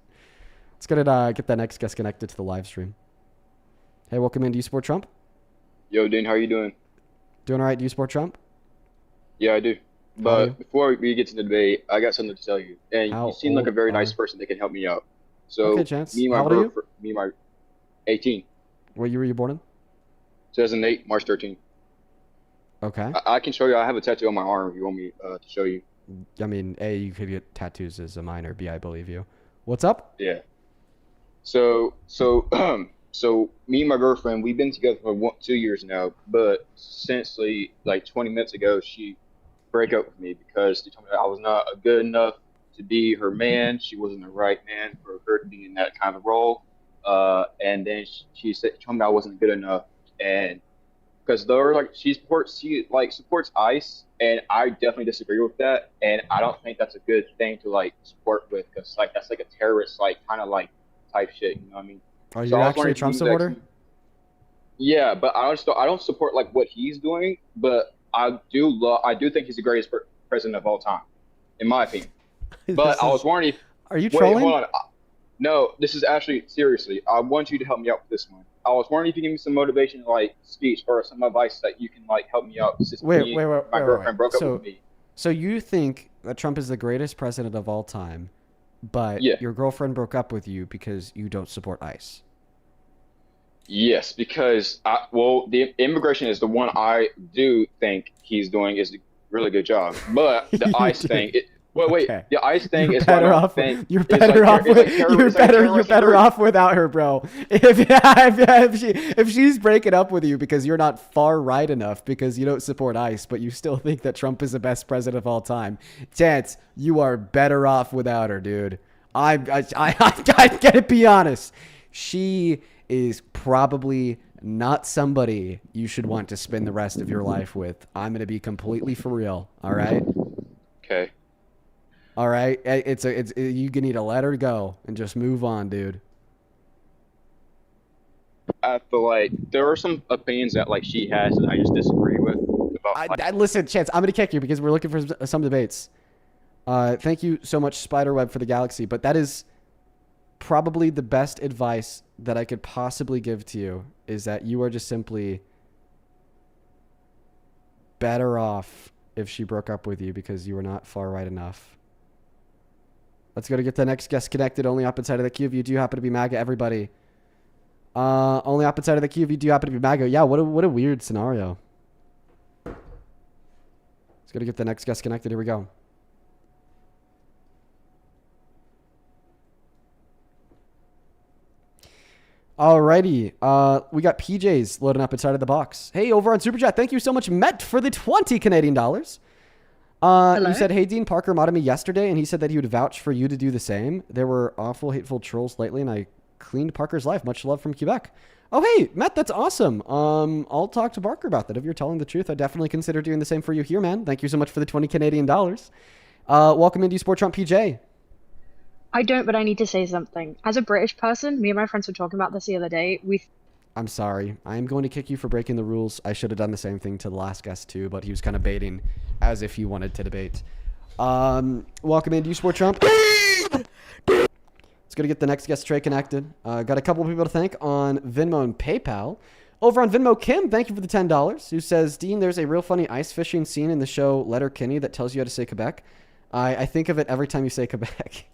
Let's get that next guest connected to the live stream. Hey, welcome in. Do you support Trump? Yo, Dean, how you doing? Doing all right. Do you support Trump? Yeah, I do. But before we get to the debate, I got something to tell you. And you seem like a very nice person that can help me out. So, okay, Chance. me and my How old are you? 18. What year were you born in? 2008, March 13th. Okay. I can show you. I have a tattoo on my arm if you want me to show you. I mean, A, you could get tattoos as a minor. B, I believe you. What's up? Yeah. So me and my girlfriend, we've been together for 2 years now. But since like 20 minutes ago, she broke up with me because she told me that I was not good enough to be her man. She wasn't the right man for her to be in that kind of role. And then she told me I wasn't good enough, and because they're like she supports ICE, and I definitely disagree with that, and I don't think that's a good thing to like support with, because like that's like a terrorist kind of type shit, you know what I mean? Are you actually a Trump supporter? Yeah, but I don't support like what he's doing, but I do think he's the greatest president of all time, in my opinion. But I was wondering if are you trolling? Hold on. No, this is actually seriously. I want you to help me out with this one. I was wondering if you give me some motivation, speech or some advice that you can help me out. Since my girlfriend broke up with me. So you think that Trump is the greatest president of all time, but your girlfriend broke up with you because you don't support ICE? Yes, because the immigration is the one I do think he's doing is a really good job, but the ICE thing. Wait. Okay. The ICE thing You're is better like off. thing. You're It's better like, off. it's like You're better. You're terrorist better group. off without her, bro. If she's breaking up with you because you're not far right enough because you don't support ICE, but you still think that Trump is the best president of all time, Chance, you are better off without her, dude. I gotta be honest. She is probably not somebody you should want to spend the rest of your life with. I'm gonna be completely for real. All right. Okay. All right, you need to let her go and just move on, dude. I feel like there are some opinions that like she has that I just disagree with. About, Listen, Chance, I'm gonna kick you because we're looking for some debates. Thank you so much, Spiderweb, for the galaxy. But that is probably the best advice that I could possibly give to you, is that you are just simply better off if she broke up with you because you were not far right enough. Let's go to get the next guest connected. Only up inside of the queue if you do happen to be MAGA, everybody. Only up inside of the queue if you do happen to be MAGA. Yeah, what a weird scenario. Let's go to get the next guest connected. Here we go. Alrighty. We got PJs loading up inside of the box. Hey, over on Super Chat, thank you so much, Met, for the 20 Canadian dollars. You said, hey, Dean, Parker modded me yesterday, and he said that he would vouch for you to do the same. There were awful, hateful trolls lately, and I cleaned Parker's life. Much love from Quebec. Oh, hey, Matt, that's awesome. I'll talk to Parker about that. If you're telling the truth, I'd definitely consider doing the same for you here, man. Thank you so much for the 20 Canadian dollars. Welcome into Sport Trump, PJ. I don't, but I need to say something. As a British person, me and my friends were talking about this the other day. I'm sorry. I am going to kick you for breaking the rules. I should have done the same thing to the last guest too, but he was kind of baiting as if he wanted to debate. Welcome into Sport Trump. Let's go to get the next guest Trey connected. Got a couple of people to thank on Venmo and PayPal. Over on Venmo, Kim, thank you for the $10, who says, Dean, there's a real funny ice fishing scene in the show Letterkenny that tells you how to say Quebec. I think of it every time you say Quebec.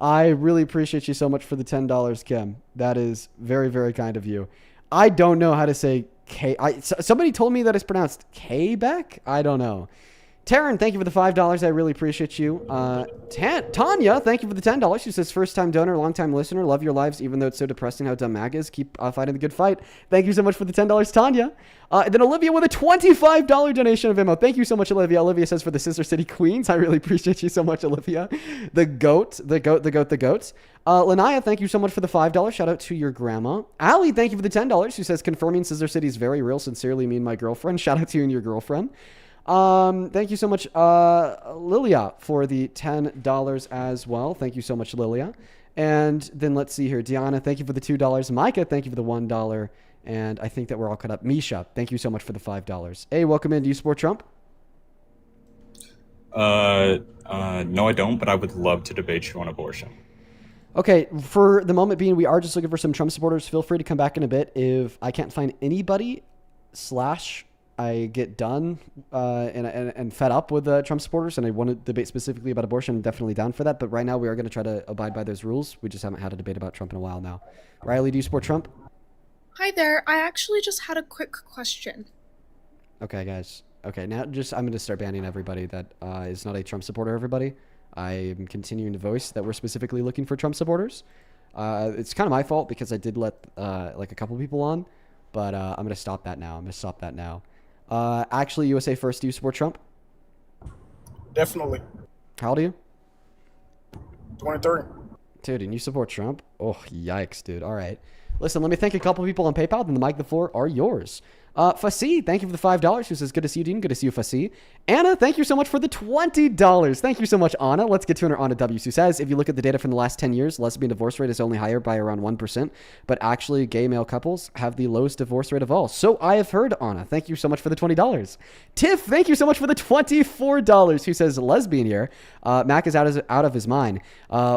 I really appreciate you so much for the $10, Kim. That is very, very kind of you. I don't know how to say somebody told me that it's pronounced Quebec. I don't know. Taryn, thank you for the $5. I really appreciate you. Tanya, thank you for the $10. She says, first-time donor, long-time listener. Love your lives, even though it's so depressing how dumb MAGA is. Keep fighting the good fight. Thank you so much for the $10, Tanya. And then Olivia with a $25 donation of Venmo. Thank you so much, Olivia. Olivia says, for the Sister City Queens. I really appreciate you so much, Olivia. The goat. Lanaya, thank you so much for the $5. Shout out to your grandma. Allie, thank you for the $10. She says, confirming Scissor City is very real. Sincerely, me and my girlfriend. Shout out to you and your girlfriend. Thank you so much, Lilia, for the $10 as well. Thank you so much, Lilia. And then let's see here. Deanna, thank you for the $2. Micah, thank you for the $1. And I think that we're all caught up. Misha, thank you so much for the $5. Hey, welcome in. Do you support Trump? No, I don't, but I would love to debate you on abortion. Okay, for the moment being, we are just looking for some Trump supporters. Feel free to come back in a bit. If I can't find anybody / I get done and fed up with the Trump supporters and I want to debate specifically about abortion, I'm definitely down for that. But right now we are going to try to abide by those rules. We just haven't had a debate about Trump in a while now. Riley, do you support Trump? Hi there. I actually just had a quick question. Okay, guys. Okay, now I'm going to start banning everybody that is not a Trump supporter, everybody. I am continuing to voice that we're specifically looking for Trump supporters. It's kind of my fault because I did let like a couple people on, but I'm going to stop that now. Actually, USA First, do you support Trump? Definitely. How old are you? 23. Dude, and you support Trump? Oh, yikes, dude. All right. Listen, let me thank a couple people on PayPal, then the mic, the floor are yours. Fasi, thank you for the $5. Who says, good to see you, Dean. Good to see you, Fasi. Anna, thank you so much for the $20. Thank you so much, Anna. Let's get to her Anna W. Who says, if you look at the data from the last 10 years, lesbian divorce rate is only higher by around 1%, but actually gay male couples have the lowest divorce rate of all. So I have heard, Anna. Thank you so much for the $20. Tiff, thank you so much for the $24. Who says, lesbian here. Mac is out of his mind.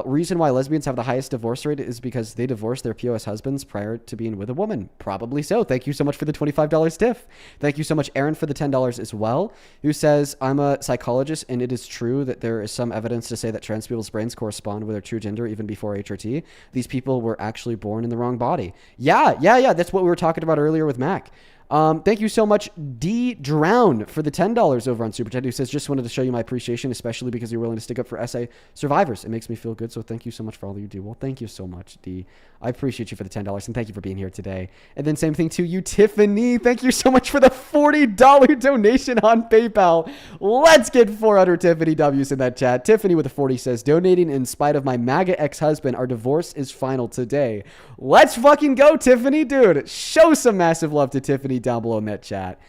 Reason why lesbians have the highest divorce rate is because they divorced their POS husbands prior to being with a woman. Probably so. Thank you so much for the $25, Tiff. Thank you so much, Aaron, for the $10 as well, who says, I'm a psychologist, and it is true that there is some evidence to say that trans people's brains correspond with their true gender even before HRT. These people were actually born in the wrong body. Yeah. That's what we were talking about earlier with Mac. Thank you so much, D Drown, for the $10 over on Super Chat, who says, just wanted to show you my appreciation, especially because you're willing to stick up for SA survivors. It makes me feel good, so thank you so much for all you do. Well, thank you so much, D. I appreciate you for the $10, and thank you for being here today. And then same thing to you, Tiffany. Thank you so much for the $40 donation on PayPal. Let's get 400 Tiffany W's in that chat. Tiffany with a 40 says, donating in spite of my MAGA ex-husband. Our divorce is final today. Let's fucking go, Tiffany, dude. Show some massive love to Tiffany down below in that chat.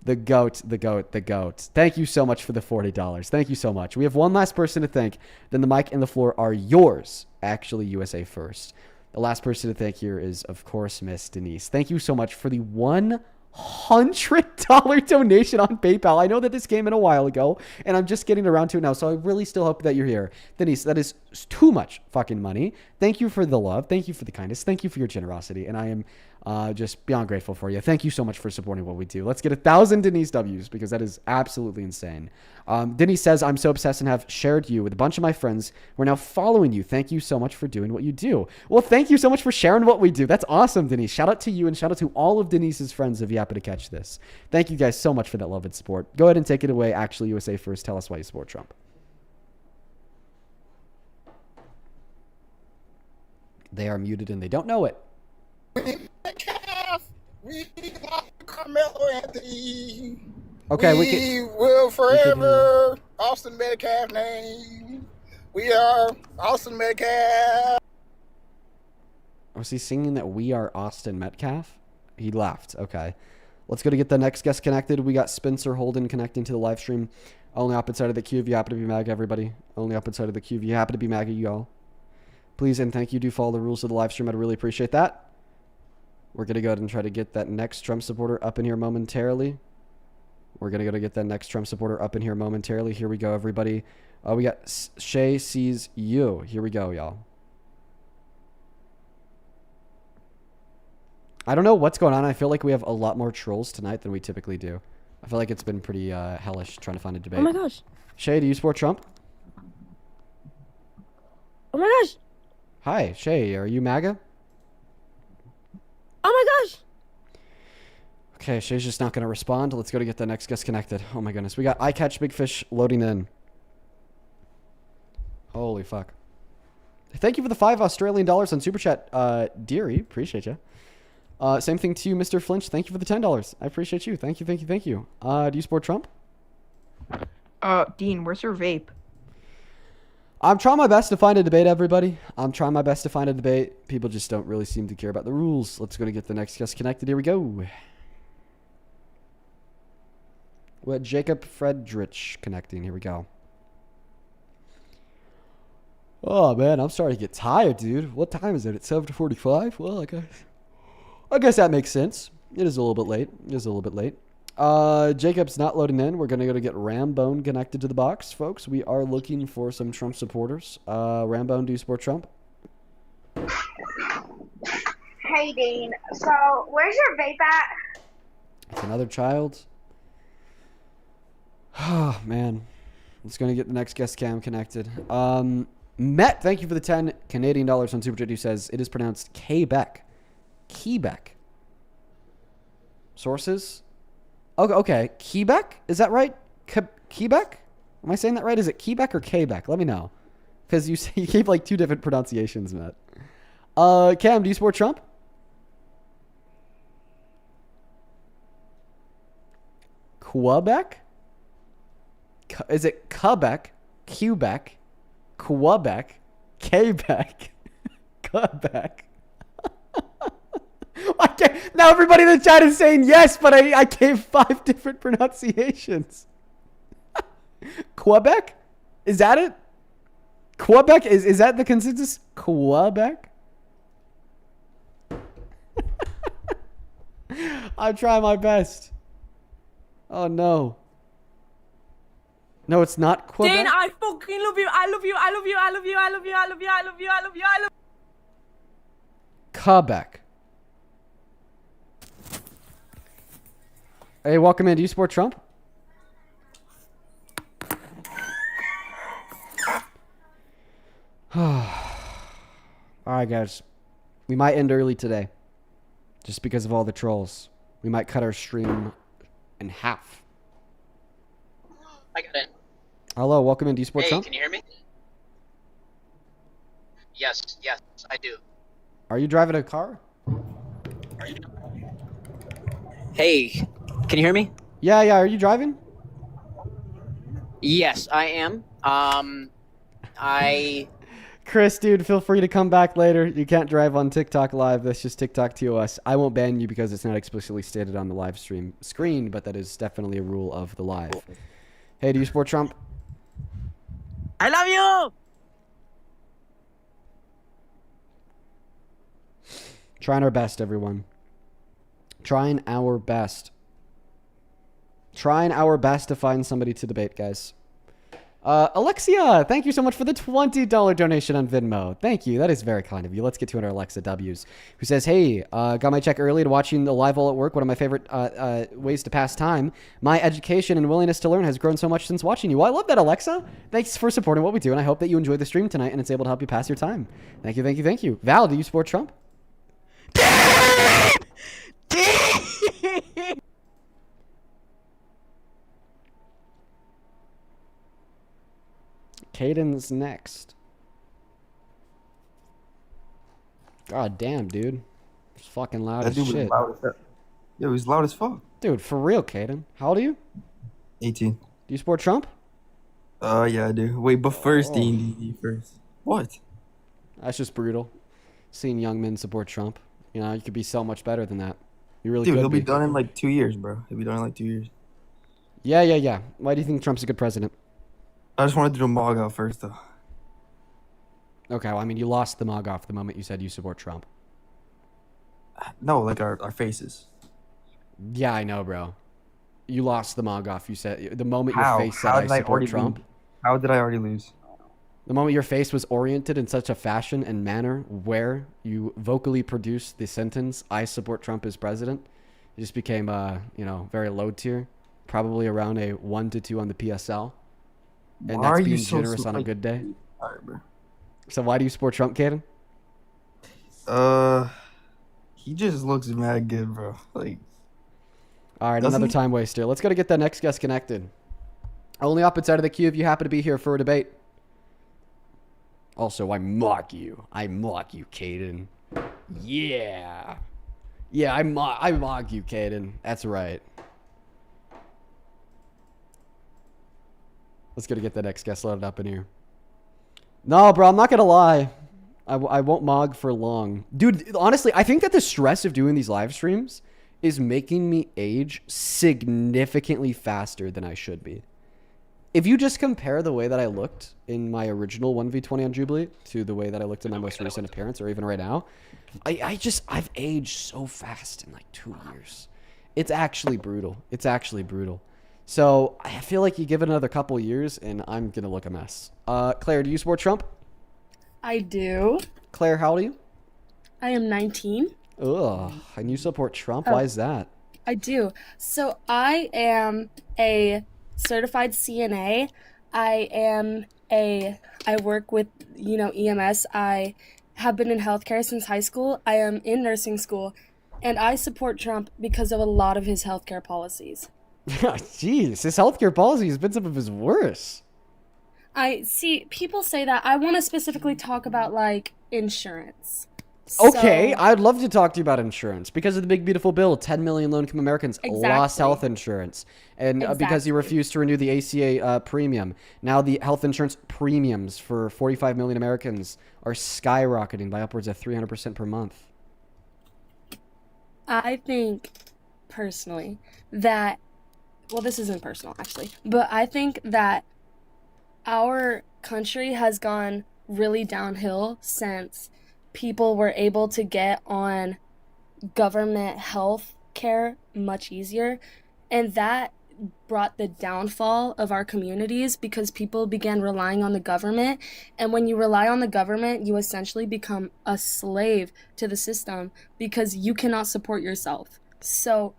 The goat, the goat, the goat. Thank you so much for the $40. Thank you so much. We have one last person to thank. Then the mic and the floor are yours. Actually, USA first. The last person to thank here is, of course, Miss Denise. Thank you so much for the $100 donation on PayPal. I know that this came in a while ago, and I'm just getting around to it now, so I really still hope that you're here. Denise, that is too much fucking money. Thank you for the love. Thank you for the kindness. Thank you for your generosity, and I am just beyond grateful for you. Thank you so much for supporting what we do. Let's get 1,000 Denise W's, because that is absolutely insane. Denise says, I'm so obsessed and have shared you with a bunch of my friends. We're now following you. Thank you so much for doing what you do. Well, thank you so much for sharing what we do. That's awesome, Denise. Shout out to you, and shout out to all of Denise's friends if you happen to catch this. Thank you guys so much for that love and support. Go ahead and take it away. Actually, USA first. Tell us why you support Trump. They are muted and they don't know it. We love Carmelo Anthony. Okay, we will forever. Austin Metcalf name. We are Austin Metcalf. Was he singing that we are Austin Metcalf? He left. Okay. Let's go to get the next guest connected. We got Spencer Holden connecting to the live stream. Only up inside of the queue if you happen to be MAGA, everybody. Only up inside of the queue if you happen to be MAGA, y'all. Please and thank you. Do follow the rules of the live stream. I'd really appreciate that. We're going to go ahead and try to get that next Trump supporter up in here momentarily. We're going to go to get that next Trump supporter up in here momentarily. Here we go, everybody. We got Shay sees you. Here we go, y'all. I don't know what's going on. I feel like we have a lot more trolls tonight than we typically do. I feel like it's been pretty hellish trying to find a debate. Oh my gosh. Shay, do you support Trump? Oh my gosh. Hi, Shay. Are you MAGA? Oh my gosh. Okay, Shay's just not going to respond. Let's go to get the next guest connected. Oh my goodness. We got I Catch Big Fish loading in. Holy fuck. Thank you for the $5 Australian on Super Chat, Deary. Appreciate you. Same thing to you, Mr. Flinch. Thank you for the $10. I appreciate you. Thank you, thank you, thank you. Do you support Trump? Dean, where's your vape? I'm trying my best to find a debate, everybody. I'm trying my best to find a debate. People just don't really seem to care about the rules. Let's go to get the next guest connected. Here we go. What Jacob Friedrich connecting. Here we go. Oh man, I'm starting to get tired, dude. What time is it? It's 7:45. Well, I guess that makes sense. It is a little bit late. It is a little bit late. Jacob's not loading in. We're gonna go to get Rambone connected to the box, folks. We are looking for some Trump supporters. Rambone, do you support Trump? Hey Dean. So where's your vape at? It's another child. Oh man. Let's go to get the next guest cam connected. Met, thank you for the 10 Canadian dollars on Super Chat, who says it is pronounced Quebec. Quebec. Sources? Okay. Quebec? Is that right? Quebec? Am I saying that right? Is it Quebec or Quebec? Let me know. Because you gave like two different pronunciations, Matt. Cam, do you support Trump? Quebec? Is it Quebec? Quebec? Quebec? Quebec? Quebec? Now everybody in the chat is saying yes, but I gave 5 different pronunciations. Quebec? Is that it? Quebec? Is that the consensus? Quebec? I'm trying my best. Oh no. No, it's not Quebec. Dean, I fucking love you. I love you. I love you. I love you. I love you. I love you. I love you. I love you. I love you. Quebec. Hey, welcome in. Do you support Trump? All right, guys. We might end early today. Just because of all the trolls. We might cut our stream in half. I got in. Hello, welcome in. Do you support Hey, Trump? can you hear me? Yes, I do. Are you driving a car? Hey, can you hear me? Yeah. Are you driving? Yes, I am. Chris, dude, feel free to come back later. You can't drive on TikTok Live. That's just TikTok TOS. I won't ban you because it's not explicitly stated on the live stream screen, but that is definitely a rule of the live. Hey, do you support Trump? I love you! Trying our best, everyone. Trying our best. Trying our best to find somebody to debate, guys. Alexia, thank you so much for the $20 donation on Venmo. Thank you. That is very kind of you. Let's get to our Alexa W's, who says, hey, got my check early to watching the live all at work. One of my favorite ways to pass time. My education and willingness to learn has grown so much since watching you. Well, I love that, Alexa. Thanks for supporting what we do, and I hope that you enjoyed the stream tonight and it's able to help you pass your time. Thank you. Val, do you support Trump? Caden's next. God damn, dude. It's fucking loud as shit. Yo, he's loud as fuck. Dude, for real, Caden. How old are you? 18. Do you support Trump? Yeah, I do. Wait, but first, D&D first. What? That's just brutal. Seeing young men support Trump. You know, you could be so much better than that. You really Dude, could he'll be done in like 2 years, bro. He'll be done in like 2 years. Yeah. Why do you think Trump's a good president? I just wanted to do MAGA first, though. Okay, well, I mean, you lost the MAGA off the moment you said you support Trump. No, like our faces. Yeah, I know, bro. You lost the MAGA off. You said the moment How? your face said How I did I support already Trump. lose? How did I already lose? The moment your face was oriented in such a fashion and manner where you vocally produced the sentence, I support Trump as president, it just became, very low tier. Probably around a 1 to 2 on the PSL. And Why that's are being you so generous on a good day. Alright, bro. So why do you support Trump, Caden? He just looks mad good, bro. Like, all right, doesn't another he? time waster. Let's go to get that next guest connected. Only up inside of the queue if you happen to be here for a debate. Also, I mock you. I mock you, Caden. Yeah. Yeah, I mock you, Caden. That's right. Let's go to get that next guest loaded up in here. No, bro, I'm not going to lie. I won't mog for long. Dude, honestly, I think that the stress of doing these live streams is making me age significantly faster than I should be. If you just compare the way that I looked in my original 1v20 on Jubilee to the way that I looked in my most recent appearance, or even right now, I've aged so fast in like 2 years. It's actually brutal. So I feel like you give it another couple years and I'm going to look a mess. Claire, do you support Trump? I do. Claire, how old are you? I am 19. Ugh, and you support Trump? Why is that? I do. So I am a certified CNA. I work with, EMS. I have been in healthcare since high school. I am in nursing school, and I support Trump because of a lot of his healthcare policies. Jeez, his healthcare policy has been some of his worst. I see people say that. I want to specifically talk about like insurance. Okay, So- I'd love to talk to you about insurance. Because of the big beautiful bill, 10 million low-income Americans lost Exactly. health insurance. And because you refused to renew the ACA premium. Now the health insurance premiums for 45 million Americans are skyrocketing by upwards of 300% per month. I think personally that, well, this isn't personal actually, but I think that our country has gone really downhill since people were able to get on government health care much easier. And that brought the downfall of our communities because people began relying on the government. And when you rely on the government, you essentially become a slave to the system because you cannot support yourself. So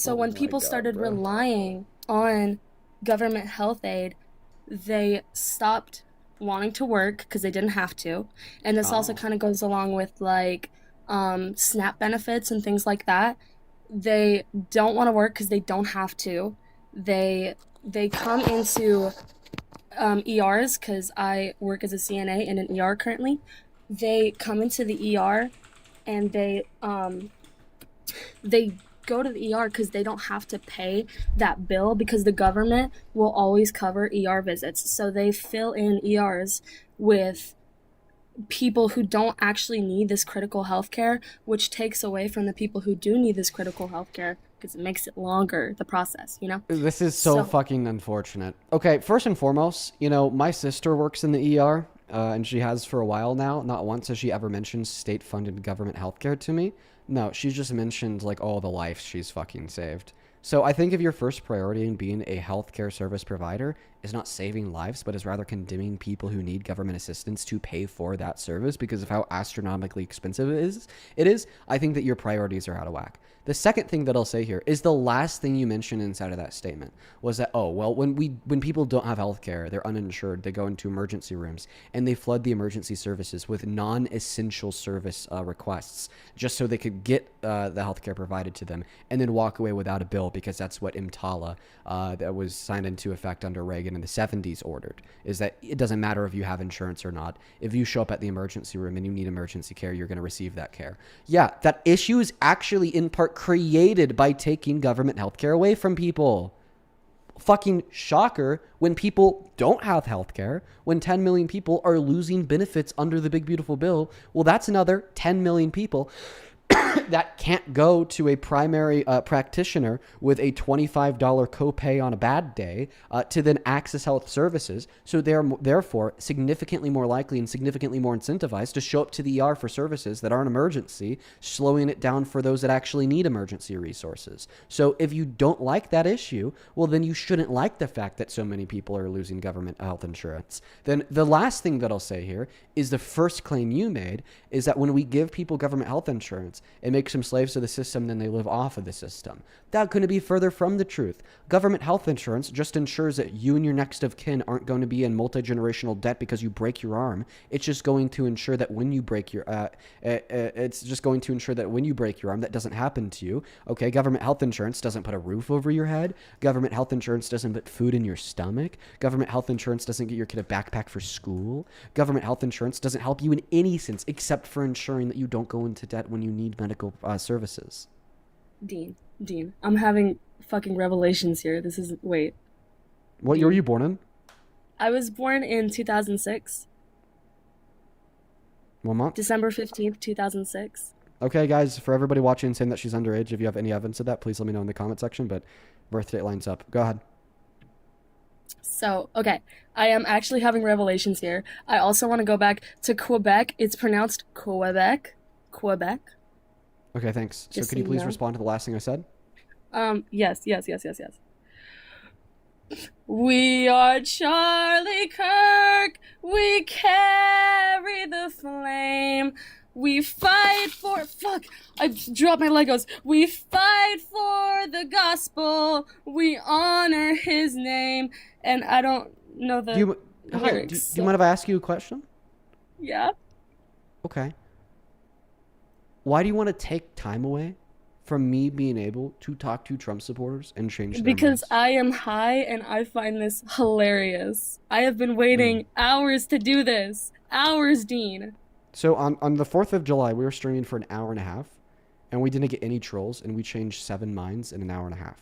when people started relying on government health aid, they stopped wanting to work because they didn't have to. And this also kind of goes along with like SNAP benefits and things like that. they don't want to work because they don't have to. They come into ERs because I work as a CNA in an ER currently. They come into the ER and they go to the ER because they don't have to pay that bill because the government will always cover ER visits. So they fill in ERs with people who don't actually need this critical health care, which takes away from the people who do need this critical health care because it makes it longer, the process, you know? This is so fucking unfortunate. Okay, first and foremost, you know, my sister works in the ER, and she has for a while now. Not once has she ever mentioned state-funded government healthcare to me. No, she's just mentioned, like, all the lives she's fucking saved. So I think if your first priority in being a healthcare service provider is not saving lives, but is rather condemning people who need government assistance to pay for that service because of how astronomically expensive it is, I think that your priorities are out of whack. The second thing that I'll say here is the last thing you mentioned inside of that statement was that, oh, well, when people don't have healthcare, they're uninsured, they go into emergency rooms and they flood the emergency services with non-essential service requests just so they could get the healthcare provided to them and then walk away without a bill because that's what EMTALA that was signed into effect under Reagan in the 70s ordered, is that it doesn't matter if you have insurance or not. If you show up at the emergency room and you need emergency care, you're going to receive that care. Yeah, that issue is actually in part created by taking government healthcare away from people. Fucking shocker when people don't have healthcare, when 10 million people are losing benefits under the big beautiful bill. Well, that's another 10 million people that can't go to a primary practitioner with a $25 copay on a bad day to then access health services. So they're therefore significantly more likely and significantly more incentivized to show up to the ER for services that aren't emergency, slowing it down for those that actually need emergency resources. So if you don't like that issue, well, then you shouldn't like the fact that so many people are losing government health insurance. Then the last thing that I'll say here is the first claim you made is that when we give people government health insurance, it makes them slaves to the system, then they live off of the system. That couldn't be further from the truth. Government health insurance just ensures that you and your next of kin aren't going to be in multi-generational debt because you break your arm. It's just going to ensure that when you break your arm, that doesn't happen to you. Okay, government health insurance doesn't put a roof over your head. Government health insurance doesn't put food in your stomach. Government health insurance doesn't get your kid a backpack for school. Government health insurance doesn't help you in any sense except for ensuring that you don't go into debt when you need medical services. Dean, I'm having fucking revelations here. This is, wait. What year were you born in? I was born in 2006. What month? December 15th, 2006. Okay, guys, for everybody watching saying that she's underage, if you have any evidence of that, please let me know in the comment section, but birth date lines up. Go ahead. So, okay, I am actually having revelations here. I also want to go back to Quebec. It's pronounced Quebec. Quebec. Okay, thanks. So Just could you so you please know. respond to the last thing I said? Yes. We are Charlie Kirk. We carry the flame. We fight for... Fuck! I dropped my Legos. We fight for the gospel. We honor his name. And I don't know the lyrics. Do you mind if I ask you a question? Yeah? Okay. Why do you want to take time away from me being able to talk to Trump supporters and change their Because minds? I am high and I find this hilarious. I have been waiting hours to do this. Hours, Dean. So on the 4th of July, we were streaming for an hour and a half, and we didn't get any trolls, and we changed 7 minds in an hour and a half.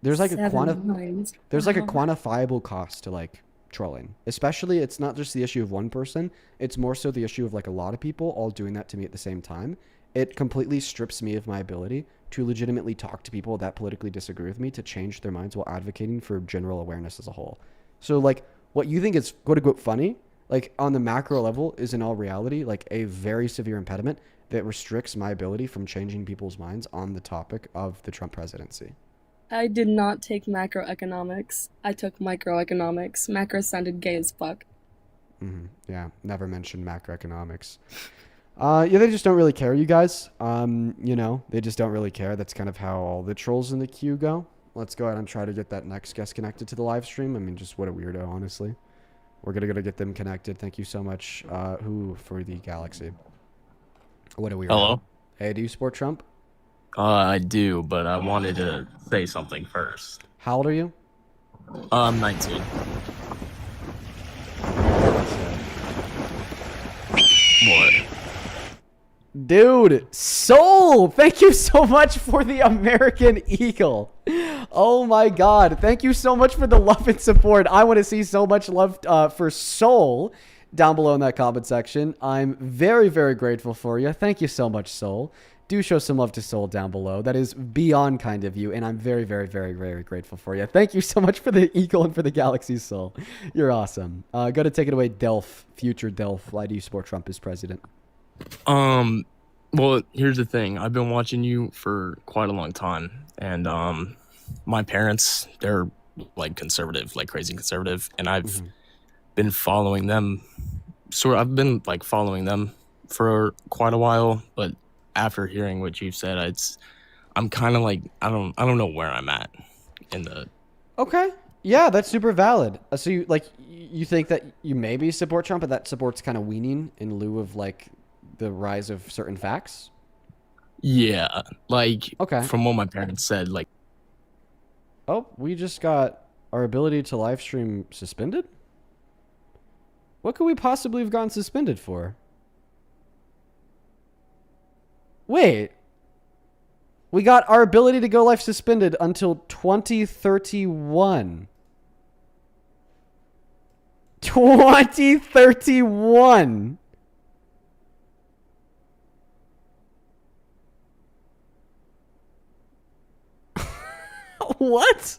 There's like Seven minds. there's like a Wow. quantifiable cost to like trolling. Especially, it's not just the issue of one person. It's more so the issue of like a lot of people all doing that to me at the same time. It completely strips me of my ability to legitimately talk to people that politically disagree with me to change their minds while advocating for general awareness as a whole. So like what you think is quote unquote funny, like on the macro level is in all reality like a very severe impediment that restricts my ability from changing people's minds on the topic of the Trump presidency. I did not take macroeconomics. I took microeconomics. Macro sounded gay as fuck. Yeah, never mentioned macroeconomics. Yeah, they just don't really care, you guys. You know, they just don't really care. That's kind of how all the trolls in the queue go. Let's go ahead and try to get that next guest connected to the live stream. I mean, just what a weirdo, honestly. We're gonna get them connected. Thank you so much, Who for the Galaxy. What a weirdo. Hello. Hey, do you support Trump? I do, but I wanted to say something first. How old are you? I'm 19. What? Dude, Soul, thank you so much for the American Eagle. Oh my God. Thank you so much for the love and support. I want to see so much love for Soul down below in that comment section. I'm very, very grateful for you. Thank you so much, Soul. Do show some love to Soul down below. That is beyond kind of you, and I'm very, very, very, very grateful for you. Thank you so much for the Eagle and for the Galaxy Soul. You're awesome. Go to take it away, Delph, future Delph. Why do you support Trump as president? Well, here's the thing. I've been watching you for quite a long time, and my parents, they're like conservative, like crazy conservative, and I've been following them. I've been like following them for quite a while, but after hearing what you've said, I'm kind of like I don't know where I'm at in the. Okay. Yeah, that's super valid. So you think that you maybe support Trump, but that support's kind of weaning in lieu of like the rise of certain facts? Yeah, like from what my parents said, like. Oh, we just got our ability to live stream suspended? What could we possibly have gotten suspended for? Wait. We got our ability to go live suspended until 2031. 2031. What?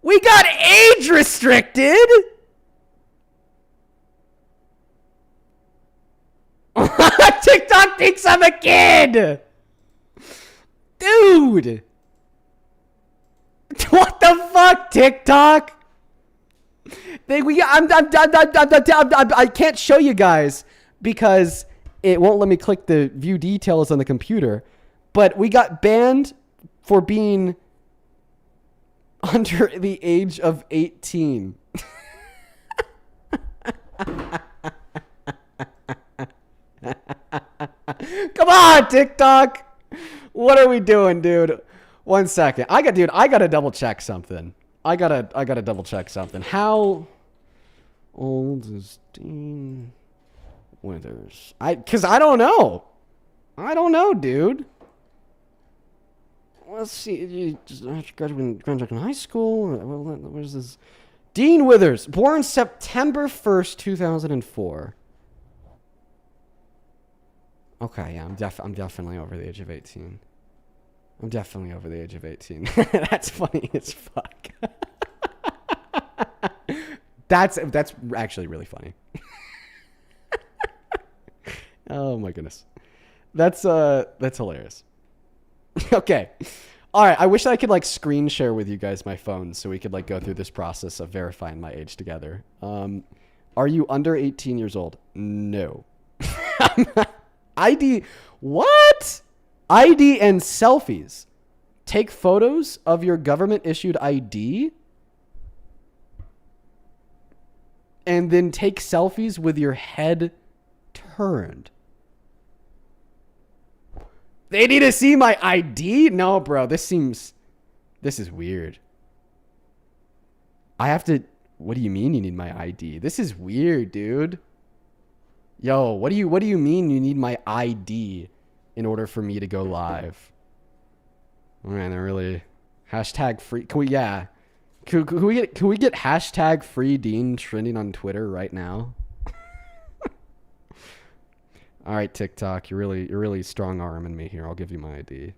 We got age restricted? TikTok thinks I'm a kid! Dude! What the fuck, TikTok? I can't show you guys because it won't let me click the view details on the computer. But we got banned for being under the age of 18. Come on, TikTok. What are we doing, dude? 1 second. I gotta double check something. I gotta double check something. How old is Dean Withers? Cause I don't know. I don't know, dude. Let's see. You just graduated from high school. What is this? Dean Withers, born September 1st, 2004. Okay, yeah, I'm definitely over the age of 18. I'm definitely over the age of 18. That's funny as fuck. That's actually really funny. Oh my goodness. That's hilarious. Okay. All right, I wish I could like screen share with you guys my phone so we could like go through this process of verifying my age together. Are you under 18 years old? No. ID, what? ID and selfies. Take photos of your government issued ID and then take selfies with your head turned. They need to see my ID? No, bro, this is weird. What do you mean you need my ID? This is weird, dude. Yo, what do you mean you need my ID in order for me to go live? Man, they're really hashtag free. Can we get hashtag free Dean trending on Twitter right now? All right, TikTok, you're really strong arming me here. I'll give you my ID.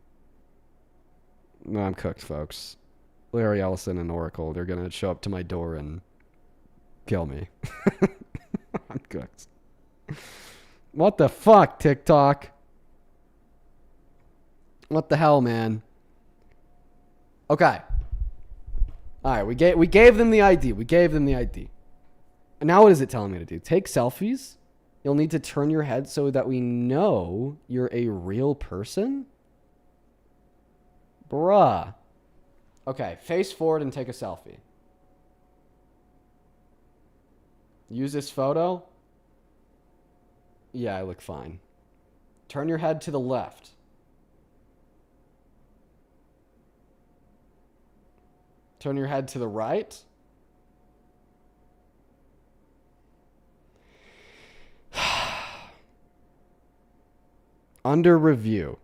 No, I'm cooked, folks. Larry Ellison and Oracle, they're gonna show up to my door and kill me. I'm cooked. What the fuck, TikTok? What the hell, man? Okay. All right, we gave them the ID. We gave them the ID. And now what is it telling me to do? Take selfies? You'll need to turn your head so that we know you're a real person? Bruh. Okay, face forward and take a selfie. Use this photo? Yeah, I look fine. Turn your head to the left. Turn your head to the right. Under review.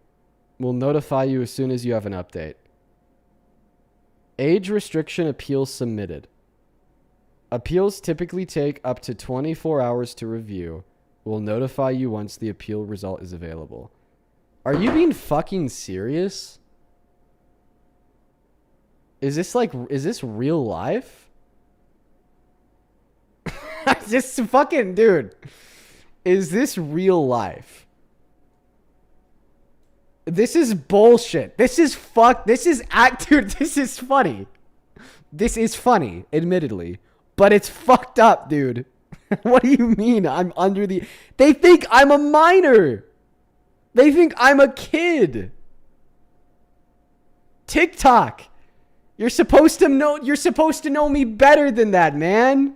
We'll notify you as soon as you have an update. Age restriction appeal submitted. Appeals typically take up to 24 hours to review. We'll notify you once the appeal result is available. Are you being fucking serious? Is this real life? Just fucking, dude. Is this real life? This is bullshit. This is dude, this is funny. This is funny, admittedly. But it's fucked up, dude. What do you mean I'm under the... They think I'm a minor. They think I'm a kid. TikTok. You're supposed to know me better than that, man.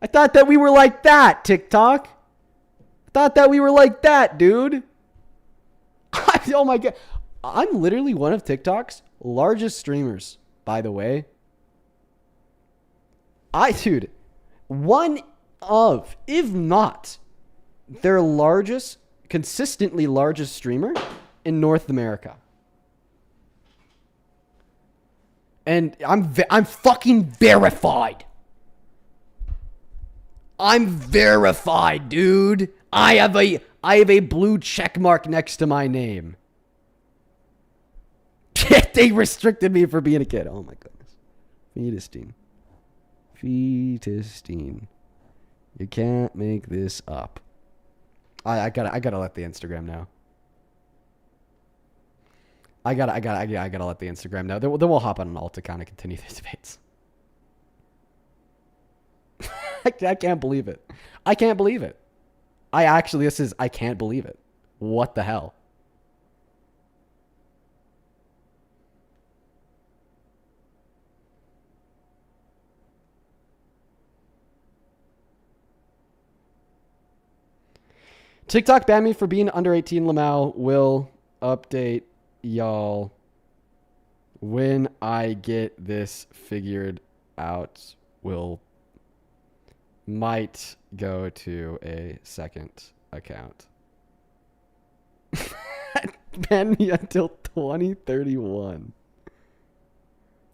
I thought that we were like that, TikTok. I thought that we were like that, dude. Oh my god. I'm literally one of TikTok's largest streamers, by the way. Dude, one of, if not their largest, consistently largest streamer in North America. And I'm fucking verified. I'm verified, dude. I have a blue check mark next to my name. They restricted me for being a kid. Oh my goodness. Fetusteen. You can't make this up. I gotta let the Instagram know. I gotta let the Instagram know. Then we'll hop on an alt account and continue these debates. I can't believe it. I can't believe it. I can't believe it. What the hell? TikTok banned me for being under 18. Lamau will update y'all when I get this figured out. Might go to a second account. Ban me until 2031.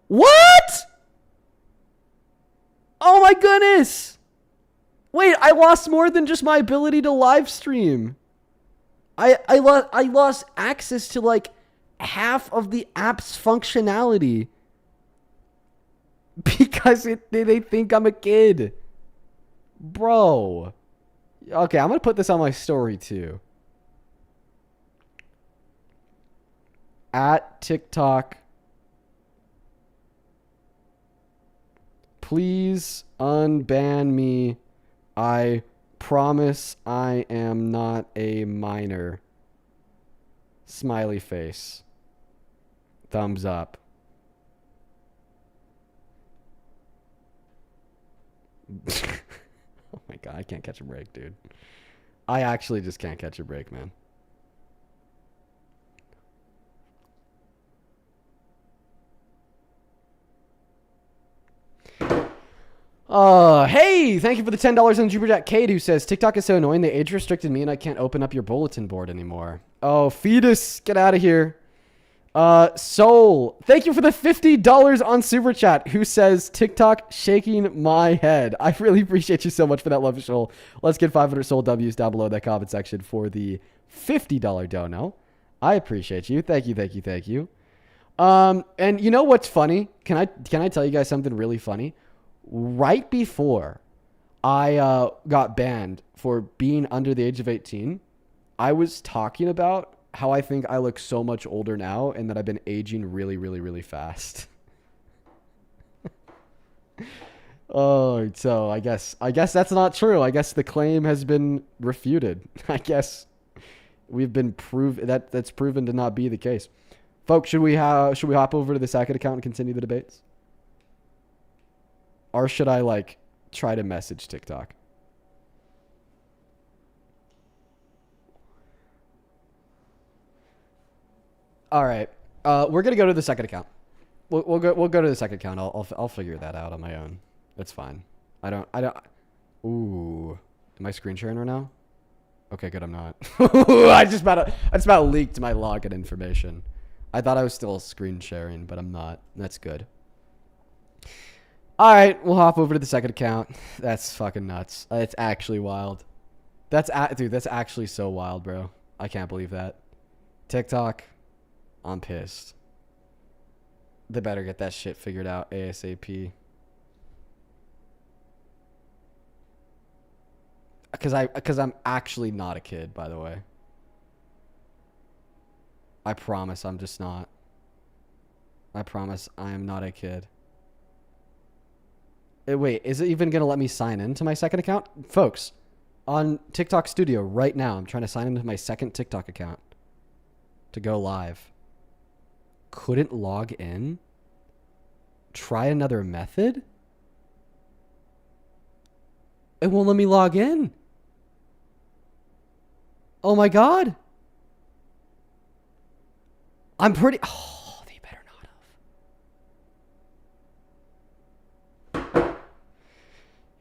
What? Oh my goodness. Wait, I lost more than just my ability to live stream. I lost access to like half of the app's functionality because they think I'm a kid. Bro. Okay, I'm going to put this on my story too. At TikTok. Please unban me. I promise I am not a minor. Smiley face. Thumbs up. Oh my god, I can't catch a break, dude. I actually just can't catch a break, man. Hey, thank you for the $10 on Jupiter Jack Cade, who says TikTok is so annoying they age restricted me and I can't open up your bulletin board anymore. Oh, fetus, get out of here. Soul, thank you for the $50 on Super Chat, who says TikTok shaking my head. I really appreciate you so much for that love, Soul. Let's get 500 Soul W's down below that comment section for the $50 dono. I appreciate you. Thank you, thank you, thank you. And you know what's funny? Can I tell you guys something really funny? Right before I got banned for being under the age of 18, I was talking about how I think I look so much older now and that I've been aging really, really, really fast. Oh, so I guess that's not true. I guess the claim has been refuted. I guess we've been that's proven to not be the case. Folks, should we hop over to the second account and continue the debates? Or should I like try to message TikTok? All right. We're gonna go to the second account. We'll go to the second account. I'll figure that out on my own. That's fine. I don't. Ooh. Am I screen sharing right now? Okay, good. I'm not. I just about leaked my login information. I thought I was still screen sharing, but I'm not. That's good. All right, we'll hop over to the second account. That's fucking nuts. It's actually wild. Dude, that's actually so wild, bro. I can't believe that. TikTok, I'm pissed. They better get that shit figured out ASAP. Because I'm actually not a kid, by the way. I promise I'm just not. I promise I am not a kid. Wait, is it even going to let me sign into my second account? Folks, on TikTok Studio right now, I'm trying to sign into my second TikTok account to go live. Couldn't log in? Try another method? It won't let me log in. Oh my god. I'm pretty... Oh, they better not have.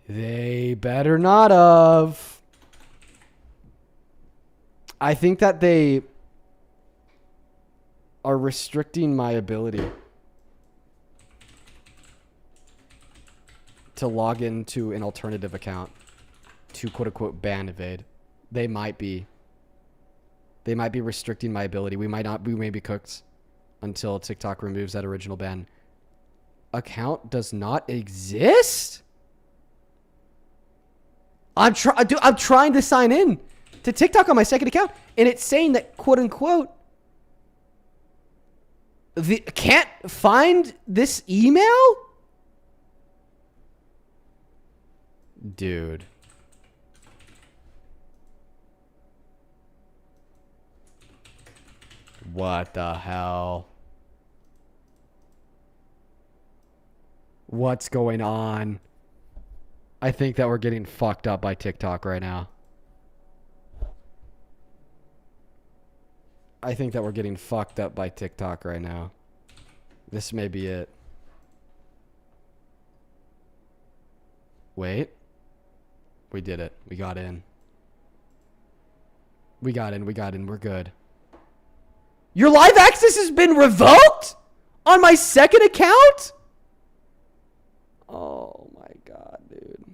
They better not have. I think that they are restricting my ability to log into an alternative account to quote-unquote ban evade. They might be restricting my ability. We may be cooked until TikTok removes that original ban. Account does not exist? I'm trying to sign in to TikTok on my second account, and it's saying that quote-unquote can't find this email? Dude. What the hell? What's going on? I think that we're getting fucked up by TikTok right now. I think that we're getting fucked up by TikTok right now. This may be it. Wait. We did it. We got in. We got in. We're good. Your live access has been revoked? On my second account? Oh my god, dude.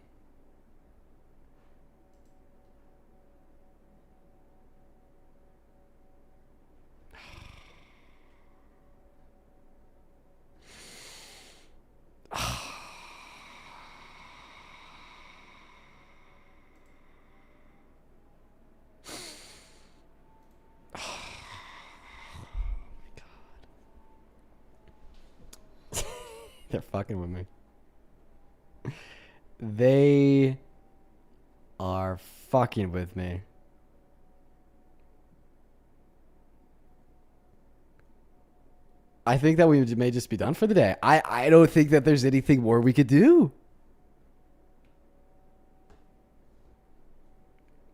They're fucking with me. They are fucking with me. I think that we may just be done for the day. I don't think that there's anything more we could do.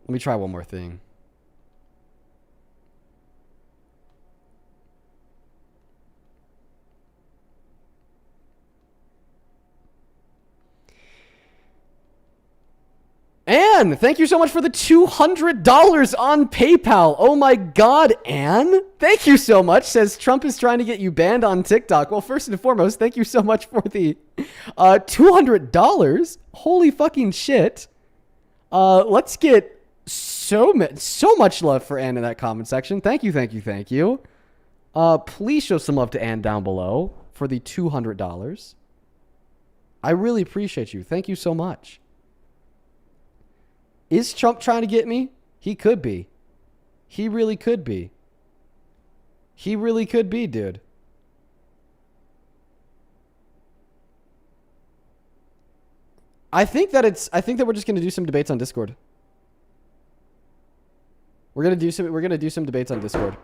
Let me try one more thing. Anne, thank you so much for the $200 on PayPal. Oh my god, Anne. Thank you so much. Says Trump is trying to get you banned on TikTok. Well, first and foremost, thank you so much for the $200. Holy fucking shit. Let's get so much love for Anne in that comment section. Thank you, thank you, thank you. Please show some love to Anne down below for the $200. I really appreciate you. Thank you so much. Is Trump trying to get me? He could be. He really could be. He really could be, dude. I think that we're just gonna do some debates on Discord. We're gonna do some debates on Discord.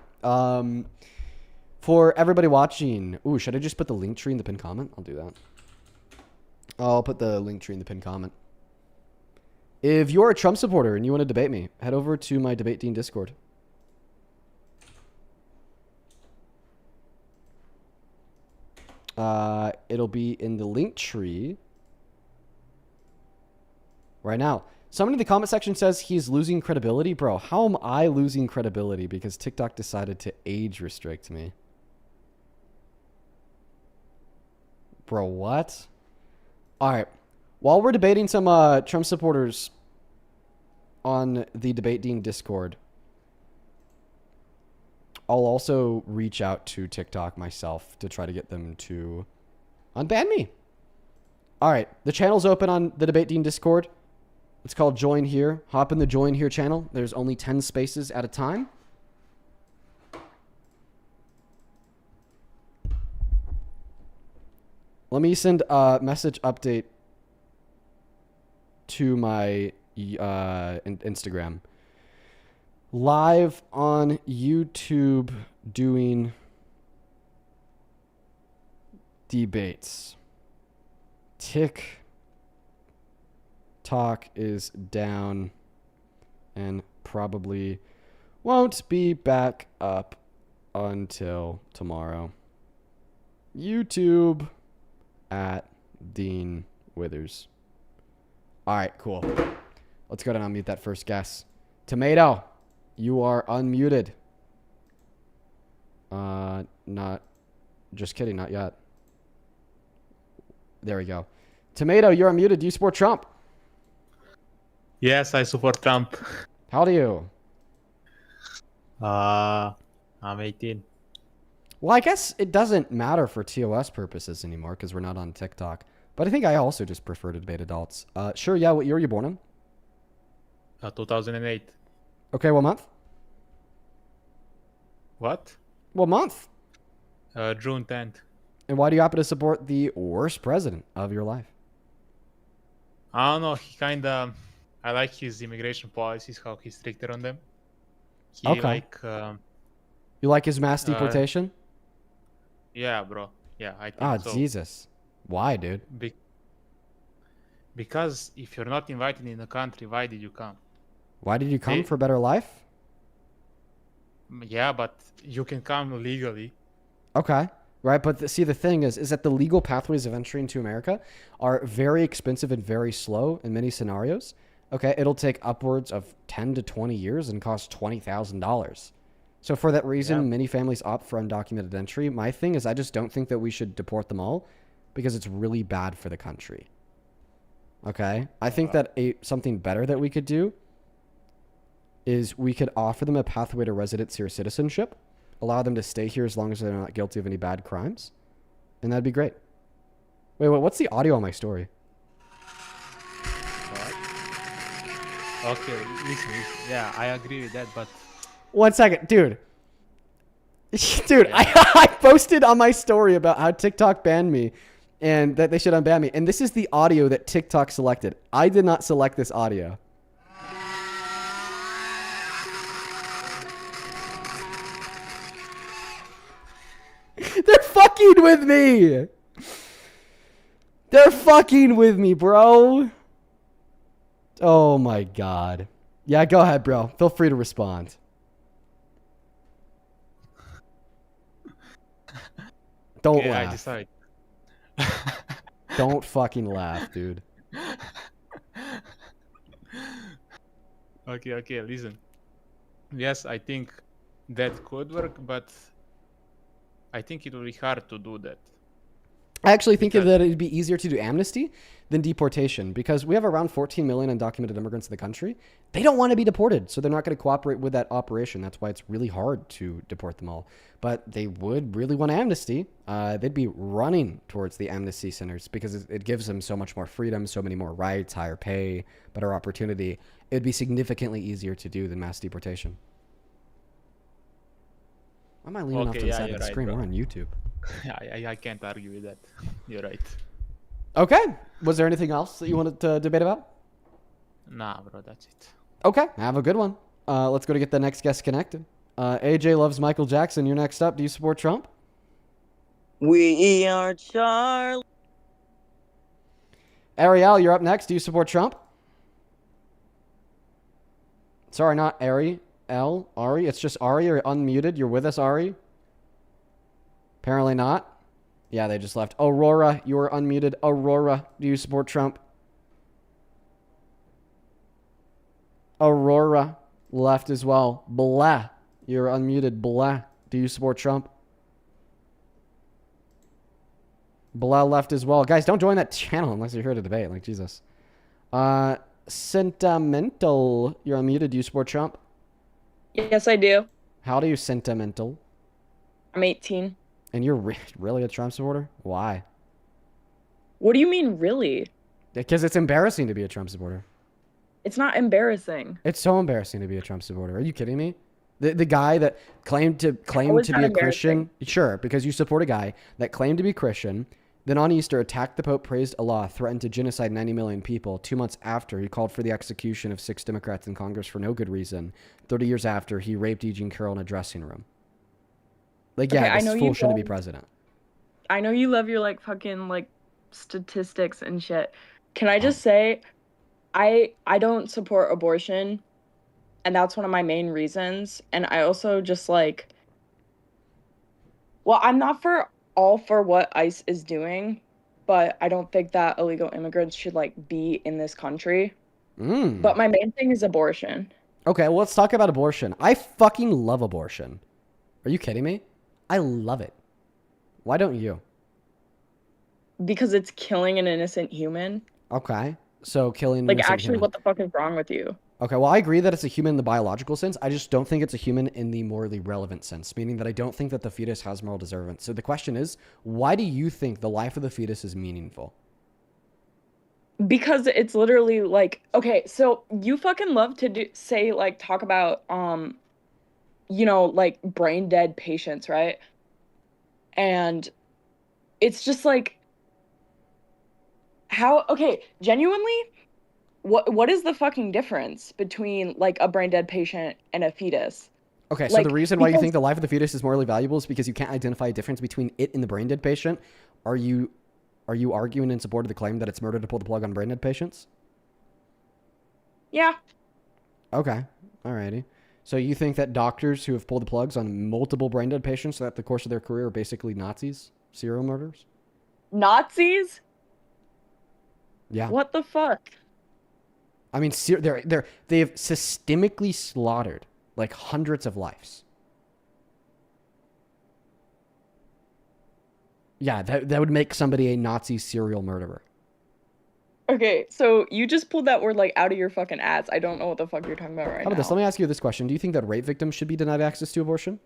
For everybody watching. Ooh, should I just put the link tree in the pinned comment? I'll do that. I'll put the link tree in the pinned comment. If you're a Trump supporter and you want to debate me, head over to my Debate Dean Discord. It'll be in the link tree right now. Somebody in the comment section says he's losing credibility. Bro, how am I losing credibility because TikTok decided to age restrict me? Bro, what? All right. While we're debating some Trump supporters on the Debate Dean Discord, I'll also reach out to TikTok myself to try to get them to unban me. All right. The channel's open on the Debate Dean Discord. It's called Join Here. Hop in the Join Here channel. There's only 10 spaces at a time. Let me send a message update to my Instagram. Live on YouTube doing debates. TikTok is down and probably won't be back up until tomorrow. YouTube at Dean Withers. All right, cool. Let's go down and unmute that first guest. Tomato, you are unmuted. Not, just kidding, not yet. There we go. Tomato, you're unmuted. Do you support Trump? Yes, I support Trump. How do you? I'm 18. Well, I guess it doesn't matter for TOS purposes anymore because we're not on TikTok. But I think I also just prefer to debate adults. Sure, yeah. What year were you born in? 2008. Okay, what month? What? What month? June 10th. And why do you happen to support the worst president of your life? I don't know. He kind of... I like his immigration policies, how he's stricter on them. He Okay. You like his mass deportation? Yeah, bro. Yeah, I think Ah, so. Jesus. Why, dude? Because if you're not invited in the country, why did you come? Why did you come? For better life? Yeah, but you can come legally. Okay. Right, but see, the thing is that the legal pathways of entry into America are very expensive and very slow in many scenarios. Okay, it'll take upwards of 10 to 20 years and cost $20,000. So for that reason, many families opt for undocumented entry. My thing is I just don't think that we should deport them all because it's really bad for the country. Okay? I think that something better that we could do is we could offer them a pathway to residency or citizenship, allow them to stay here as long as they're not guilty of any bad crimes, and that'd be great. Wait, what's the audio on my story? Okay, listen. Yeah, I agree with that, but... 1 second, dude. Dude, I posted on my story about how TikTok banned me and that they should unban me. And this is the audio that TikTok selected. I did not select this audio. They're fucking with me. They're fucking with me, bro. Oh my God. Yeah, go ahead, bro. Feel free to respond. Don't laugh. I decide. Don't fucking laugh, dude. Okay, listen. Yes, I think that could work, but I think it will be hard to do that. I actually think that it'd be easier to do amnesty than deportation because we have around 14 million undocumented immigrants in the country. They don't want to be deported, so they're not going to cooperate with that operation. That's why it's really hard to deport them all. But they would really want amnesty. They'd be running towards the amnesty centers because it gives them so much more freedom, so many more rights, higher pay, better opportunity. It'd be significantly easier to do than mass deportation. Why am I leaning off to the side of the screen? We're on YouTube. I can't argue with that. You're right. Okay. Was there anything else that you wanted to debate about? Nah, bro, that's it. Okay. Have a good one. Let's go to get the next guest connected. AJ loves Michael Jackson. You're next up. Do you support Trump? We are Charlie. Ariel, you're up next. Do you support Trump? Sorry, not Ari. Ari. It's just Ari. You're unmuted. You're with us, Ari. Apparently not. Yeah, they just left. Aurora, you are unmuted. Aurora, do you support Trump? Aurora left as well. Blah, you're unmuted. Blah, do you support Trump? Blah left as well. Guys, don't join that channel unless you're here to debate. Like, Jesus. Sentimental, you're unmuted. Do you support Trump? Yes, I do. How do you sentimental? I'm 18. And you're really a Trump supporter? Why? What do you mean, really? Because it's embarrassing to be a Trump supporter. It's not embarrassing. It's so embarrassing to be a Trump supporter. Are you kidding me? The guy that claimed to be a Christian, sure, because you support a guy that claimed to be Christian, then on Easter attacked the Pope, praised Allah, threatened to genocide 90 million people. 2 months after, he called for the execution of 6 Democrats in Congress for no good reason. 30 years after, he raped Eugene Carroll in a dressing room. Like, yeah, Okay, this fool shouldn't be president. I know you love your like fucking like statistics and shit. Can I just say, I don't support abortion, and that's one of my main reasons. And I also just like, well, I'm not all for what ICE is doing, but I don't think that illegal immigrants should like be in this country. But my main thing is abortion. Okay, well, let's talk about abortion. I fucking love abortion. Are you kidding me? I love it. Why don't you? Because it's killing an innocent human. Okay, so killing an Like, innocent actually, human. what the fuck is wrong with you? Okay, well, I agree that it's a human in the biological sense. I just don't think it's a human in the morally relevant sense, meaning that I don't think that the fetus has moral deservance. So the question is, why do you think the life of the fetus is meaningful? Because it's literally like, okay, so you fucking love to talk about, like brain dead patients, right? And it's just like, genuinely, what is the fucking difference between like a brain dead patient and a fetus? Okay, so the reason why you think the life of the fetus is morally valuable is because you can't identify a difference between it and the brain dead patient. Are you arguing in support of the claim that it's murder to pull the plug on brain dead patients? Yeah. Okay, alrighty. So you think that doctors who have pulled the plugs on multiple brain dead patients throughout the course of their career are basically Nazis, serial murderers? Nazis? Yeah. What the fuck? I mean, they've systemically slaughtered like hundreds of lives. Yeah, that would make somebody a Nazi serial murderer. Okay, so you just pulled that word like out of your fucking ass. I don't know what the fuck you're talking about right How about now. this? Let me ask you this question. Do you think that rape victims should be denied access to abortion?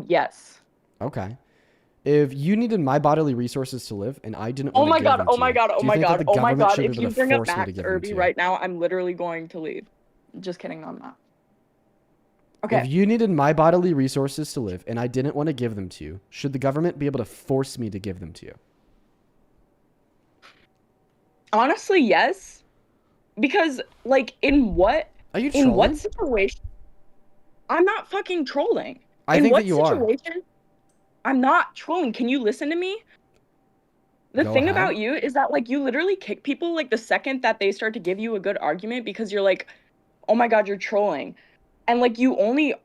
Yes. Okay. If you needed my bodily resources to live and I didn't Oh want my to give god, them oh to my you, god, do oh you my think that god, the oh my government god. should be If able you to bring up force me to Max give them to Irby you? right now, I'm literally going to leave. Just kidding on that. Okay. If you needed my bodily resources to live and I didn't want to give them to you, should the government be able to force me to give them to you? Honestly, yes. Because, like, in what trolling? situation? I'm not fucking trolling. I think that you are. I'm not trolling. Can you listen to me? The Go thing ahead. about you is that, like, you literally kick people, like, the second that they start to give you a good argument because you're like, oh my god, you're trolling. And, like, you only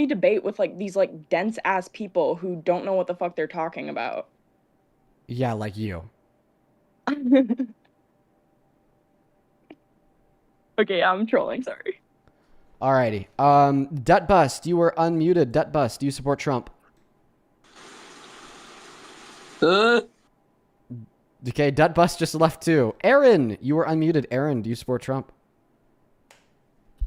debate with, like, these, like, dense-ass people who don't know what the fuck they're talking about. Yeah, like you. Okay, I'm trolling, sorry. Alrighty. Dutbust, you were unmuted. Dutbust, do you support Trump? Okay, Dutbust just left too. Aaron, you were unmuted. Aaron, do you support Trump?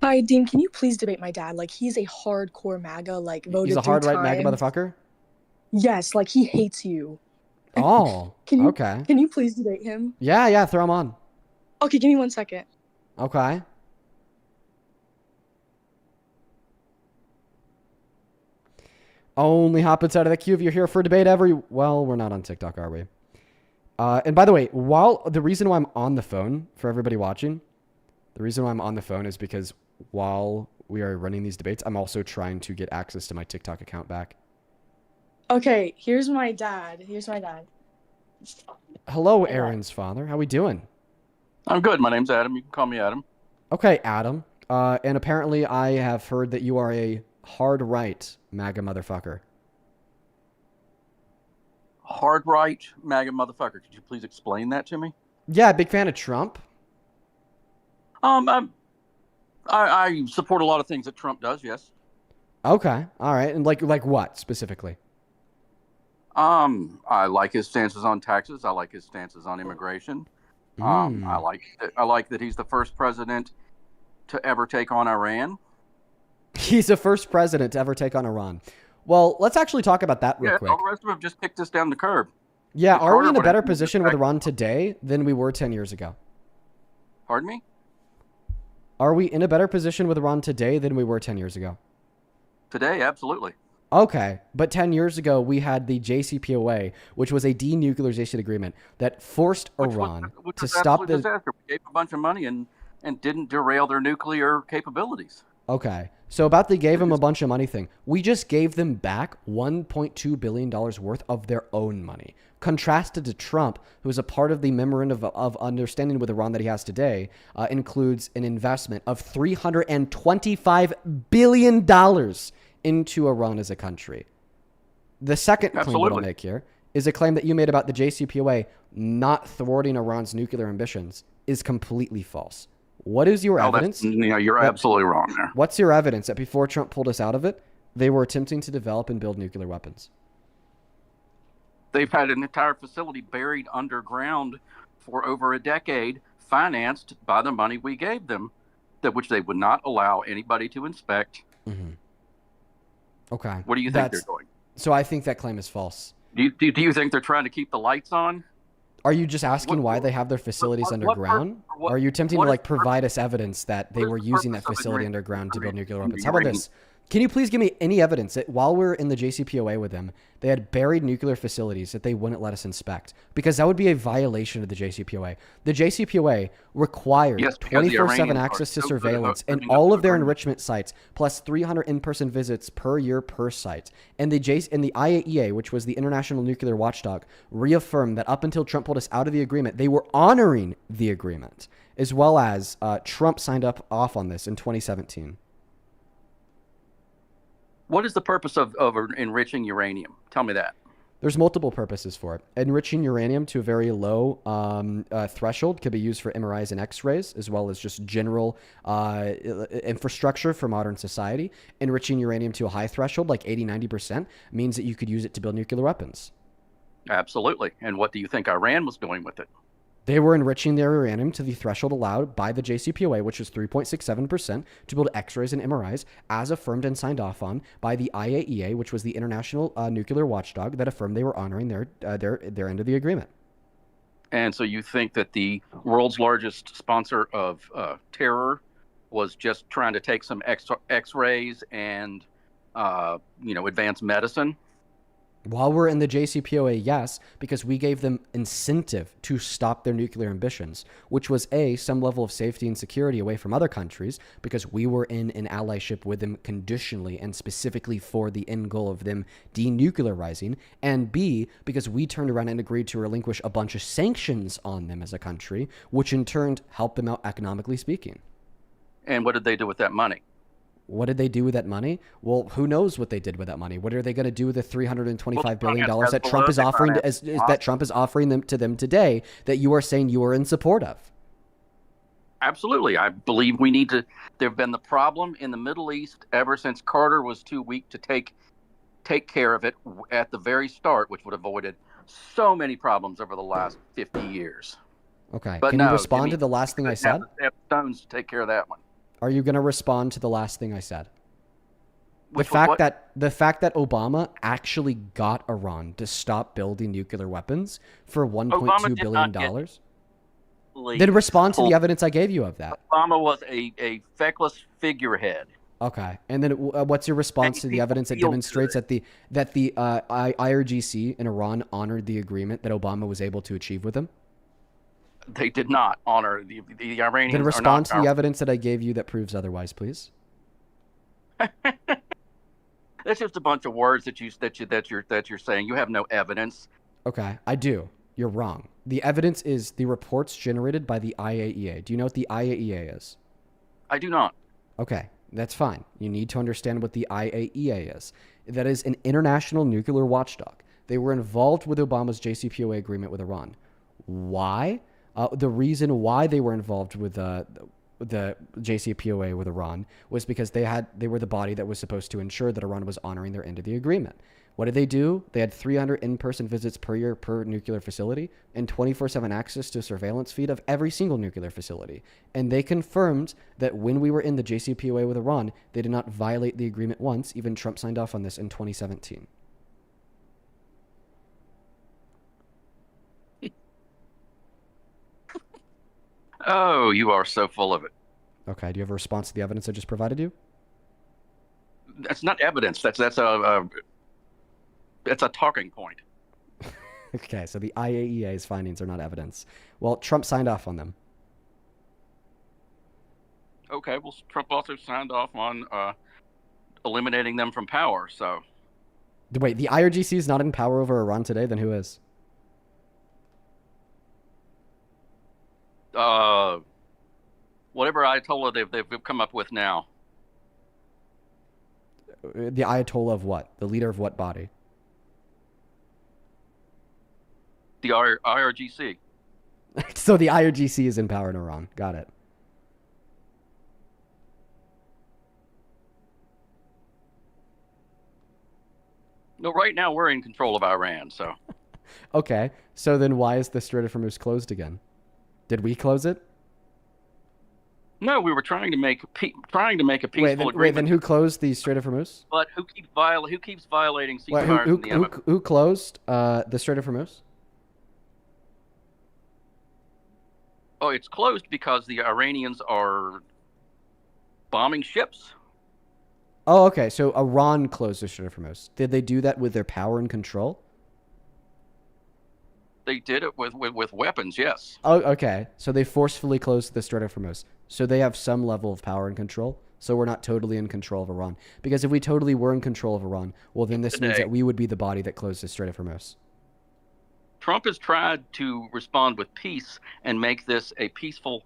Hi, Dean. Can you please debate my dad? Like, he's a hardcore MAGA, like, voted He's a 3 hard right MAGA times. motherfucker? Yes, like, he hates you. Oh, okay. Can you please debate him? Yeah, throw him on. Okay, give me 1 second. Okay. Only hop inside of the queue if you're here for a debate well, we're not on TikTok, are we? And by the way, the reason why I'm on the phone for everybody watching, the reason why I'm on the phone is because while we are running these debates, I'm also trying to get access to my TikTok account back. Okay, here's my dad. Hello, Aaron's father. How we doing? I'm good. My name's Adam. You can call me Adam. Okay, Adam. And apparently I have heard that you are a hard right MAGA motherfucker. hard right MAGA motherfucker. Could you please explain that to me? Yeah, big fan of Trump. I support a lot of things that Trump does. Yes. Okay, all right, and like what specifically? I like his stances on taxes. I like his stances on immigration. I like that he's the first president to ever take on Iran. He's the first president to ever take on Iran. Well, let's actually talk about that real quick. All the rest of them just kicked us down the curb. Yeah, are we in a better would've- position with Iran today than we were 10 years ago? Pardon me? Are we in a better position with Iran today than we were 10 years ago? Today, absolutely. Okay, but 10 years ago, we had the JCPOA, which was a denuclearization agreement that forced Iran Which to was stop absolute the... disaster. We gave a bunch of money and didn't derail their nuclear capabilities. Okay, so about the gave them a bunch of money thing, we just gave them back $1.2 billion worth of their own money. Contrasted to Trump, who is a part of the memorandum of understanding with Iran that he has today, includes an investment of $325 billion into Iran as a country. The second claim that I'll make here is a claim that you made about the JCPOA not thwarting Iran's nuclear ambitions is completely false. What is your evidence? You're absolutely wrong there. What's your evidence that before Trump pulled us out of it, they were attempting to develop and build nuclear weapons? They've had an entire facility buried underground for over a decade, financed by the money we gave them, which they would not allow anybody to inspect. Mm-hmm. Okay. What do you think they're doing? So I think that claim is false. Do you think they're trying to keep the lights on? Are you just asking why they have their facilities underground? Or are you attempting to provide us evidence that they were using that facility underground to build nuclear weapons? How about this? Can you please give me any evidence that while we're in the JCPOA with them, they had buried nuclear facilities that they wouldn't let us inspect? Because that would be a violation of the JCPOA. The JCPOA required 24/7 access to surveillance and all of their enrichment sites, plus 300 in-person visits per year per site. And the IAEA, which was the International Nuclear Watchdog, reaffirmed that up until Trump pulled us out of the agreement, they were honoring the agreement, as well as Trump signed off on this in 2017. What is the purpose of enriching uranium? Tell me that. There's multiple purposes for it. Enriching uranium to a very low threshold could be used for MRIs and X-rays, as well as just general infrastructure for modern society. Enriching uranium to a high threshold, like 80-90%, means that you could use it to build nuclear weapons. Absolutely. And what do you think Iran was doing with it? They were enriching their uranium to the threshold allowed by the JCPOA, which is 3.67%, to build X-rays and MRIs, as affirmed and signed off on by the IAEA, which was the International Nuclear Watchdog, that affirmed they were honoring their end of the agreement. And so you think that the world's largest sponsor of terror was just trying to take some X-rays and advance medicine? While we're in the JCPOA, yes, because we gave them incentive to stop their nuclear ambitions, which was some level of safety and security away from other countries, because we were in an allyship with them conditionally and specifically for the end goal of them denuclearizing, and B, because we turned around and agreed to relinquish a bunch of sanctions on them as a country, which in turn helped them out economically speaking. And what did they do with that money? What did they do with that money? Well, who knows what they did with that money? What are they going to do with the $325 billion that Trump is offering that Trump is offering them to them today that you are saying you are in support of? Absolutely. I believe we need to. There have been the problem in the Middle East ever since Carter was too weak to take care of it at the very start, which would have avoided so many problems over the last 50 years. Okay. But Can you respond to the last thing I said? Have stones to take care of that one. Are you going to respond to the last thing I said? The fact that Obama actually got Iran to stop building nuclear weapons for $1.2 billion? Then respond to the evidence I gave you of that. Obama was a feckless figurehead. Okay, and then what's your response to the evidence that demonstrates that the IRGC in Iran honored the agreement that Obama was able to achieve with them? They did not honor the Iranians. Then respond to the evidence that I gave you that proves otherwise, please. That's just a bunch of words that you're saying. You have no evidence. Okay, I do. You're wrong. The evidence is the reports generated by the IAEA. Do you know what the IAEA is? I do not. Okay, that's fine. You need to understand what the IAEA is. That is an international nuclear watchdog They were involved with Obama's JCPOA agreement with Iran. Why? The reason why they were involved with the JCPOA with Iran was because they were the body that was supposed to ensure that Iran was honoring their end of the agreement. What did they do? They had 300 in-person visits per year per nuclear facility and 24/7 access to a surveillance feed of every single nuclear facility. And they confirmed that when we were in the JCPOA with Iran, they did not violate the agreement once. Even Trump signed off on this in 2017. Oh, you are so full of it. Okay. Do you have a response to the evidence I just provided you? That's not evidence. That's a talking point. Okay, so the IAEA's findings are not evidence. Well, Trump signed off on them. Okay, well, Trump also signed off on eliminating them from power. So, Wait, the IRGC is not in power over Iran today? Then who is? whatever Ayatollah they've come up with now. The Ayatollah of what? The leader of what body? The IRGC. So the IRGC is in power in Iran. Got it. No, right now we're in control of Iran, so. Okay, so then why is the Strait of Hormuz closed again? Did we close it? No, we were trying to make a peaceful agreement. Wait, then who closed the Strait of Hormuz? But who keeps violating ceasefire in the Yemen? Who closed the Strait of Hormuz? Oh, it's closed because the Iranians are bombing ships. Oh, okay. So Iran closed the Strait of Hormuz. Did they do that with their power and control? They did it with weapons, yes. Oh, okay. So they forcefully closed the Strait of Hormuz. So they have some level of power and control. So we're not totally in control of Iran. Because if we totally were in control of Iran, well, then this means that we would be the body that closed the Strait of Hormuz. Trump has tried to respond with peace and make this a peaceful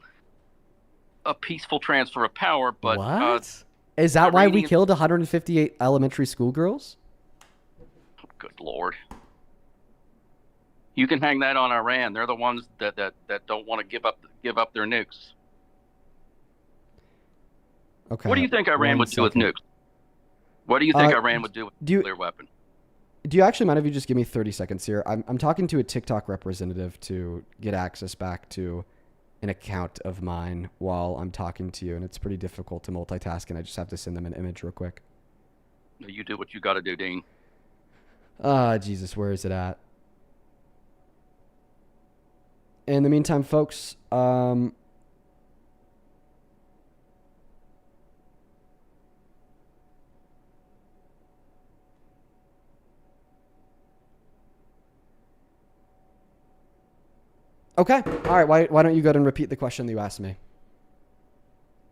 transfer of power, but what? Is that why we killed 158 elementary school girls? Good Lord. You can hang that on Iran. They're the ones that don't want to give up their nukes. Okay. What do you think Iran would do with nukes? What do you think Iran would do with a nuclear weapon? Do you actually mind if you just give me 30 seconds here? I'm talking to a TikTok representative to get access back to an account of mine while I'm talking to you, and it's pretty difficult to multitask, and I just have to send them an image real quick. You do what you got to do, Dean. Jesus, where is it at? In the meantime, folks, okay. All right. Why don't you go ahead and repeat the question that you asked me?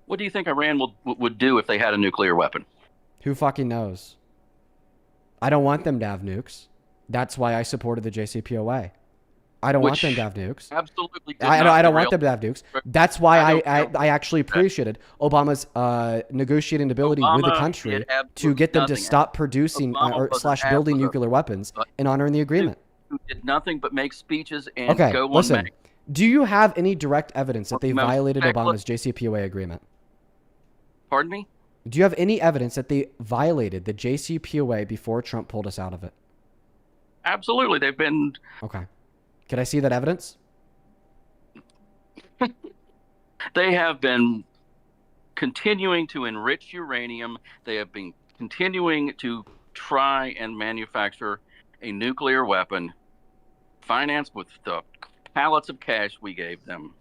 What do you think Iran would do if they had a nuclear weapon? Who fucking knows? I don't want them to have nukes. That's why I supported the JCPOA. I don't want them to have nukes. Absolutely. I don't want them to have nukes. That's why I actually appreciated Obama's negotiating ability with the country to get them to stop producing or / building nuclear weapons and honoring the agreement. Who did nothing but make speeches and go on listen. MAGA. Do you have any direct evidence that they violated Obama's JCPOA agreement? Pardon me? Do you have any evidence that they violated the JCPOA before Trump pulled us out of it? Absolutely. They've been... Okay. Can I see that evidence? They have been continuing to enrich uranium. They have been continuing to try and manufacture a nuclear weapon financed with the pallets of cash we gave them.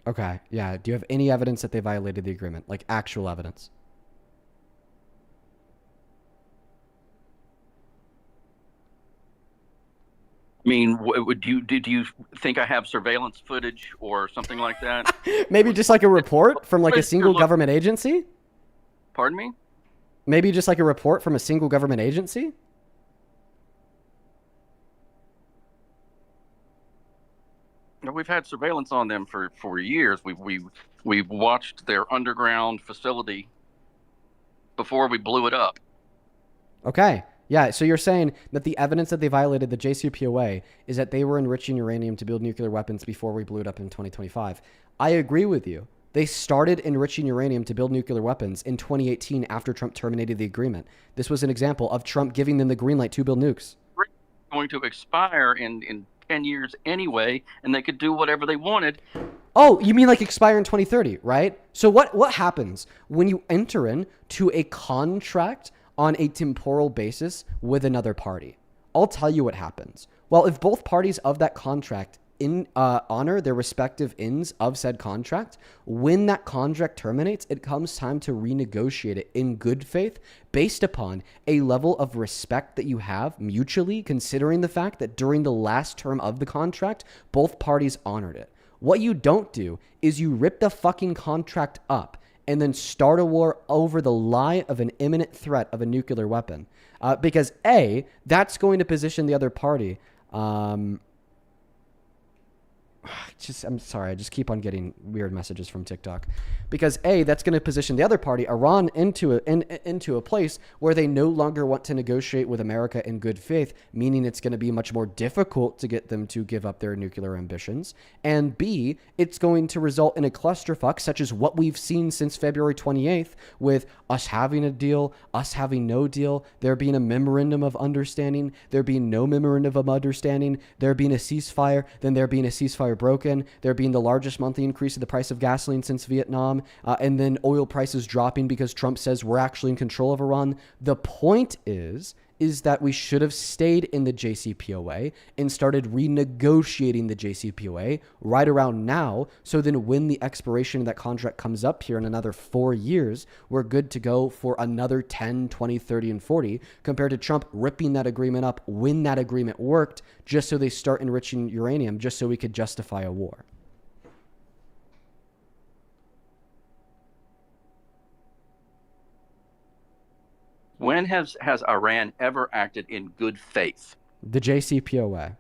Okay. Yeah. Do you have any evidence that they violated the agreement? Like actual evidence? I mean, did you think I have surveillance footage or something like that? Maybe just like a report from like a single government agency? Pardon me? Maybe just like a report from a single government agency? We've had surveillance on them for years. We've watched their underground facility before we blew it up. Okay. Yeah, so you're saying that the evidence that they violated the JCPOA is that they were enriching uranium to build nuclear weapons before we blew it up in 2025. I agree with you. They started enriching uranium to build nuclear weapons in 2018 after Trump terminated the agreement. This was an example of Trump giving them the green light to build nukes. Going to expire in 10 years anyway, and they could do whatever they wanted. Oh, you mean like expire in 2030, right? So what happens when you enter into a contract on a temporal basis with another party? I'll tell you what happens. Well, if both parties of that contract honor their respective ends of said contract, when that contract terminates, it comes time to renegotiate it in good faith based upon a level of respect that you have mutually, considering the fact that during the last term of the contract, both parties honored it. What you don't do is you rip the fucking contract up and then start a war over the lie of an imminent threat of a nuclear weapon. Because A, that's going to position the other party. I'm sorry, I just keep on getting weird messages from TikTok. Because A, that's going to position the other party, Iran, into a place where they no longer want to negotiate with America in good faith, meaning it's going to be much more difficult to get them to give up their nuclear ambitions. And B, it's going to result in a clusterfuck such as what we've seen since February 28th, with us having a deal, us having no deal, there being a memorandum of understanding, there being no memorandum of understanding, there being a ceasefire, then there being a ceasefire broken, there being the largest monthly increase in the price of gasoline since Vietnam, and then oil prices dropping because Trump says we're actually in control of Iran. The point is that we should have stayed in the JCPOA and started renegotiating the JCPOA right around now. So then when the expiration of that contract comes up here in another 4 years, we're good to go for another 10, 20, 30, and 40, compared to Trump ripping that agreement up when that agreement worked, just so they start enriching uranium, just so we could justify a war. When has Iran ever acted in good faith? The JCPOA.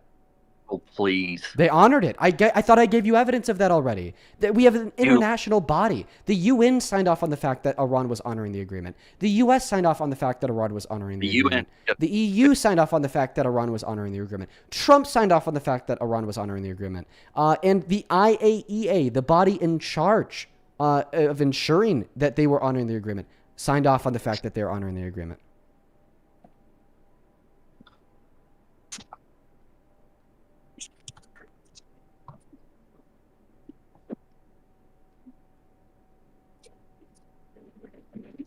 Oh, please. They honored it. I thought I gave you evidence of that already. That we have an international body. The UN signed off on the fact that Iran was honoring the agreement. The US signed off on the fact that Iran was honoring the agreement. UN. The EU signed off on the fact that Iran was honoring the agreement. Trump signed off on the fact that Iran was honoring the agreement. And the IAEA, the body in charge of ensuring that they were honoring the agreement, signed off on the fact that they're honoring the agreement.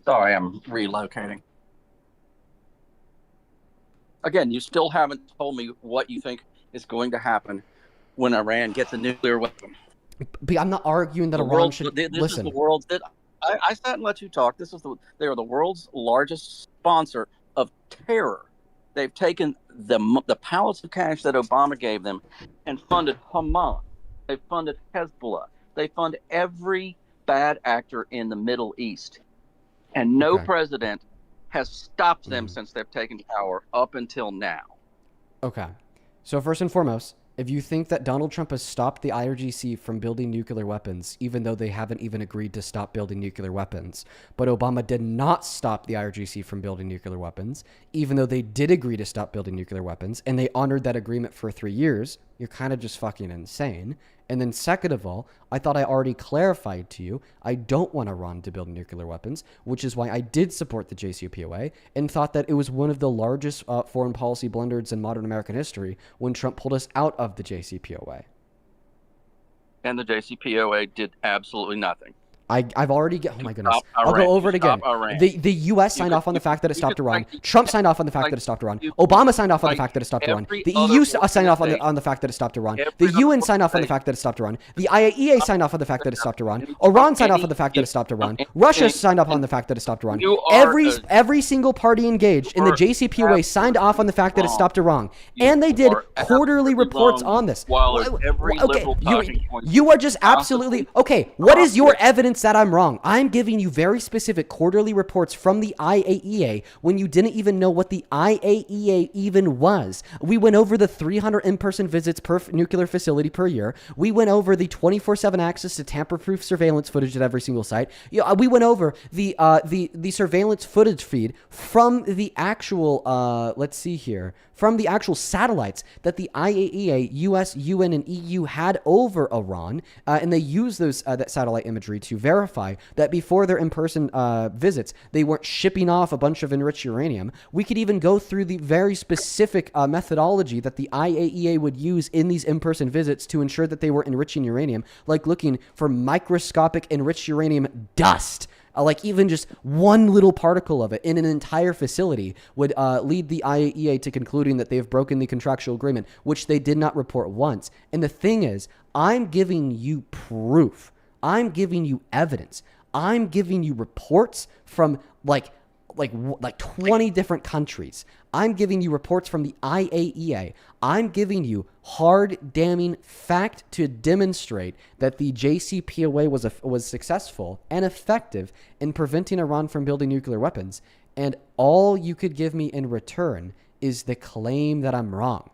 Sorry, I'm relocating. Again, you still haven't told me what you think is going to happen when Iran gets a nuclear weapon. But I'm not arguing that Iran should listen. This is the world's. I sat and let you talk. They are the world's largest sponsor of terror. They've taken the pallets of cash that Obama gave them and funded Hamas. They funded Hezbollah. They fund every bad actor in the Middle East. And no president has stopped them since they've taken power up until now. Okay. So first and foremost, if you think that Donald Trump has stopped the IRGC from building nuclear weapons, even though they haven't even agreed to stop building nuclear weapons, but Obama did not stop the IRGC from building nuclear weapons, even though they did agree to stop building nuclear weapons, and they honored that agreement for 3 years, you're kind of just fucking insane. And then second of all, I thought I already clarified to you, I don't want Iran to build nuclear weapons, which is why I did support the JCPOA and thought that it was one of the largest foreign policy blunders in modern American history when Trump pulled us out of the JCPOA. And the JCPOA did absolutely nothing. I've already oh my goodness. I'll go over it again. The US signed off on the fact that it stopped Iran. Trump signed off on the fact that it stopped Iran. Obama signed off on the fact that it stopped Iran. The EU signed off on the fact that it stopped Iran. The UN signed off on the fact that it stopped Iran. The IAEA signed off on the fact that it stopped Iran. Iran signed off on the fact that it stopped Iran. Russia signed off on the fact that it stopped Iran. Every single party engaged in the JCPOA signed off on the fact that it stopped Iran. And they did quarterly reports on this. Okay, you are just absolutely okay. What is your evidence said I'm wrong. I'm giving you very specific quarterly reports from the IAEA when you didn't even know what the IAEA even was. We went over the 300 in-person visits per nuclear facility per year. We went over the 24/7 access to tamper-proof surveillance footage at every single site. We went over the surveillance footage feed from the actual, let's see here, from the actual satellites that the IAEA, US, UN, and EU had over Iran, and they used that satellite imagery to verify that before their in-person visits, they weren't shipping off a bunch of enriched uranium. We could even go through the very specific methodology that the IAEA would use in these in-person visits to ensure that they were enriching uranium, like looking for microscopic enriched uranium dust. Like even just one little particle of it in an entire facility would lead the IAEA to concluding that they have broken the contractual agreement, which they did not report once. And the thing is, I'm giving you proof. I'm giving you evidence. I'm giving you reports from like 20 different countries. I'm giving you reports from the IAEA. I'm giving you hard, damning fact to demonstrate that the JCPOA was successful and effective in preventing Iran from building nuclear weapons. And all you could give me in return is the claim that I'm wrong.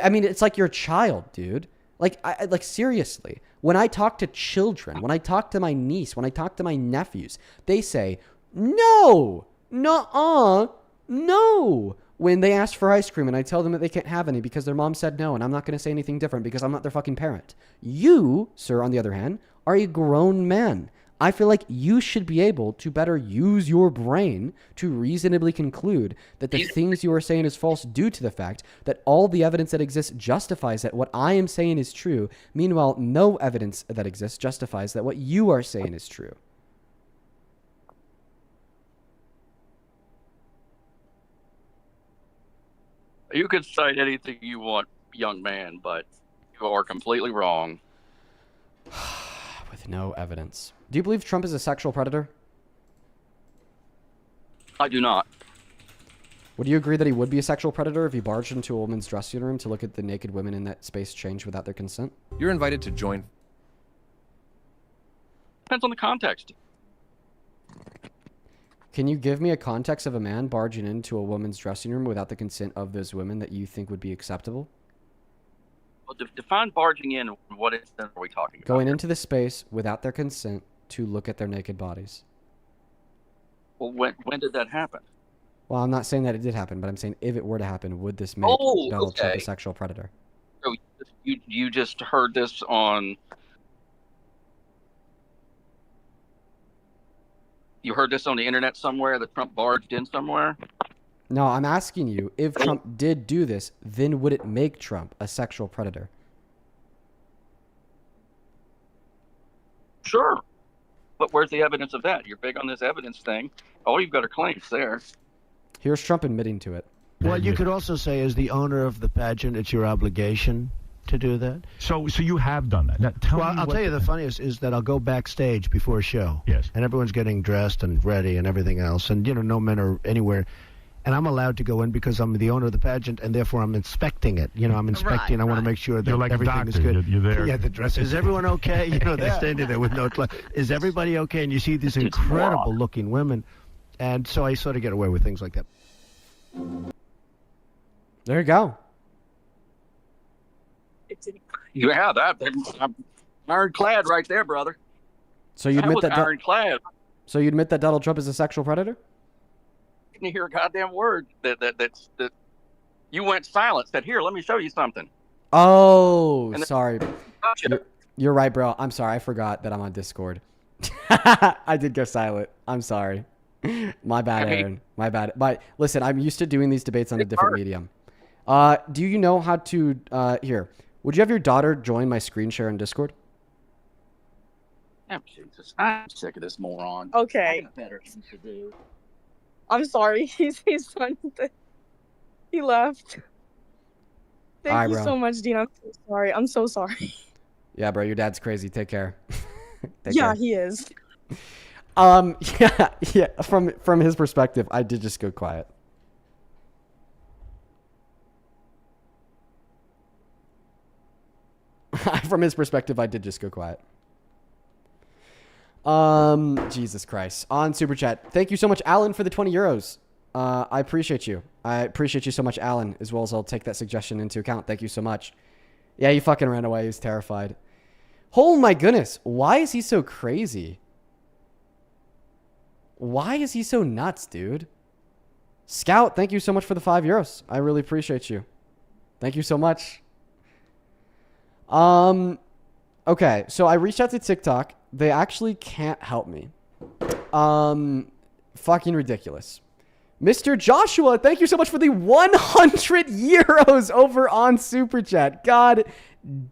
I mean, it's like you're a child, dude. Like seriously, when I talk to children, when I talk to my niece, when I talk to my nephews, they say, no, nuh-uh, no. When they ask for ice cream and I tell them that they can't have any because their mom said no, and I'm not going to say anything different because I'm not their fucking parent. You, sir, on the other hand, are a grown man. I feel like you should be able to better use your brain to reasonably conclude that the things you are saying is false due to the fact that all the evidence that exists justifies that what I am saying is true. Meanwhile, no evidence that exists justifies that what you are saying is true. You can cite anything you want, young man, but you are completely wrong. With no evidence. Do you believe Trump is a sexual predator? I do not. Would you agree that he would be a sexual predator if he barged into a woman's dressing room to look at the naked women in that space change without their consent? You're invited to join. Depends on the context. Can you give me a context of a man barging into a woman's dressing room without the consent of those women that you think would be acceptable? Well, define barging in. What incident are we talking about? Going into the space without their consent to look at their naked bodies. Well, when did that happen? Well, I'm not saying that it did happen, but I'm saying if it were to happen, would this make Donald Trump a sexual predator? So you just heard this on... You heard this on the internet somewhere, that Trump barged in somewhere? No, I'm asking you, if Trump did do this, then would it make Trump a sexual predator? Sure. But where's the evidence of that? You're big on this evidence thing. All you've got are claims there. Here's Trump admitting to it. Well, you could also say, as the owner of the pageant, it's your obligation to do that. So you have done that. Now, I'll tell you the funniest is that I'll go backstage before a show. Yes. And everyone's getting dressed and ready and everything else. And, no men are anywhere. And I'm allowed to go in because I'm the owner of the pageant, and therefore I'm inspecting it. I'm inspecting. I want to make sure that like everything is good. You're there. Yeah, the dress. Is everyone okay? They're standing there with no clothes. Is everybody okay? And you see these incredible-looking women. And so I sort of get away with things like that. There you go. Yeah, I'm ironclad right there, brother. So you admit that ironclad. So you admit that Donald Trump is a sexual predator? Didn't hear a goddamn word that you went silent. Said, "Here, let me show you something." Oh, then, sorry. You're right, bro. I'm sorry. I forgot that I'm on Discord. I did go silent. I'm sorry. My bad, Aaron. My bad. But listen, I'm used to doing these debates on a different medium. Do you know how to here? Would you have your daughter join my screen share in Discord? Oh, Jesus. I'm sick of this moron. Okay. I got better things to do. I'm sorry. He's done. He left. Thank you so much, Dean. I'm so sorry. I'm so sorry. Yeah, bro. Your dad's crazy. Take care. Take care. He is. Yeah. From his perspective, I did just go quiet. From his perspective, I did just go quiet. Jesus Christ. On Super Chat. Thank you so much, Alan, for the 20 euros. I appreciate you. I appreciate you so much, Alan, as well as I'll take that suggestion into account. Thank you so much. Yeah, he fucking ran away. He was terrified. Oh my goodness. Why is he so crazy? Why is he so nuts, dude? Scout, thank you so much for the 5 euros. I really appreciate you. Thank you so much. Okay, so I reached out to TikTok. They actually can't help me. Fucking ridiculous. Mr. Joshua, thank you so much for the 100 euros over on Super Chat. God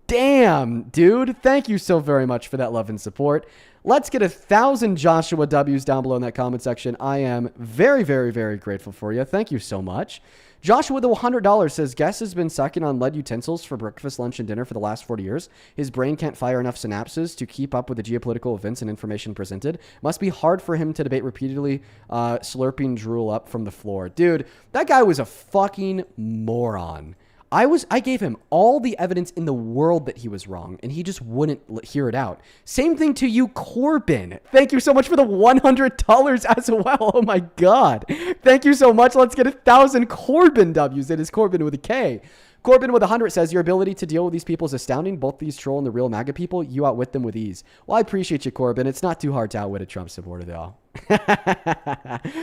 damn, dude. Thank you so very much for that love and support. Let's get 1,000 Joshua W's down below in that comment section. I am very, very, very grateful for you. Thank you so much. Joshua with the $100 says, Guess has been sucking on lead utensils for breakfast, lunch, and dinner for the last 40 years. His brain can't fire enough synapses to keep up with the geopolitical events and information presented. Must be hard for him to debate repeatedly, slurping drool up from the floor. Dude, that guy was a fucking moron. I gave him all the evidence in the world that he was wrong, and he just wouldn't hear it out. Same thing to you, Corbin. Thank you so much for the $100 as well. Oh my God. Thank you so much. Let's get 1,000 Corbin W's. It is Corbin with a K. Corbin with 100 says, your ability to deal with these people is astounding. Both these troll and the real MAGA people, you outwit them with ease. Well, I appreciate you, Corbin. It's not too hard to outwit a Trump supporter, though.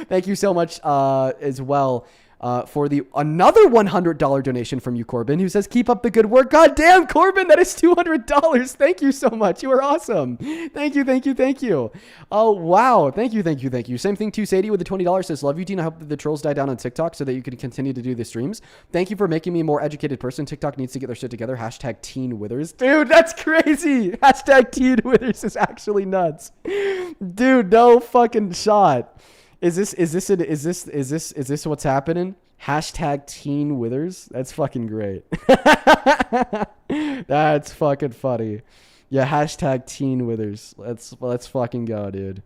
Thank you so much as well. For the another $100 donation from you, Corbin, who says, keep up the good work. God damn, Corbin, that is $200. Thank you so much. You are awesome. Thank you, thank you, thank you. Oh, wow. Thank you, thank you, thank you. Same thing to Sadie with the $20 says, love you, Dean. I hope that the trolls die down on TikTok so that you can continue to do the streams. Thank you for making me a more educated person. TikTok needs to get their shit together. Hashtag Teen Withers. Dude, that's crazy. Hashtag Teen Withers is actually nuts. Dude, no fucking shot. Is this what's happening? Hashtag Teen Withers? That's fucking great. That's fucking funny. Yeah, hashtag Teen Withers. Let's fucking go, dude.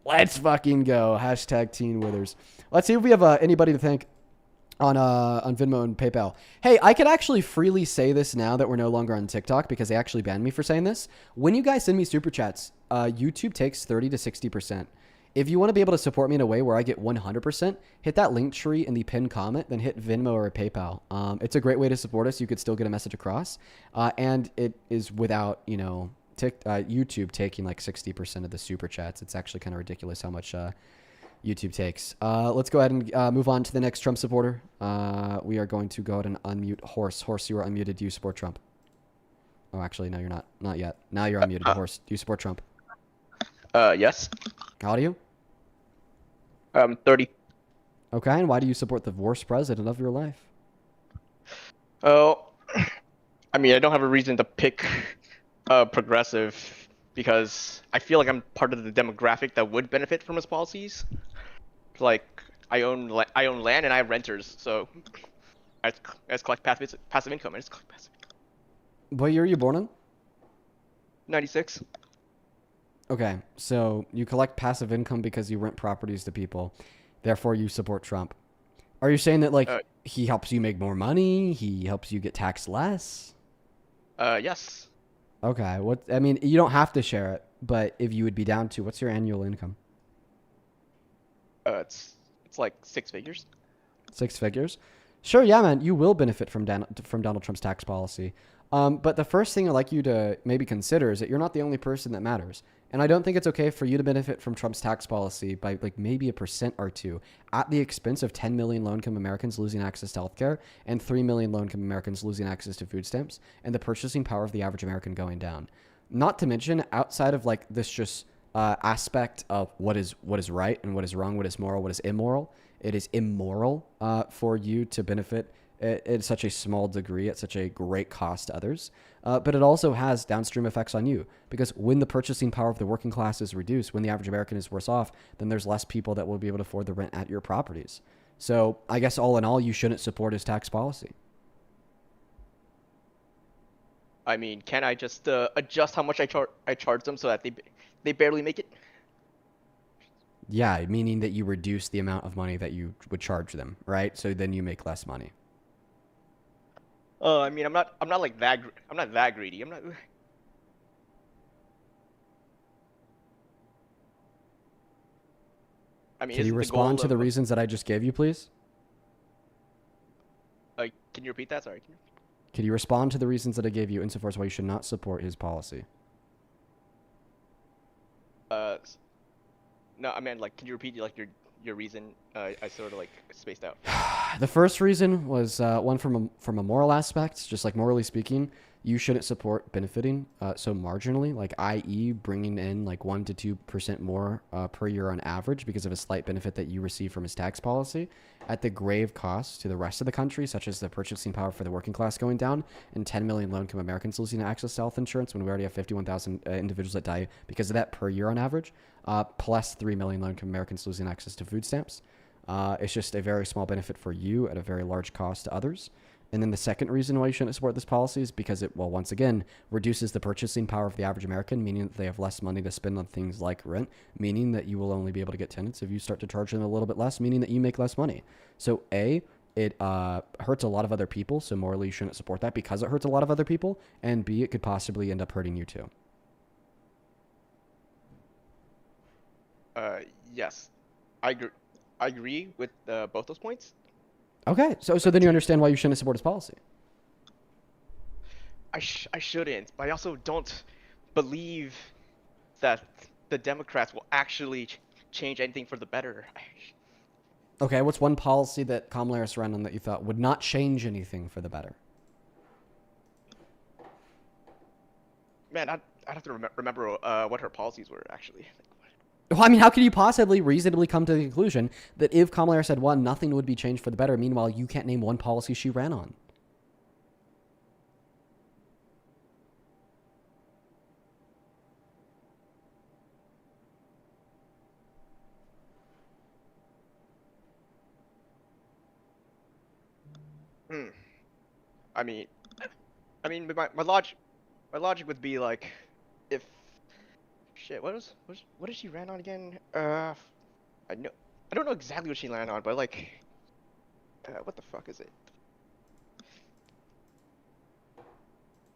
Let's fucking go. Hashtag Teen Withers. Let's see if we have anybody to thank on Venmo and PayPal. Hey, I could actually freely say this now that we're no longer on TikTok because they actually banned me for saying this. When you guys send me super chats, YouTube takes 30 to 60%. If you want to be able to support me in a way where I get 100%, hit that link tree in the pinned comment, then hit Venmo or PayPal. It's a great way to support us. You could still get a message across. And it is without, YouTube taking like 60% of the super chats. It's actually kind of ridiculous how much YouTube takes. Let's go ahead and move on to the next Trump supporter. We are going to go ahead and unmute Horse. Horse, you are unmuted. Do you support Trump? Oh, actually, no, you're not. Not yet. Now you're unmuted. Horse, do you support Trump? Yes. How do you? 30. Okay, and why do you support the worst president of your life? Oh, I mean, I don't have a reason to pick progressive because I feel like I'm part of the demographic that would benefit from his policies. Like, I own land and I have renters, so I collect passive income. I just collect passive income. What year are you born in? 96. Okay, so you collect passive income because you rent properties to people. Therefore, you support Trump. Are you saying that, like, he helps you make more money? He helps you get taxed less? Yes. Okay, I mean, you don't have to share it, but if you would be down to, what's your annual income? It's like 6 figures. 6 figures? Sure, yeah, man, you will benefit from Donald Trump's tax policy. But the first thing I'd like you to maybe consider is that you're not the only person that matters. And I don't think it's okay for you to benefit from Trump's tax policy by like maybe 1% or 2% at the expense of 10 million low-income Americans losing access to healthcare and 3 million low-income Americans losing access to food stamps and the purchasing power of the average American going down. Not to mention, outside of like this just aspect of what is right and what is wrong, what is moral, what is immoral, it is immoral for you to benefit at such a small degree, at such a great cost to others. But it also has downstream effects on you because when the purchasing power of the working class is reduced, when the average American is worse off, then there's less people that will be able to afford the rent at your properties. So I guess all in all, you shouldn't support his tax policy. I mean, can I just adjust how much I charge them so that they barely make it? Yeah, meaning that you reduce the amount of money that you would charge them, right? So then you make less money. I mean, I'm not like that. I'm not that greedy. I'm not. I mean, Can you isn't the respond goal to the of reasons that I just gave you, please? can you repeat that? Sorry. Can you respond to the reasons that I gave you insofar as why you should not support his policy? No, I meant like, can you repeat like your reason? I sort of like spaced out. The first reason was one from a moral aspect, just like morally speaking, you shouldn't support benefiting so marginally, like i.e. bringing in like 1 to 2% more per year on average because of a slight benefit that you receive from his tax policy at the grave cost to the rest of the country, such as the purchasing power for the working class going down and 10 million low-income Americans losing access to health insurance when we already have 51,000 individuals that die because of that per year on average, plus 3 million low-income Americans losing access to food stamps. It's just a very small benefit for you at a very large cost to others. And then the second reason why you shouldn't support this policy is because it, well, once again, reduces the purchasing power of the average American, meaning that they have less money to spend on things like rent, meaning that you will only be able to get tenants if you start to charge them a little bit less, meaning that you make less money. So A, it hurts a lot of other people, so morally you shouldn't support that because it hurts a lot of other people, and B, it could possibly end up hurting you too. Yes, I agree with both those points. Okay, so then you understand why you shouldn't support his policy. I shouldn't, but I also don't believe that the Democrats will actually change anything for the better. Okay, what's one policy that Kamala Harris ran on that you thought would not change anything for the better? Man, I'd have to remember what her policies were actually. Well, I mean, how can you possibly reasonably come to the conclusion that if Kamala Harris had won, nothing would be changed for the better? Meanwhile, you can't name one policy she ran on. I mean, my logic would be like, if shit, what did she ran on again? I don't know exactly what she ran on, but like, what the fuck is it?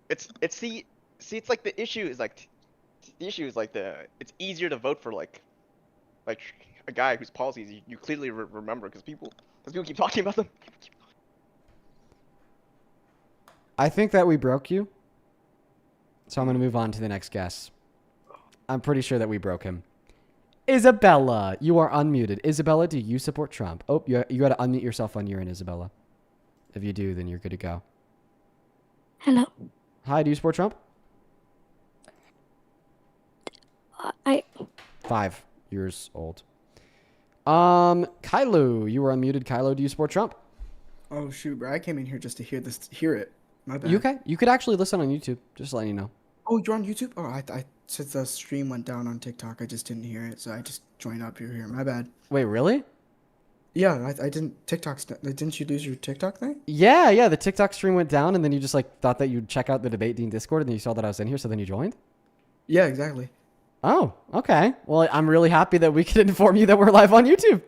It's like the issue is like it's easier to vote for like a guy whose policies you clearly remember because people keep talking about them. I think that we broke you. So I'm going to move on to the next guest. I'm pretty sure that we broke him. Isabella, you are unmuted. Isabella, do you support Trump? Oh, you got to unmute yourself on your end, Isabella. If you do, then you're good to go. Hello. Hi, do you support Trump? 5 years old. Kylo, you are unmuted. Kylo, do you support Trump? Oh shoot, bro! I came in here just to hear it. My bad. You okay? You could actually listen on YouTube. Just letting you know. Oh, you're on YouTube? Oh, I since the stream went down on TikTok, I just didn't hear it, so I just joined up here. My bad. Wait, really? Yeah, I didn't. Didn't you lose your TikTok thing? Yeah. The TikTok stream went down, and then you just like thought that you'd check out the Debate Dean Discord, and then you saw that I was in here, so then you joined. Yeah, exactly. Oh, okay. Well, I'm really happy that we could inform you that we're live on YouTube.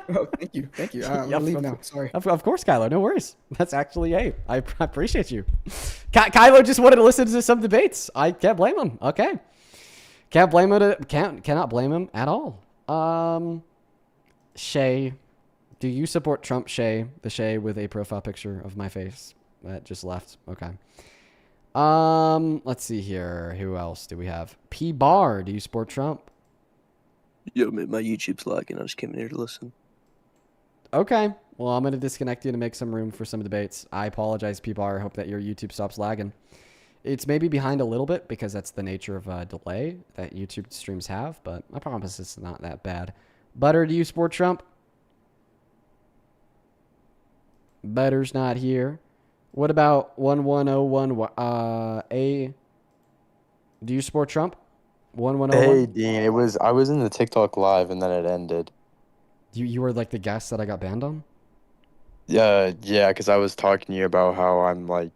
Oh, thank you. I'm gonna leave now. Sorry. Of course, Kylo. No worries. That's actually, hey, I appreciate you. Kylo just wanted to listen to some debates. I can't blame him. Okay. Can't blame him. Cannot blame him at all. Shay, do you support Trump? Shay, the Shay with a profile picture of my face that just left. Okay. Let's see here. Who else do we have? P Bar, do you support Trump? Yo, man, my YouTube's lagging. I just came in here to listen. Okay. Well, I'm going to disconnect you to make some room for some debates. I apologize, P Bar. I hope that your YouTube stops lagging. It's maybe behind a little bit because that's the nature of a delay that YouTube streams have, but I promise it's not that bad. Butter, do you support Trump? Butter's not here. What about 1101 A? Do you support Trump? 1101? Hey Dean, I was in the TikTok live and then it ended. You were like the guest that I got banned on? Yeah, because I was talking to you about how I'm like,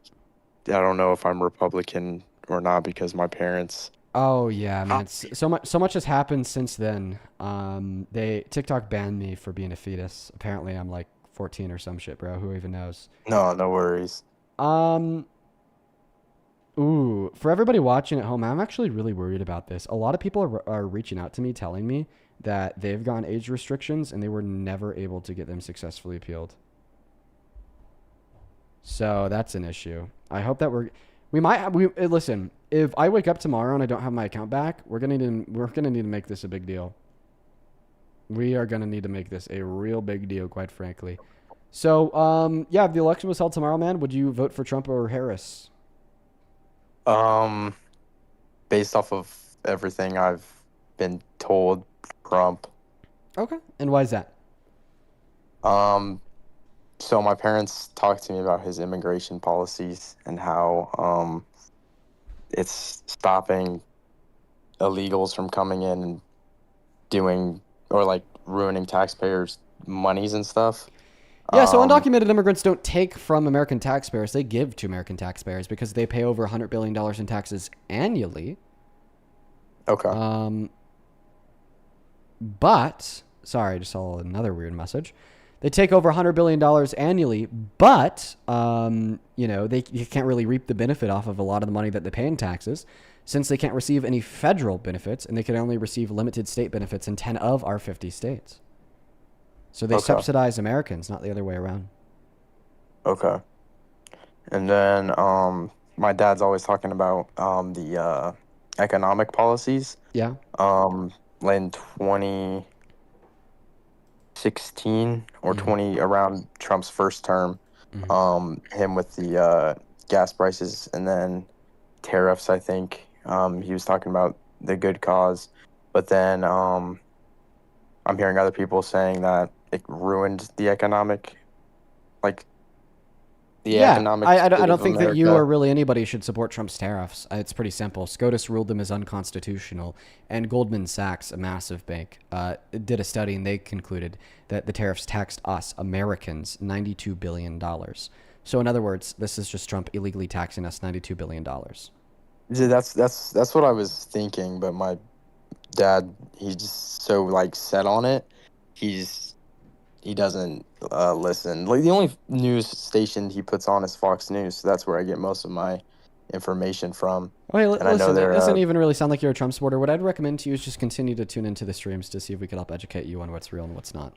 I don't know if I'm Republican or not because my parents. Oh yeah, man. So much has happened since then. TikTok banned me for being a fetus. Apparently I'm like 14 or some shit, bro. Who even knows? No worries. For everybody watching at home, I'm actually really worried about this. A lot of people are reaching out to me telling me that they've gone age restrictions and they were never able to get them successfully appealed. So that's an issue. I hope that listen, if I wake up tomorrow and I don't have my account back, we're gonna need to make this a big deal. We are gonna need to make this a real big deal, quite frankly. So, yeah, if the election was held tomorrow, man, would you vote for Trump or Harris? Based off of everything I've been told, Trump. Okay. And why is that? So my parents talked to me about his immigration policies and how it's stopping illegals from coming in and doing or like ruining taxpayers' monies and stuff. Yeah, so undocumented immigrants don't take from American taxpayers. They give to American taxpayers because they pay over $100 billion in taxes annually. Okay. But, sorry, I just saw another weird message. They take over $100 billion annually, but, you can't really reap the benefit off of a lot of the money that they pay in taxes since they can't receive any federal benefits and they can only receive limited state benefits in 10 of our 50 states. So they subsidize Americans, not the other way around. Okay. And then my dad's always talking about the economic policies. Yeah. In 2016 or 20 around Trump's first term, him with the gas prices and then tariffs, I think. He was talking about the good cause, but then I'm hearing other people saying that it ruined the economic, economic. I don't think that you or really anybody should support Trump's tariffs. It's pretty simple. SCOTUS ruled them as unconstitutional, and Goldman Sachs, a massive bank, did a study and they concluded that the tariffs taxed us, Americans, $92 billion. So in other words, this is just Trump illegally taxing us $92 billion. Yeah, that's what I was thinking, but my dad, he's just so set on it. He doesn't listen. The only news station he puts on is Fox News. So that's where I get most of my information from. Okay, listen, it doesn't even really sound like you're a Trump supporter. What I'd recommend to you is just continue to tune into the streams to see if we can help educate you on what's real and what's not.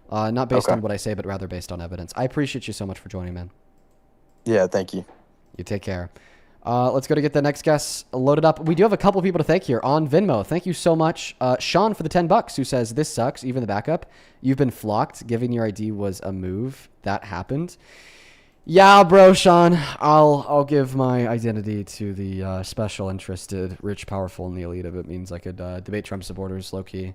Not based on what I say, but rather based on evidence. I appreciate you so much for joining, man. Yeah, thank you. You take care. Let's go to get the next guest loaded up. We do have a couple people to thank here on Venmo. Thank you so much. Sean for the $10 who says, this sucks. Even the backup. You've been flocked. Giving your ID was a move. That happened. Yeah, bro, Sean. I'll give my identity to the special interested, rich, powerful, and the elite if it means I could debate Trump supporters low key.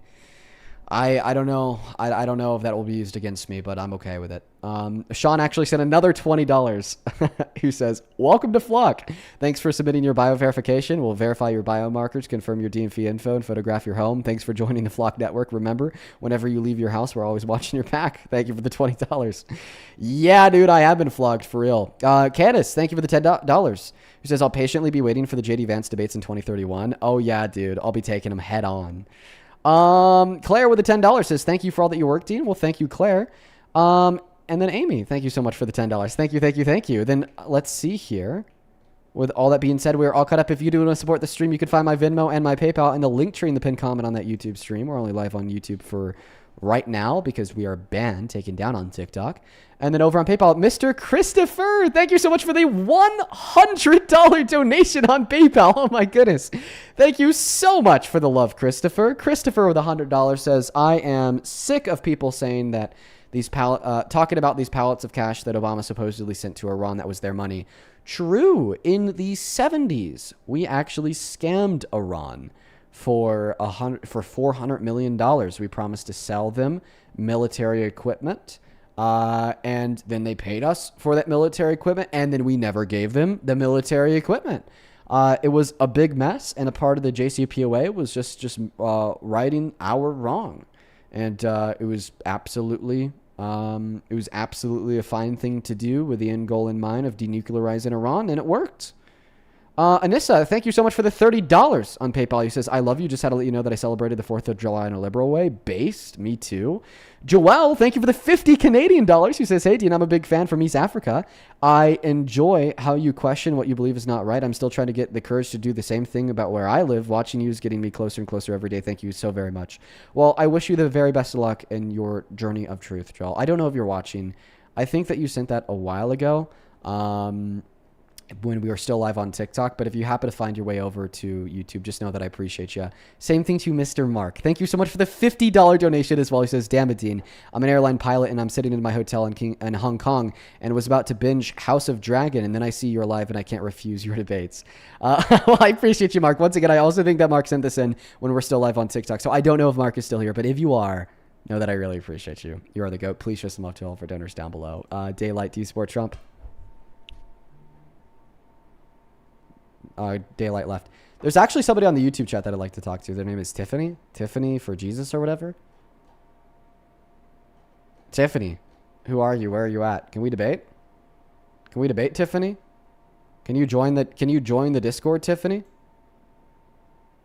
I don't know. I don't know if that will be used against me, but I'm okay with it. Sean actually sent another $20 who says, welcome to Flock. Thanks for submitting your bio verification. We'll verify your biomarkers, confirm your DMV info, and photograph your home. Thanks for joining the Flock network. Remember, whenever you leave your house, we're always watching your back. Thank you for the $20. Yeah, dude, I have been flogged for real. Candace, thank you for the $10. Who says, I'll patiently be waiting for the JD Vance debates in 2031. Oh yeah, dude, I'll be taking them head on. Claire with the $10 says, thank you for all that you work, Dean. Well, thank you, Claire. And then Amy, thank you so much for the $10. Thank you. Then let's see here. With all that being said, we're all caught up. If you do want to support the stream, you can find my Venmo and my PayPal in the link tree in the pinned comment on that YouTube stream. We're only live on YouTube for right now because we are banned, taken down on TikTok. And then over on PayPal, Mr. Christopher, thank you so much for the $100 donation on PayPal. Oh my goodness. Thank you so much for the love, Christopher. Christopher with $100 says, I am sick of people saying that talking about these pallets of cash that Obama supposedly sent to Iran, that was their money. True. In the 70s, we actually scammed Iran for $400 million. We promised to sell them military equipment. And then they paid us for that military equipment, and then we never gave them the military equipment. It was a big mess, and a part of the JCPOA was just righting our wrong. And it was absolutely a fine thing to do with the end goal in mind of denuclearizing Iran, and it worked. Anissa, thank you so much for the $30 on PayPal. He says, I love you. Just had to let you know that I celebrated the 4th of July in a liberal way. Based. Me too. Joelle, thank you for the 50 Canadian dollars. He says, hey, Dean, I'm a big fan from East Africa. I enjoy how you question what you believe is not right. I'm still trying to get the courage to do the same thing about where I live. Watching you is getting me closer and closer every day. Thank you so very much. Well, I wish you the very best of luck in your journey of truth, Joel. I don't know if you're watching. I think that you sent that a while ago. When we were still live on TikTok, but if you happen to find your way over to YouTube, just know that I appreciate you. Same thing to Mr. Mark. Thank you so much for the $50 donation as well. He says, damn it, Dean. I'm an airline pilot and I'm sitting in my hotel in Hong Kong and was about to binge House of Dragon, and then I see you're live and I can't refuse your debates. Well, I appreciate you, Mark. Once again, I also think that Mark sent this in when we're still live on TikTok, so I don't know if Mark is still here, but if you are, know that I really appreciate you. You are the GOAT. Please show some love to all of our donors down below. Daylight, do you support Trump? Daylight left. There's actually somebody on the YouTube chat that I'd like to talk to. Their name is Tiffany. Tiffany for Jesus or whatever. Tiffany, who are you? Where are you at? Can we debate? Can we debate, Tiffany? Can you join the Discord, Tiffany?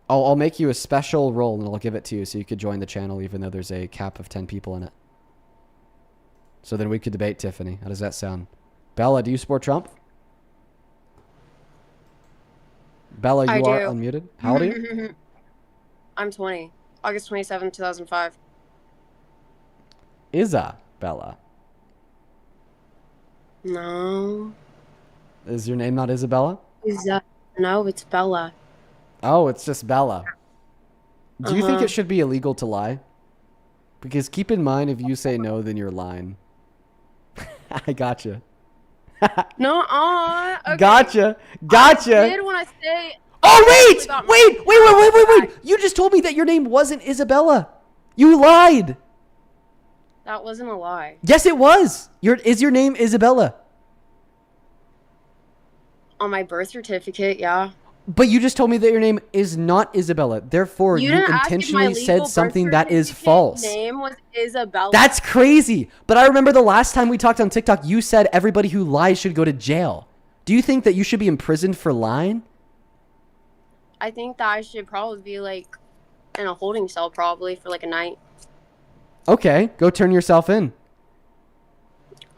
I'll make you a special role and I'll give it to you so you could join the channel even though there's a cap of 10 people in it. So then we could debate, Tiffany. How does that sound? Bella, do you support Trump? Bella, you are unmuted. How old are you? I'm 20. August 27, 2005. Isabella. No. Is your name not Isabella? No, it's Bella. Oh, it's just Bella. Do you think it should be illegal to lie? Because keep in mind, if you say no, then you're lying. I gotcha. No, okay. Gotcha. I did want to say. Oh, wait. You just told me that your name wasn't Isabella. You lied. That wasn't a lie. Yes, it was. Is your name Isabella? On my birth certificate, yeah. But you just told me that your name is not Isabella. Therefore, you intentionally said something that is false. Name was Isabella. That's crazy. But I remember the last time we talked on TikTok, you said everybody who lies should go to jail. Do you think that you should be imprisoned for lying? I think that I should probably be like in a holding cell probably for like a night. Okay, go turn yourself in.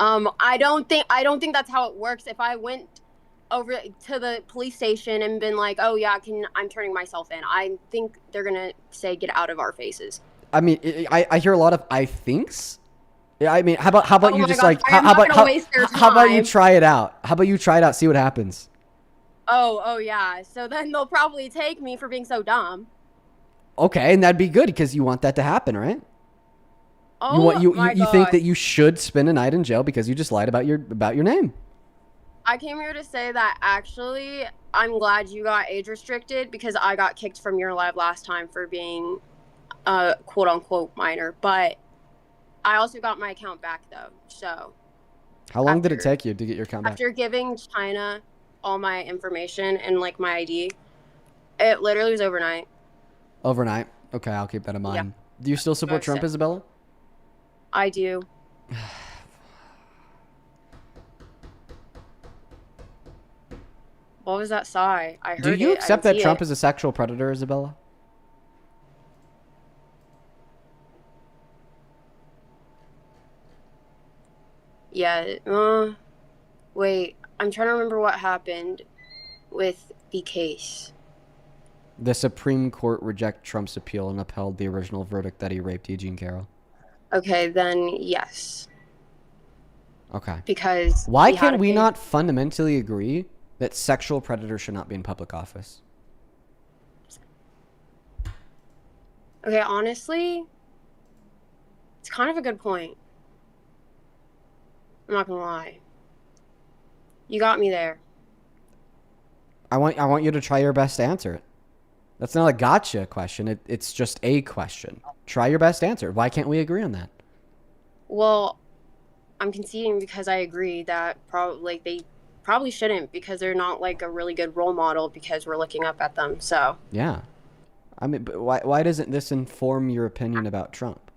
I don't think that's how it works. If I went over to the police station and been like, oh yeah, I'm turning myself in, I think they're gonna say get out of our faces. I mean, I hear a lot of I thinks. Yeah, I mean, how about you just gosh, like how about you time. try it out? How about you try it out, see what happens? Oh yeah. So then they'll probably take me for being so dumb. Okay, and that'd be good because you want that to happen, right? Oh you think God. that you should spend a night in jail because you just lied about your name. I came here to say that actually I'm glad you got age restricted because I got kicked from your live last time for being a quote unquote minor, but I also got my account back though. So How long did it take you to get your account back? after giving China all my information and like my ID, it literally was overnight. Overnight. Okay, I'll keep that in mind. Yeah. Do you still support Trump, Isabella? I do. What was that sigh? I heard Do you it. accept that Trump is a sexual predator, Isabella? Yeah. Wait. I'm trying to remember what happened with the case. The Supreme Court rejected Trump's appeal and upheld the original verdict that he raped Eugene Carroll. Okay, then yes. Okay. Because why can we not fundamentally agree that sexual predators should not be in public office? Okay, honestly, it's kind of a good point. I'm not gonna lie. You got me there. I want you to try your best to answer it. That's not a gotcha question. It's just a question. Try your best to answer it. Why can't we agree on that? Well, I'm conceding because I agree that they probably shouldn't because they're not like a really good role model because we're looking up at them. So yeah, I mean, but why doesn't this inform your opinion about Trump?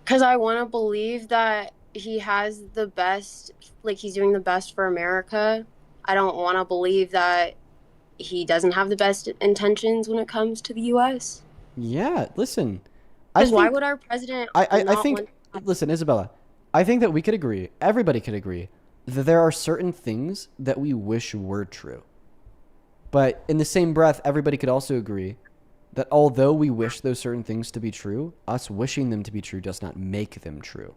Because I want to believe that he has the best, like he's doing the best for America. I don't want to believe that he doesn't have the best intentions when it comes to the U.S. Yeah, listen. Because why would our president I not think, want... listen, Isabella, I think that we could agree, everybody could agree, that there are certain things that we wish were true. But in the same breath, everybody could also agree that although we wish those certain things to be true, us wishing them to be true does not make them true.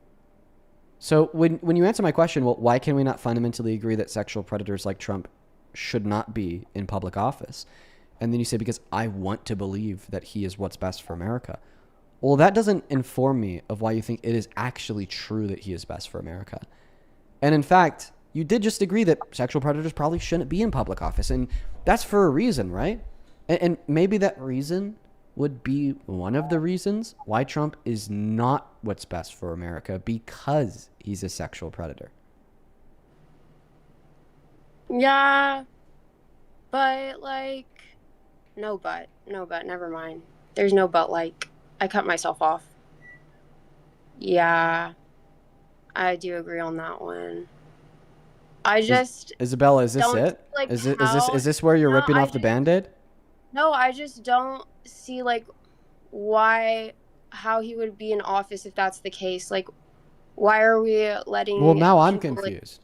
So when you answer my question, well, why can we not fundamentally agree that sexual predators like Trump should not be in public office? And then you say, because I want to believe that he is what's best for America. Well, that doesn't inform me of why you think it is actually true that he is best for America. And in fact, you did just agree that sexual predators probably shouldn't be in public office. And that's for a reason, right? And maybe that reason would be one of the reasons why Trump is not what's best for America, because he's a sexual predator. Yeah, but like, no but, never mind. There's no but, like, I cut myself off. Yeah, I do agree on that one. I just Isabella, is this don't it? see, like, Is this where you're ripping off the Band-Aid? No, I just don't see, like, how he would be in office if that's the case. Like, why are we letting... Well, now I'm people, confused.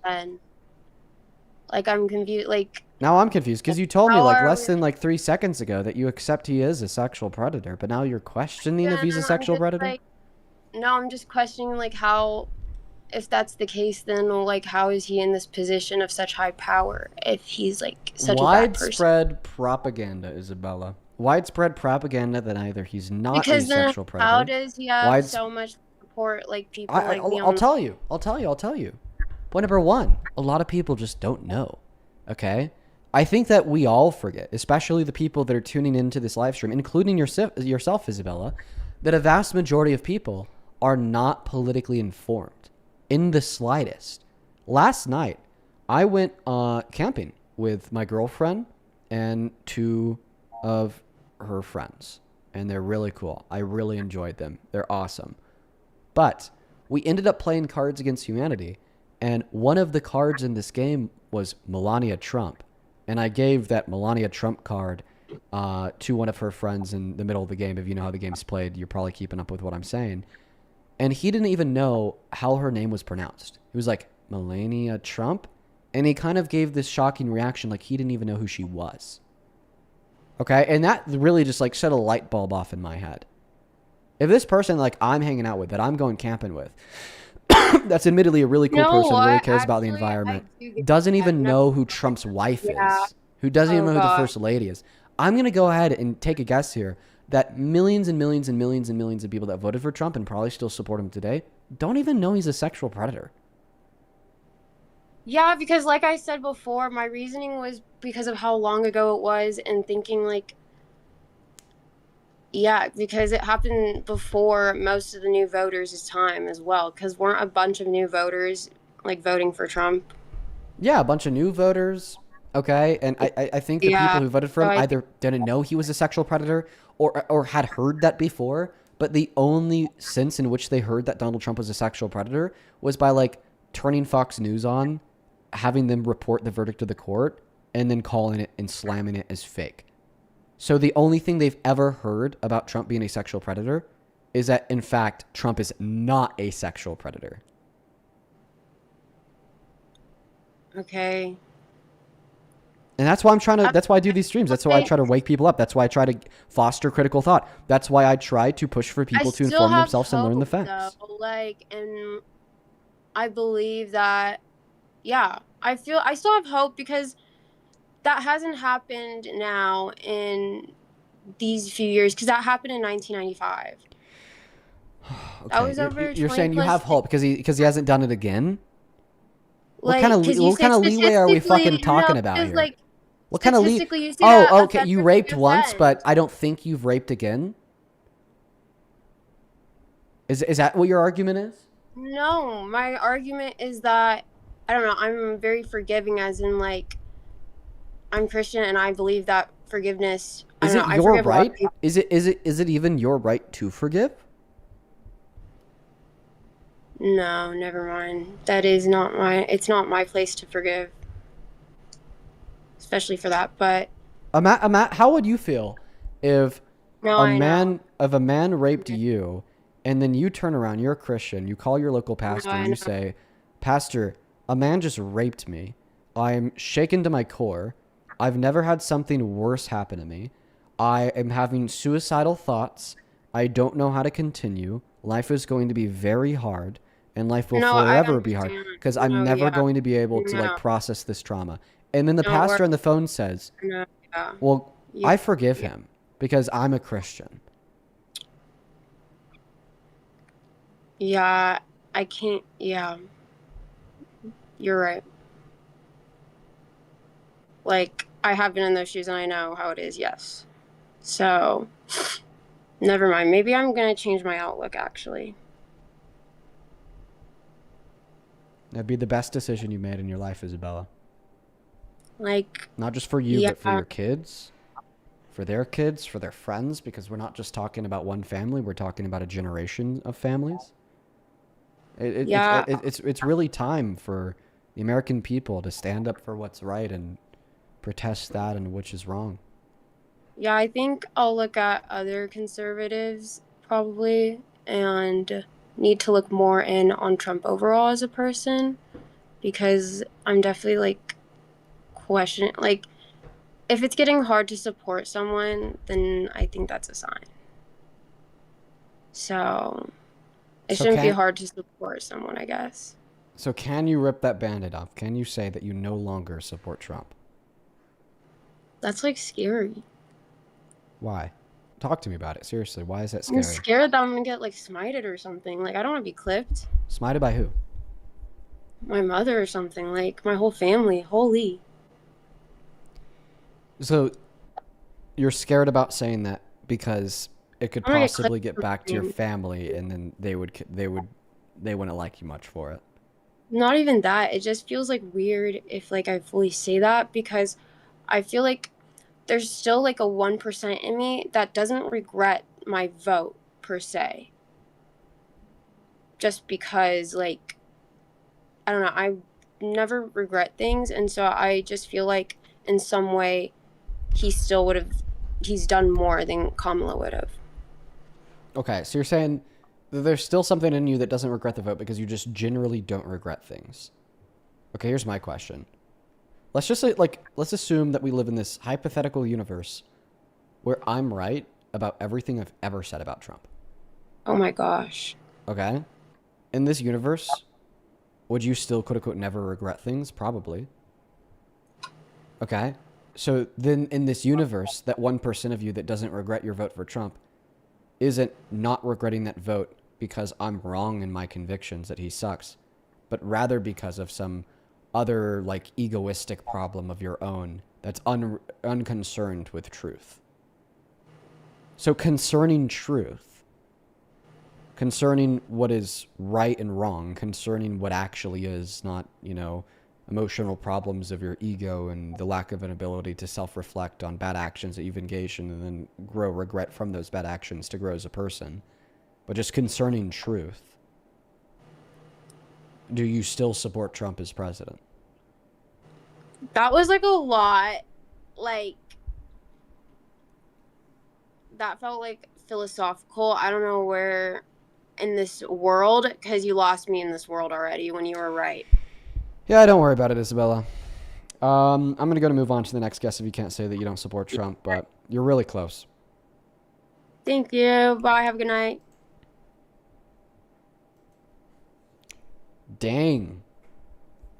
Like, I'm confused, like... Now I'm confused, because you told me, How like, are less than, 3 seconds ago that you accept he is a sexual predator, but now you're questioning if he's a sexual predator? Like, no, I'm just questioning, like, how... If that's the case, then, like, how is he in this position of such high power if he's, like, such a bad person? Widespread propaganda, Isabella. Widespread propaganda that either he's not Because a then sexual predator. how does he have so much support, like, people like me I'll tell you. Point number one, a lot of people just don't know, okay? I think that we all forget, especially the people that are tuning into this live stream, including yourself, Isabella, that a vast majority of people are not politically informed in the slightest. Last night, I went camping with my girlfriend and 2 of her friends, and they're really cool. I really enjoyed them. They're awesome. But we ended up playing Cards Against Humanity, and one of the cards in this game was Melania Trump, and I gave that Melania Trump card to one of her friends in the middle of the game. If you know how the game's played, you're probably keeping up with what I'm saying. And he didn't even know how her name was pronounced. He was like, Melania Trump? And he kind of gave this shocking reaction like he didn't even know who she was. Okay? And that really just like set a light bulb off in my head. If this person like I'm hanging out with, that I'm going camping with, that's admittedly a really cool person, really cares about the environment, doesn't even know who Trump's wife is, who doesn't even know who the first lady is, I'm going to go ahead and take a guess here that millions and millions and millions and millions of people that voted for Trump and probably still support him today don't even know he's a sexual predator. Yeah, because like I said before, my reasoning was because of how long ago it was and thinking like, yeah, because it happened before most of the new voters' time as well, because weren't a bunch of new voters like voting for Trump? Yeah, a bunch of new voters. Okay, and I think the people who voted for him either didn't know he was a sexual predator or had heard that before, but the only sense in which they heard that Donald Trump was a sexual predator was by like turning Fox News on, having them report the verdict of the court, and then calling it and slamming it as fake. So the only thing they've ever heard about Trump being a sexual predator is that, in fact, Trump is not a sexual predator. Okay. And that's why that's why I do these streams. That's why I try to wake people up. That's why I try to foster critical thought. That's why I try to push for people to inform themselves and learn the facts. Though, like, and I believe that, yeah, I still have hope because that hasn't happened now in these few years, because that happened in 1995. Okay. That was over. You're saying you have hope because he hasn't done it again? Like, what kind of leeway are we fucking talking about here? Like, what kind of leeway? Oh, okay. You raped once, but I don't think you've raped again. Is that what your argument is? No, my argument is that I don't know. I'm very forgiving, as in like I'm Christian and I believe that forgiveness. Is it your right? Is it even your right to forgive? No, never mind. That is not it's not my place to forgive, especially for that. But How would you feel if no, I know. a man raped you, and then you turn around, you're a Christian, you call your local No, pastor, I you know. say, Pastor, a man just raped me. I'm shaken to my core. I've never had something worse happen to me. I am having suicidal thoughts. I don't know how to continue. Life is going to be very hard, and life will No, I forever be hard understand. because I'm No, never yeah. going to be able to like No. process this trauma. And then the No, pastor on the phone says, No, yeah. well, You- I forgive him because I'm a Christian. Yeah, I can't. Yeah, you're right. Like, I have been in those shoes and I know how it is, yes. So, never mind. Maybe I'm going to change my outlook, actually. That'd be the best decision you made in your life, Isabella. Like, Not just for you, yeah. but for your kids, for their friends, because we're not just talking about one family, we're talking about a generation of families. Yeah. It's really time for the American people to stand up for what's right and protest that and which is wrong. Yeah, I think I'll look at other conservatives probably and need to look more in on Trump overall as a person because I'm definitely like questioning, like, if it's getting hard to support someone, then I think that's a sign. So it So shouldn't be can- hard to support someone, I guess. So can you rip that Band-Aid off? Can you say that you no longer support Trump? That's like scary. Why? Talk to me about it. Seriously, why is that I'm scary? scared that I'm gonna get like smited or something. Like, I don't want to be clipped. Smited by who? My mother or something. Like, my whole family. Holy. So you're scared about saying that because it could I'm gonna get possibly clipped get back to your from- family, and then they wouldn't like you much for it. Not even that. It just feels like weird if like I fully say that because I feel like there's still like a 1% in me that doesn't regret my vote per se. Just because like I don't know, I never regret things, and so I just feel like in some way he's done more than Kamala would have. Okay, so you're saying that there's still something in you that doesn't regret the vote because you just generally don't regret things. Okay, here's my question. Let's just say, let's assume that we live in this hypothetical universe where I'm right about everything I've ever said about Trump. Oh my gosh. Okay? In this universe, would you still, quote unquote, never regret things? Probably. Okay? So then in this universe, that 1% of you that doesn't regret your vote for Trump isn't not regretting that vote because I'm wrong in my convictions that he sucks, but rather because of some other like egoistic problem of your own that's unconcerned with truth. So concerning truth, concerning what is right and wrong, concerning what actually is, not, emotional problems of your ego and the lack of an ability to self-reflect on bad actions that you've engaged in and then grow regret from those bad actions to grow as a person, but just concerning truth. Do you still support Trump as president? That was like a lot. Like, that felt like philosophical. I don't know where in this world, because you lost me in this world already when you were right. Yeah, don't worry about it, Isabella. I'm going to move on to the next guest if you can't say that you don't support Trump, but you're really close. Thank you. Bye. Have a good night. Dang.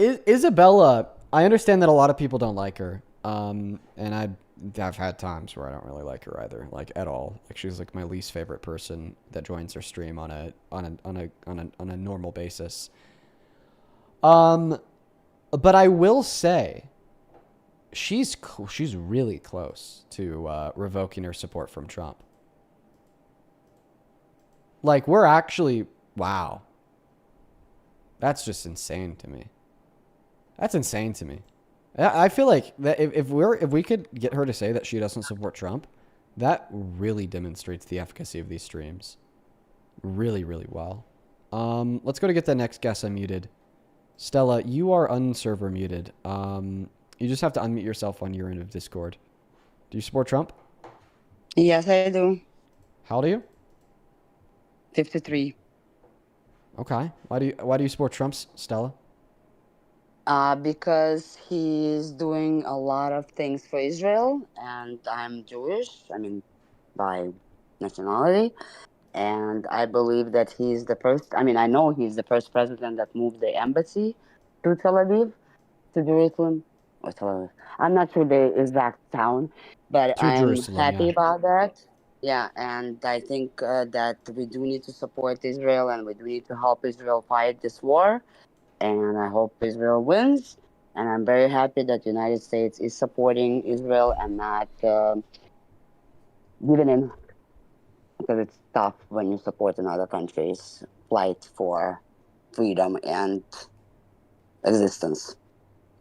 Isabella, I understand that a lot of people don't like her. And I've had times where I don't really like her either, like at all. Like she's like my least favorite person that joins her stream on a normal basis. But I will say she's really close to revoking her support from Trump. Like we're actually, wow. That's just insane to me. That's insane to me. I feel like that if we could get her to say that she doesn't support Trump, that really demonstrates the efficacy of these streams really, really well. Let's go to get the next guest unmuted. Stella, you are unserver muted. You just have to unmute yourself on your end of Discord. Do you support Trump? Yes, I do. How old are you? 53. Okay. Why do you support Trump's, Stella? Because he's doing a lot of things for Israel, and I'm Jewish, I mean, by nationality, and I believe that he's the first, I mean, I know he's the first president that moved the embassy to Tel Aviv, to Jerusalem, or Tel Aviv. I'm not sure the exact town, but To I'm Jerusalem, happy yeah. about that. Yeah, and I think that we do need to support Israel, and we do need to help Israel fight this war. And I hope Israel wins. And I'm very happy that the United States is supporting Israel and not giving in, because it's tough when you support another country's fight for freedom and existence.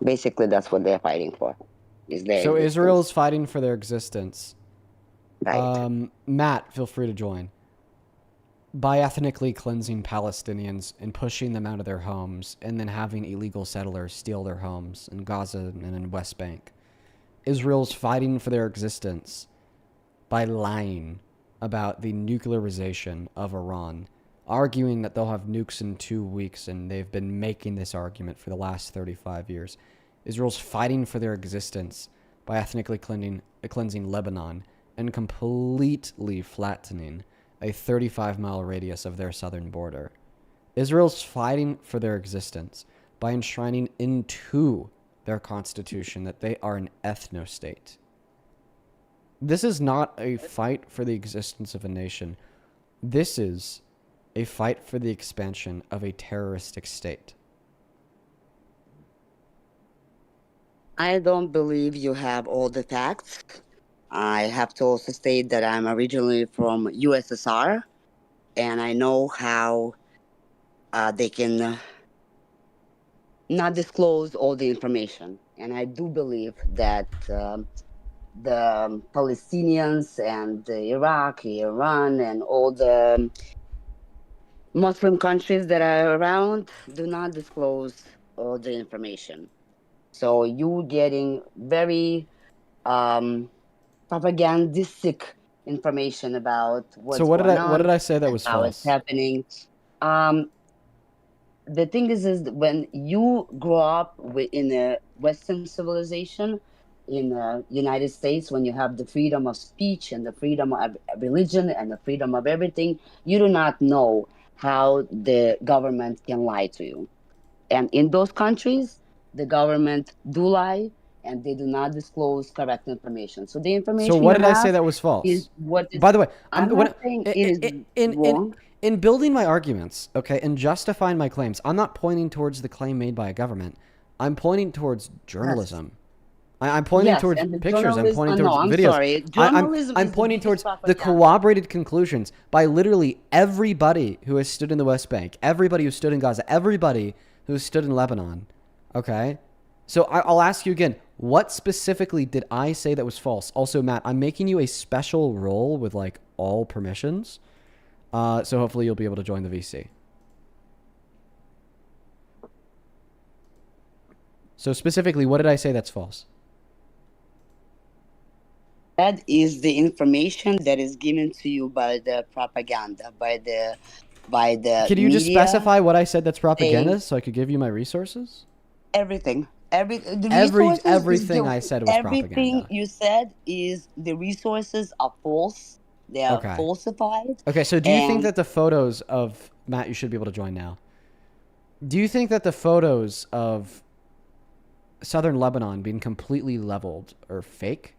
Basically, that's what they're fighting for. Is their So existence. Israel is fighting for their existence. Right. Matt, feel free to join. By ethnically cleansing Palestinians and pushing them out of their homes and then having illegal settlers steal their homes in Gaza and in West Bank. Israel's fighting for their existence by lying about the nuclearization of Iran, arguing that they'll have nukes in 2 weeks, and they've been making this argument for the last 35 years. Israel's fighting for their existence by ethnically cleansing Lebanon and completely flattening a 35-mile radius of their southern border. Israel's fighting for their existence by enshrining into their constitution that they are an ethno-state. This is not a fight for the existence of a nation. This is a fight for the expansion of a terroristic state. I don't believe you have all the facts. I have to also state that I'm originally from USSR, and I know how they can not disclose all the information. And I do believe that the Palestinians and Iraq, Iran, and all the Muslim countries that are around do not disclose all the information. So you getting very propagandistic information about what's So what going did on I say that and was how it's false? happening. The thing is when you grow up in a Western civilization, in the United States, when you have the freedom of speech and the freedom of religion and the freedom of everything, you do not know how the government can lie to you. And in those countries, the government do lie, and they do not disclose correct information. So the information So what you did I say have that was false? is what is. By the way, I'm not saying it is wrong. in building my arguments, okay, and justifying my claims, I'm not pointing towards the claim made by a government. I'm pointing towards journalism. I'm pointing Yes, towards and the pictures. I'm pointing towards no, I'm videos. sorry. Journalism I'm is the pointing biggest towards the propaganda. corroborated conclusions by literally everybody who has stood in the West Bank, everybody who stood in Gaza, everybody who stood in Lebanon. Okay? So I'll ask you again, what specifically did I say that was false? Also, Matt, I'm making you a special role with like all permissions. So hopefully you'll be able to join the VC. So specifically, what did I say that's false? That is the information that is given to you by the propaganda, by the Can you just media, specify what I said that's propaganda saying so I could give you my resources? everything. Resources Everything I said was everything propaganda. you said is the resources are false. They are Okay. falsified. Okay, so do you think And that the photos of Matt, you should be able to join now. Do you think that the photos of southern Lebanon being completely leveled are fake?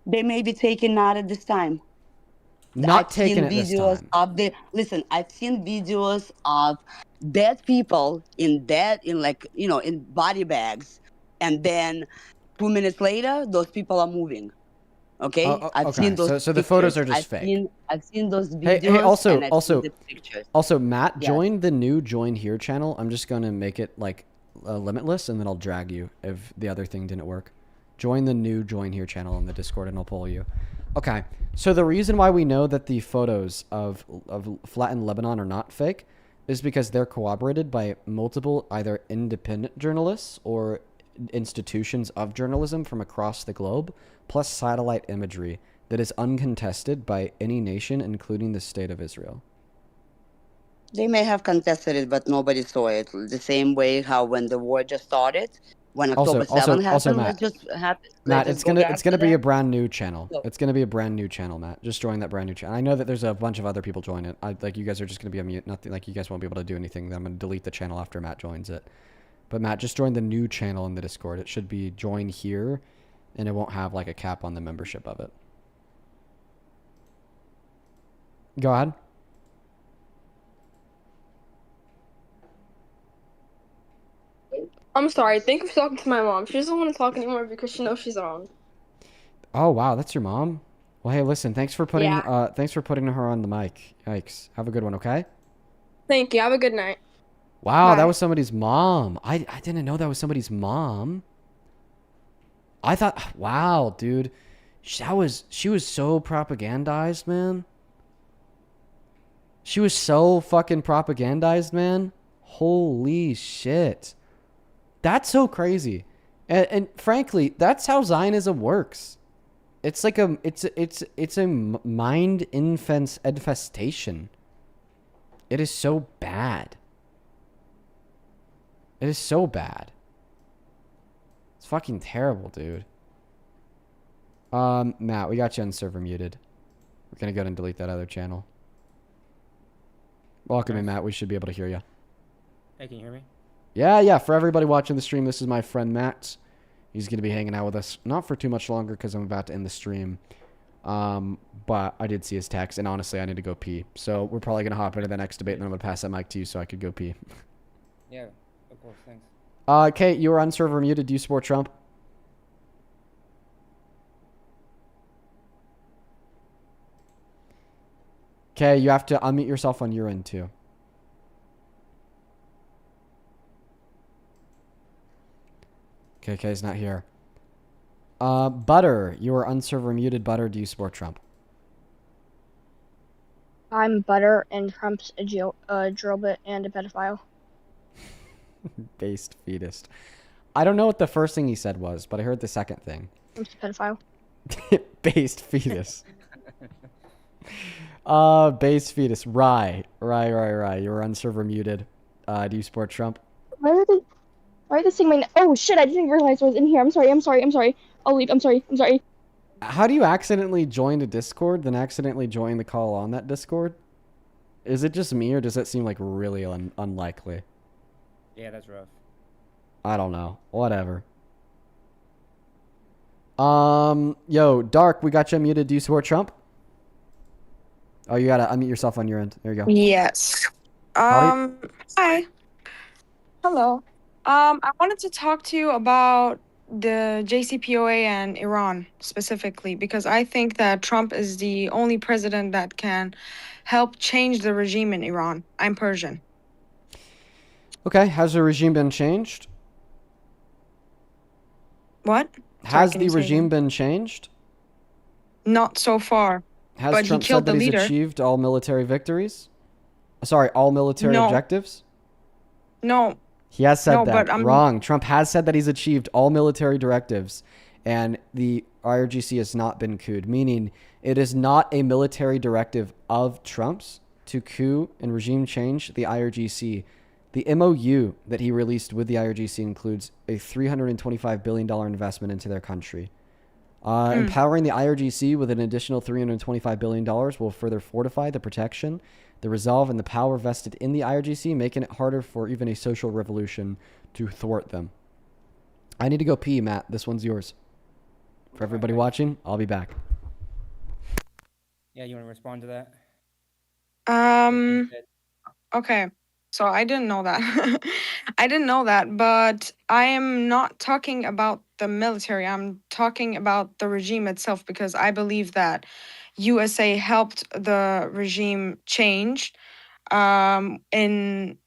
they may be taken not at this time. Not I've taken seen at this videos time. of the listen. I've seen videos of dead people in body bags, and then 2 minutes later, those people are moving. Okay, I've Okay, seen those so the photos pictures. are just fake. I've seen those Hey, videos, and I've seen the pictures. Also, Matt, Yes. join the new Join Here channel. I'm just going to make it like limitless, and then I'll drag you if the other thing didn't work. Join the new Join Here channel in the Discord and I'll pull you. Okay. So the reason why we know that the photos of flattened Lebanon are not fake is because they're corroborated by multiple either independent journalists or institutions of journalism from across the globe, plus satellite imagery that is uncontested by any nation, including the State of Israel. They may have contested it, but nobody saw it. The same way how when the war just started, when October 7 happened, Matt, let's it's just go back gonna to be a that. brand new channel. So- It's gonna be a brand new channel, Matt. Just join that brand new channel. I know that there's a bunch of other people join it. Like you guys are just gonna be on mute. Nothing like you guys won't be able to do anything. I'm gonna delete the channel after Matt joins it. But Matt, just join the new channel in the Discord. It should be join here, and it won't have like a cap on the membership of it. Go ahead. I'm sorry. Thank you for talking to my mom. She doesn't want to talk anymore because she knows she's wrong. Oh wow, that's your mom. Well, hey, listen. Thanks for putting Yeah. thanks for putting her on the mic. Yikes. Have a good one, okay? Thank you. Have a good night. Wow, that Bye. was somebody's mom. I didn't know that was somebody's mom. I thought, wow, dude, she was so propagandized, man. She was so fucking propagandized, man. Holy shit. That's so crazy. And frankly, that's how Zionism works. It's like it's a mind infestation. It is so bad. It is so bad. It's fucking terrible, dude. Matt, we got you on server muted. We're gonna go ahead and delete that other channel. Welcome in, Matt. We should be able to hear you. Hey, can you hear me? Yeah. For everybody watching the stream, this is my friend Matt. He's gonna be hanging out with us, not for too much longer because I'm about to end the stream. But I did see his text, and honestly, I need to go pee. So we're probably gonna hop into the next debate, and then I'm gonna pass that mic to you so I could go pee. Yeah, of course, thanks. Kate, you were on server muted. Do you support Trump? Okay, you have to unmute yourself on your end too. Okay, Kay's not here. Butter, you are on server muted. Butter, do you support Trump? I'm Butter, and Trump's a drill bit and a pedophile. Based fetus. I don't know what the first thing he said was, but I heard the second thing. Trump's a pedophile. Based fetus. Based fetus. Right. You're on server muted. Do you support Trump? Why are they saying my name? Oh shit, I didn't even realize I was in here. I'm sorry. I'll leave. I'm sorry. How do you accidentally join a Discord, then accidentally join the call on that Discord? Is it just me, or does that seem like really unlikely? Yeah, that's rough. I don't know. Whatever. Yo, Dark, we got you muted. Do you support Trump? Oh, you gotta unmute yourself on your end. There you go. Yes. Hi. Hello. I wanted to talk to you about the JCPOA and Iran specifically, because I think that Trump is the only president that can help change the regime in Iran. I'm Persian. Okay, has the regime been changed? What? Has can the you say regime again? been changed? Not so far. Has But he Trump killed said that the he's leader. achieved all military victories? Sorry, all military No. objectives? No. He has said No, that. but I'm- Wrong. Trump has said that he's achieved all military directives, and the IRGC has not been couped, meaning it is not a military directive of Trump's to coup and regime change the IRGC. The MOU that he released with the IRGC includes a $325 billion investment into their country. Empowering the IRGC with an additional $325 billion will further fortify the protection, the resolve, and the power vested in the IRGC, making it harder for even a social revolution to thwart them. I need to go pee, Matt. This one's yours. For everybody watching, I'll be back. Yeah, you want to respond to that? Okay. So I didn't know that. I didn't know that, but I am not talking about the military. I'm talking about the regime itself, because I believe that USA helped the regime change in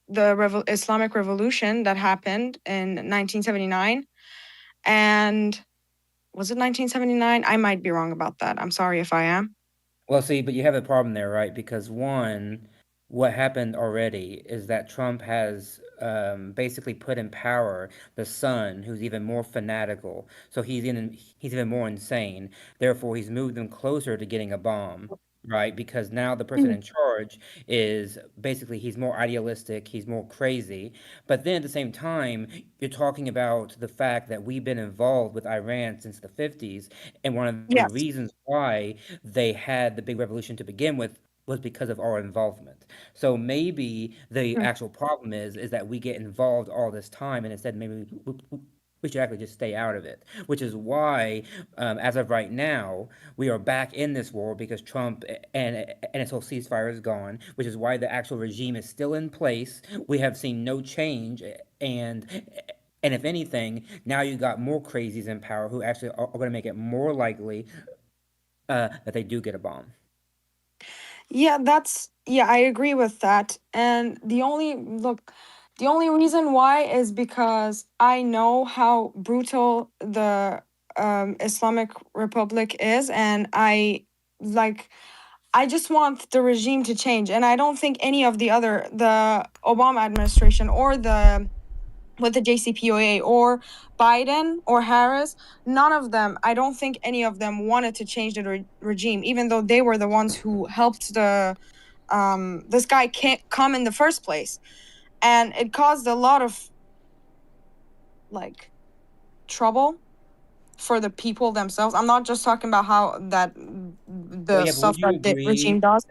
the Islamic Revolution that happened in 1979. and was it 1979? I might be wrong about that. I'm sorry if I am. Well, see, but you have a problem there, right? Because one, what happened already is that Trump has basically put in power the son, who's even more fanatical. So he's even more insane. Therefore, he's moved him closer to getting a bomb, right? Because now the person in charge is basically he's more idealistic, he's more crazy. But then at the same time, you're talking about the fact that we've been involved with Iran since the 50s, and one of the Yes. reasons why they had the big revolution to begin with was because of our involvement. So maybe the actual problem is that we get involved all this time, and instead maybe we should actually just stay out of it. Which is why, as of right now, we are back in this war because Trump and his whole ceasefire is gone. Which is why the actual regime is still in place. We have seen no change, and if anything, now you got more crazies in power who actually are going to make it more likely that they do get a bomb. Yeah, I agree with that. And the only reason why is because I know how brutal the Islamic Republic is, and I just want the regime to change. And I don't think any of the Obama administration or with the JCPOA or Biden or Harris, none of them, I don't think any of them wanted to change the regime, even though they were the ones who helped this guy can't come in the first place. And it caused a lot of trouble for the people themselves. I'm not just talking about how that the stuff that the regime does.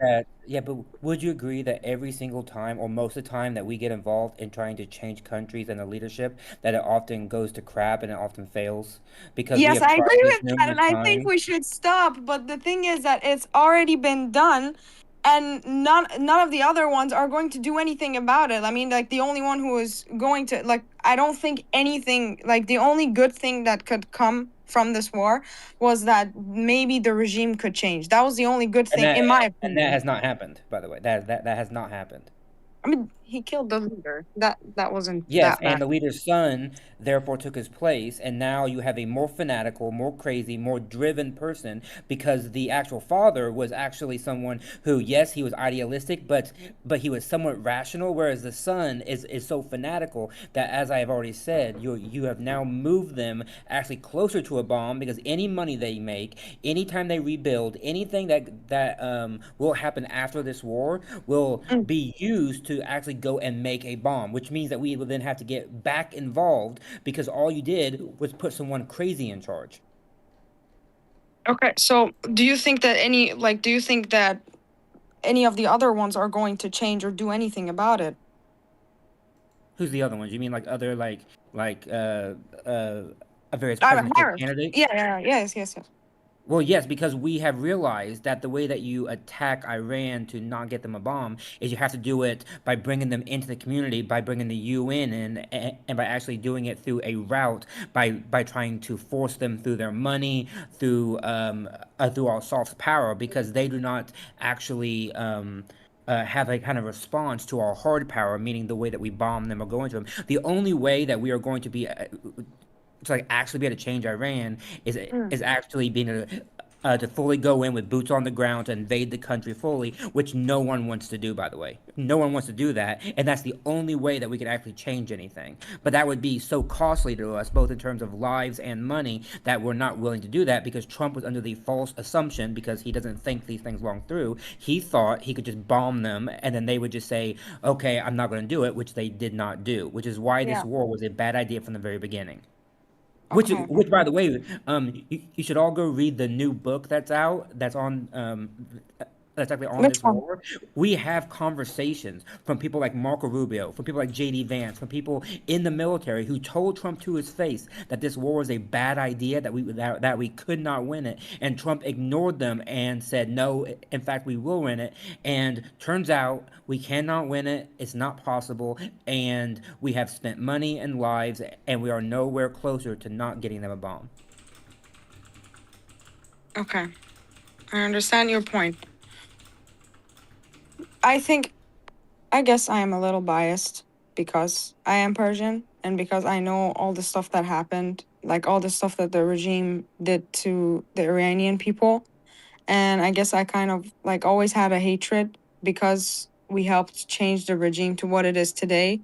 But would you agree that every single time, or most of the time, that we get involved in trying to change countries and the leadership, that it often goes to crap and it often fails? Because yes, I agree with that, numerous and I think we should stop. But the thing is that it's already been done, and none of the other ones are going to do anything about it. I mean, the only one who is going to I don't think anything, the only good thing that could come from this war was that maybe the regime could change. That was the only good thing, in my opinion. And that has not happened, by the way. That has not happened. I mean, he killed the leader. That wasn't Yes, that bad. and the leader's son therefore took his place, and now you have a more fanatical, more crazy, more driven person, because the actual father was actually someone who, yes, he was idealistic, but he was somewhat rational, whereas the son is so fanatical that, as I have already said, you have now moved them actually closer to a bomb, because any money they make, anytime they rebuild, anything that will happen after this war will be used to actually go and make a bomb, which means that we will then have to get back involved because all you did was put someone crazy in charge. Okay, so do you think that any of the other ones are going to change or do anything about it? Who's the other ones? You mean other a various presidential candidates? Yes. Well, yes, because we have realized that the way that you attack Iran to not get them a bomb is you have to do it by bringing them into the community, by bringing the UN in, and by actually doing it through a route, by trying to force them through their money, through our soft power, because they do not actually have a kind of response to our hard power, meaning the way that we bomb them or go into them. The only way that we are going to be to actually be able to change Iran is actually being to fully go in with boots on the ground to invade the country fully, which no one wants to do, by the way. No one wants to do that, and that's the only way that we can actually change anything. But that would be so costly to us, both in terms of lives and money, that we're not willing to do that, because Trump was under the false assumption, because he doesn't think these things long through. He thought he could just bomb them, and then they would just say, okay, I'm not going to do it, which they did not do, which is why this war was a bad idea from the very beginning. Which, by the way, you should all go read the new book that's out. That's on. That's actually on this war. We have conversations from people like Marco Rubio, from people like J.D. Vance, from people in the military who told Trump to his face that this war was a bad idea, that we could not win it, and Trump ignored them and said, no, in fact, we will win it. And turns out we cannot win it. It's not possible, and we have spent money and lives, and we are nowhere closer to not getting them a bomb. Okay, I understand your point. I guess I am a little biased because I am Persian and because I know all the stuff that happened like all the stuff that the regime did to the Iranian people. And I guess I kind of like always had a hatred because we helped change the regime to what it is today.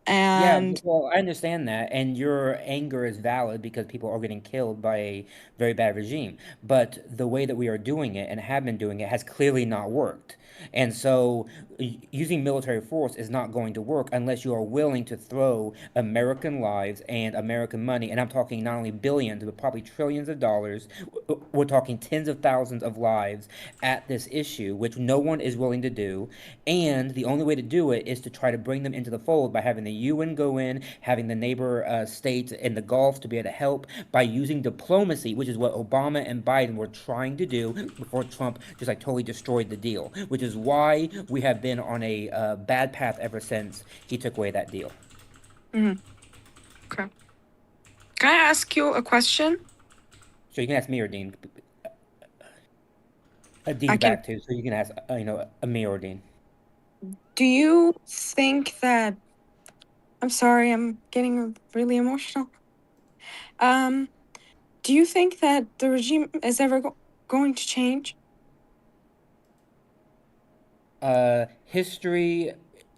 Yeah, And well, I understand that, and your anger is valid because people are getting killed by a very bad regime. But the way that we are doing it and have been doing it has clearly not worked. And so using military force is not going to work unless you are willing to throw American lives and American money, and I'm talking not only billions, but probably trillions of dollars. We're talking tens of thousands of lives at this issue, which no one is willing to do. And the only way to do it is to try to bring them into the fold by having the UN go in, having the neighbor states in the Gulf to be able to help by using diplomacy, which is what Obama and Biden were trying to do before Trump just like totally destroyed the deal, which is why we have been on a bad path ever since he took away that deal. Okay. Can I ask you a question? So you can ask me or Dean. Dean's back too, so you can ask me or Dean. Do you think that I'm sorry, I'm getting really emotional. Do you think that the regime is ever going to change? History,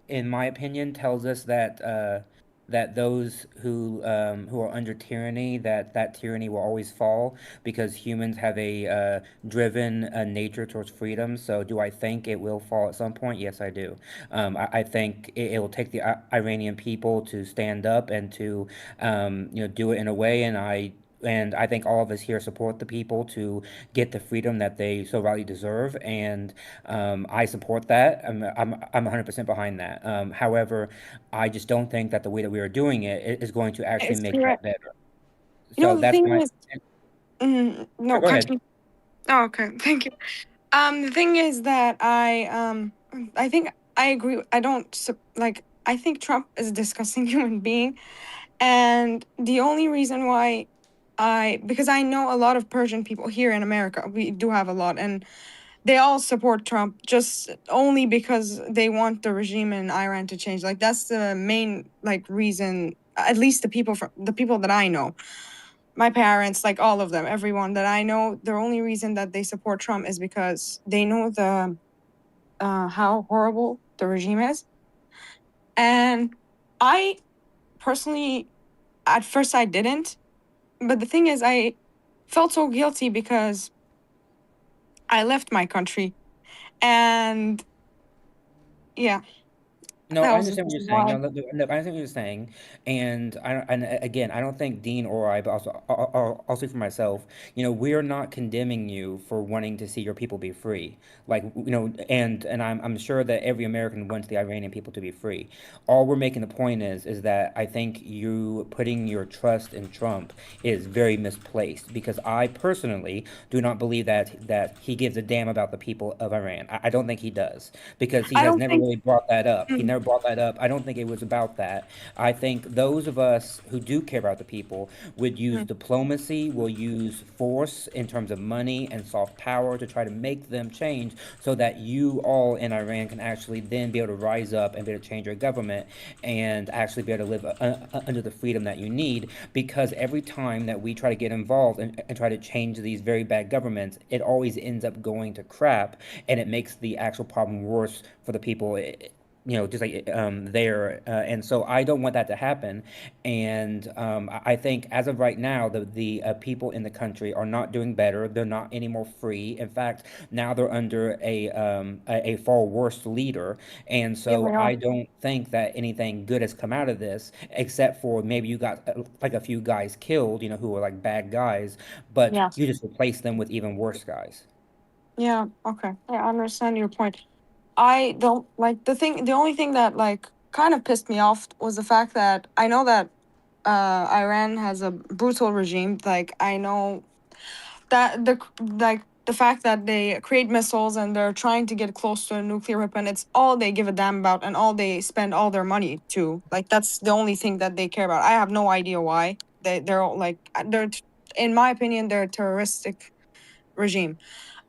in my opinion, tells us that that those who are under tyranny, that tyranny will always fall because humans have a driven nature towards freedom. So, do I think it will fall at some point? Yes, I do. I think it will take the Iranian people to stand up and to do it in a way, and I think all of us here support the people to get the freedom that they so rightly deserve, and I support that. I'm 100% behind that. However, I just don't think that the way that we are doing it is going to actually It's make correct. that better. No, So the that's thing my. is, no, Go ahead. continue. Oh, okay, thank you. The thing is that I think I agree. I don't like. I think Trump is a disgusting human being, and the only reason why because I know a lot of Persian people here in America. We do have a lot, and they all support Trump just only because they want the regime in Iran to change. Like that's the main like reason. At least the people that I know, my parents, like all of them, everyone that I know, the only reason that they support Trump is because they know the how horrible the regime is. And I personally, at first, I didn't, but the thing is, I felt so guilty because I left my country, and yeah. No, That I was the understand what you're reason saying. No, why. look, I understand what you're saying, and again, I don't think Dean or I, but also I'll speak for myself. We're not condemning you for wanting to see your people be free. Like, and I'm sure that every American wants the Iranian people to be free. All we're making the point is that I think you putting your trust in Trump is very misplaced because I personally do not believe that he gives a damn about the people of Iran. I don't think he does because he I has don't never think. really brought that up. He Mm. never brought that up. I don't think it was about that. I think those of us who do care about the people would use diplomacy, will use force in terms of money and soft power to try to make them change so that you all in Iran can actually then be able to rise up and be able to change your government and actually be able to live under the freedom that you need. Because every time that we try to get involved and try to change these very bad governments, it always ends up going to crap and it makes the actual problem worse for the people just like there. And so I don't want that to happen. And I think as of right now, the people in the country are not doing better. They're not any more free. In fact, now they're under a far worse leader. And Yeah, so we I are. don't think that anything good has come out of this, except for maybe you got like a few guys killed, who were like bad guys, but Yes. you just replaced them with even worse guys. Yeah. Okay. Yeah, I understand your point. I don't like the only thing that like kind of pissed me off was the fact that I know that Iran has a brutal regime. Like I know that the fact that they create missiles and they're trying to get close to a nuclear weapon, it's all they give a damn about and all they spend all their money to. Like that's the only thing that they care about. I have no idea why. They're all like in my opinion, they're a terroristic regime.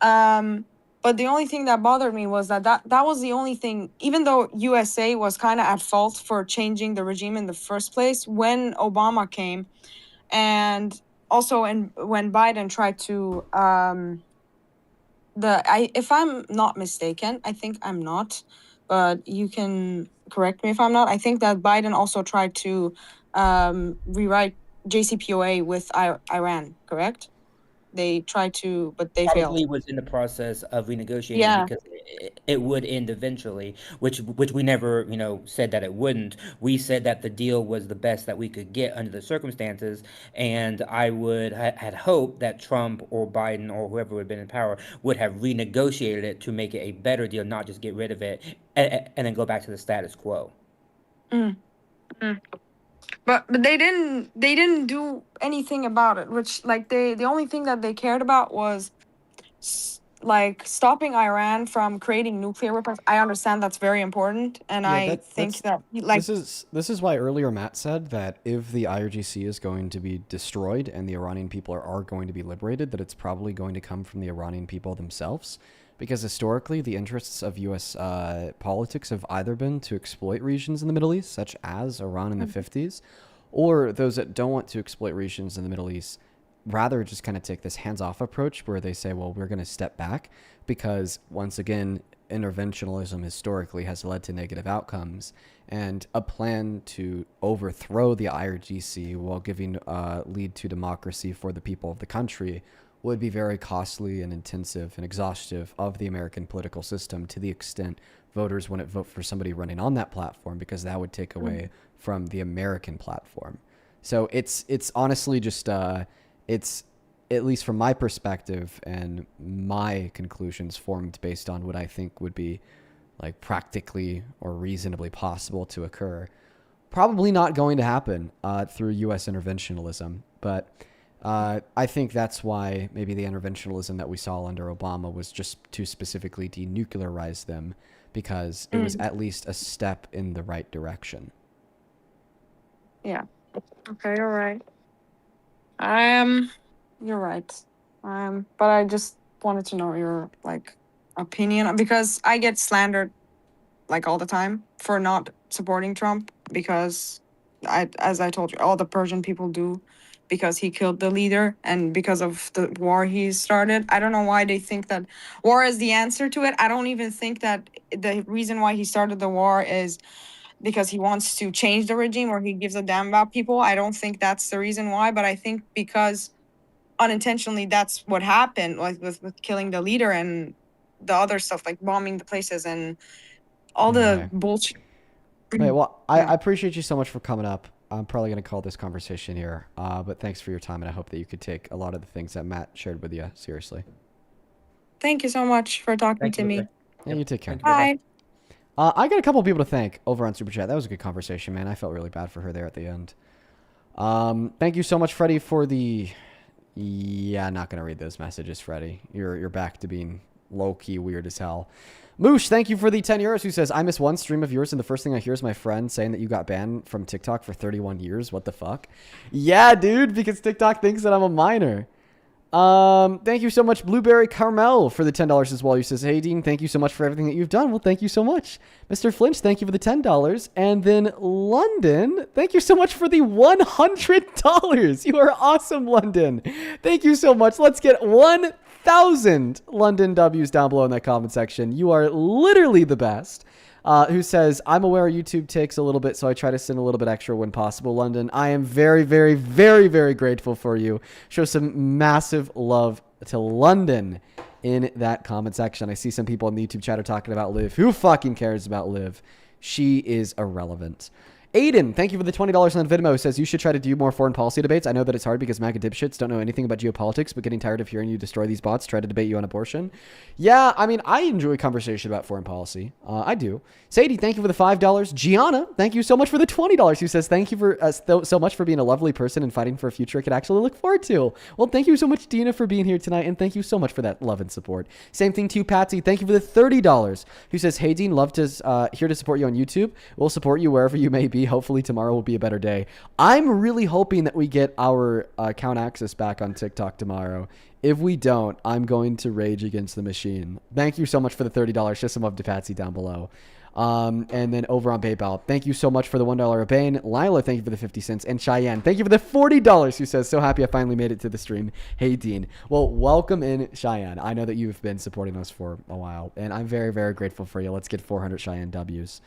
Um But the only thing that bothered me was that was the only thing, even though USA was kind of at fault for changing the regime in the first place when Obama came, and also when Biden tried to if I'm not mistaken, I think I'm not, but you can correct me if I'm not. I think that Biden also tried to rewrite JCPOA with Iran, correct? They tried to, but they Probably failed. was in the process of renegotiating Yeah. because it would end eventually, which we never, said that it wouldn't. We said that the deal was the best that we could get under the circumstances, and I had hoped that Trump or Biden or whoever would have been in power would have renegotiated it to make it a better deal, not just get rid of it and then go back to the status quo. Mm. Mm. But they didn't do anything about it, which like the only thing that they cared about was like stopping Iran from creating nuclear weapons. I understand that's very important, and I think that like this is why earlier Matt said that if the IRGC is going to be destroyed and the Iranian people are going to be liberated, that it's probably going to come from the Iranian people themselves. Because historically, the interests of U.S. Politics have either been to exploit regions in the Middle East, such as Iran in the 50s, or those that don't want to exploit regions in the Middle East, rather just kind of take this hands-off approach where they say, well, we're going to step back because, once again, interventionism historically has led to negative outcomes, and a plan to overthrow the IRGC while giving lead to democracy for the people of the country would be very costly and intensive and exhaustive of the American political system, to the extent voters wouldn't vote for somebody running on that platform, because that would take away from the American platform. So it's honestly just it's, at least from my perspective and my conclusions, formed based on what I think would be like practically or reasonably possible to occur, probably not going to happen through U.S. interventionism. But I think that's why maybe the interventionism that we saw under Obama was just to specifically denuclearize them, because it was at least a step in the right direction. Yeah. Okay, you're right. You're right. But I just wanted to know your like opinion, because I get slandered like all the time for not supporting Trump, because as I told you, all the Persian people do, because he killed the leader and because of the war he started. I don't know why they think that war is the answer to it. I don't even think that the reason why he started the war is because he wants to change the regime or he gives a damn about people. I don't think that's the reason why, but I think because unintentionally that's what happened, like with killing the leader and the other stuff, like bombing the places and all the bullshit. Okay, well, I appreciate you so much for coming up. I'm probably going to call this conversation here, but thanks for your time, and I hope that you could take a lot of the things that Matt shared with you seriously. Thank you so much for talking to me. Yeah, you take care. Bye. I got a couple of people to thank over on Super Chat. That was a good conversation, man. I felt really bad for her there at the end. Thank you so much, Freddie, for the... Yeah, not going to read those messages, Freddie. You're back to being low-key weird as hell. Moosh, thank you for the 10 euros, who says, I missed one stream of yours, and the first thing I hear is my friend saying that you got banned from TikTok for 31 years. What the fuck? Yeah, dude, because TikTok thinks that I'm a minor. Thank you so much, Blueberry Carmel, for the $10 as well. You says, hey, Dean, thank you so much for everything that you've done. Well, thank you so much. Mr. Flinch, thank you for the $10. And then London, thank you so much for the $100. You are awesome, London. Thank you so much. Let's get 1,000 London W's down below in that comment section. You are literally the best. Who says, I'm aware YouTube takes a little bit, so I try to send a little bit extra when possible, London. I am very, very, very, very grateful for you. Show some massive love to London in that comment section. I see some people in the YouTube chat are talking about Liv. Who fucking cares about Liv? She is irrelevant. Aiden, thank you for the $20 on Venmo. Says you should try to do more foreign policy debates. I know that it's hard because MAGA dipshits don't know anything about geopolitics, but getting tired of hearing you destroy these bots, try to debate you on abortion. Yeah, I mean, I enjoy conversation about foreign policy. I do. Sadie, thank you for the $5. Gianna, thank you so much for the $20. Who says thank you for so much for being a lovely person and fighting for a future I could actually look forward to. Well, thank you so much, Dina, for being here tonight, and thank you so much for that love and support. Same thing to you, Patsy. Thank you for the $30. Who says, hey, Dean, love to here to support you on YouTube. We'll support you wherever you may be. be. Hopefully tomorrow will be a better day. I'm really hoping that we get our account access back on TikTok tomorrow. If we don't, I'm going to rage against the machine. Thank you so much for the $30. Just some love to Patsy down below. And then over on PayPal, thank you so much for the $1 Bane. Lila, thank you for the 50 cents. And Cheyenne, thank you for the $40, who says, so happy I finally made it to the stream. Hey, Dean. Well, welcome in, Cheyenne. I know that you've been supporting us for a while, and I'm very, very grateful for you. Let's get 400 Cheyenne W's.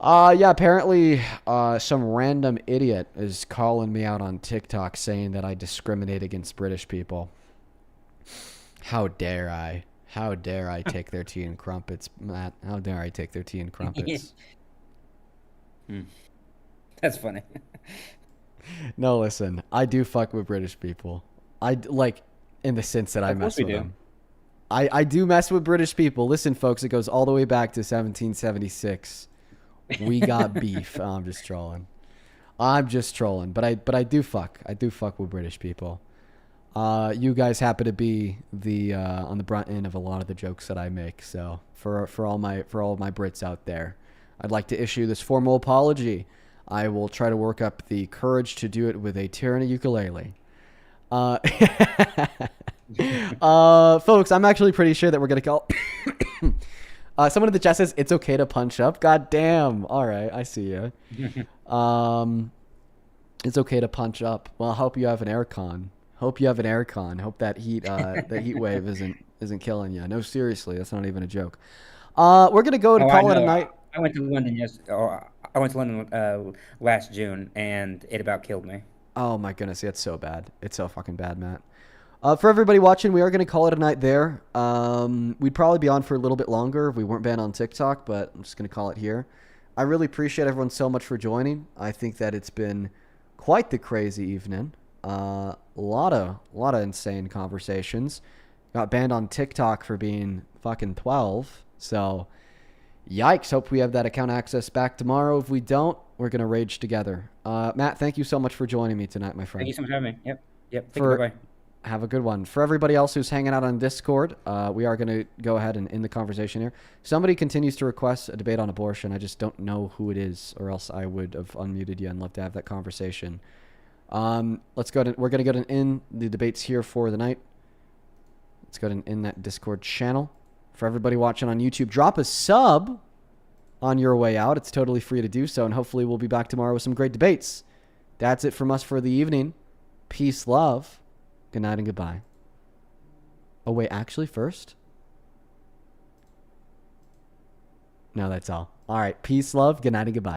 Yeah, apparently some random idiot is calling me out on TikTok saying that I discriminate against British people. How dare I? How dare I take their tea and crumpets, Matt? How dare I take their tea and crumpets? That's funny. No, listen, I do fuck with British people. Like, in the sense that I mess with them. I do mess with British people. Listen, folks, it goes all the way back to 1776. We got beef. Oh, I'm just trolling. But I do fuck. I do fuck with British people. You guys happen to be the on the brunt end of a lot of the jokes that I make. So for all my Brits out there, I'd like to issue this formal apology. I will try to work up the courage to do it with a tyranny ukulele. Folks, I'm actually pretty sure that we're gonna call. Someone in the chat says it's okay to punch up. God damn. All right, I see you. It's okay to punch up. Well, I hope you have an aircon. Hope you have an aircon. Hope that heat wave isn't killing you. No, seriously, that's not even a joke. We're gonna go to call it a night. I went to London I went to London last June, and it about killed me. Oh my goodness, it's so bad. It's so fucking bad, Matt. For everybody watching, we are going to call it a night there. We'd probably be on for a little bit longer if we weren't banned on TikTok, but I'm just going to call it here. I really appreciate everyone so much for joining. I think that it's been quite the crazy evening. A lot of insane conversations. Got banned on TikTok for being fucking 12. So, yikes. Hope we have that account access back tomorrow. If we don't, we're going to rage together. Matt, thank you so much for joining me tonight, my friend. Thank you so much for having me. Yep. Thank you. Bye-bye. Have a good one. For everybody else who's hanging out on Discord, we are going to go ahead and end the conversation here. Somebody continues to request a debate on abortion. I just don't know who it is, or else I would have unmuted you and love to have that conversation. We're going to go and end the debates here for the night. Let's go ahead and end that Discord channel. For everybody watching on YouTube, drop a sub on your way out. It's totally free to do so, and hopefully we'll be back tomorrow with some great debates. That's it from us for the evening. Peace, love. Good night and goodbye. Oh, wait, actually first? No, that's all. All right. Peace, love. Good night and goodbye.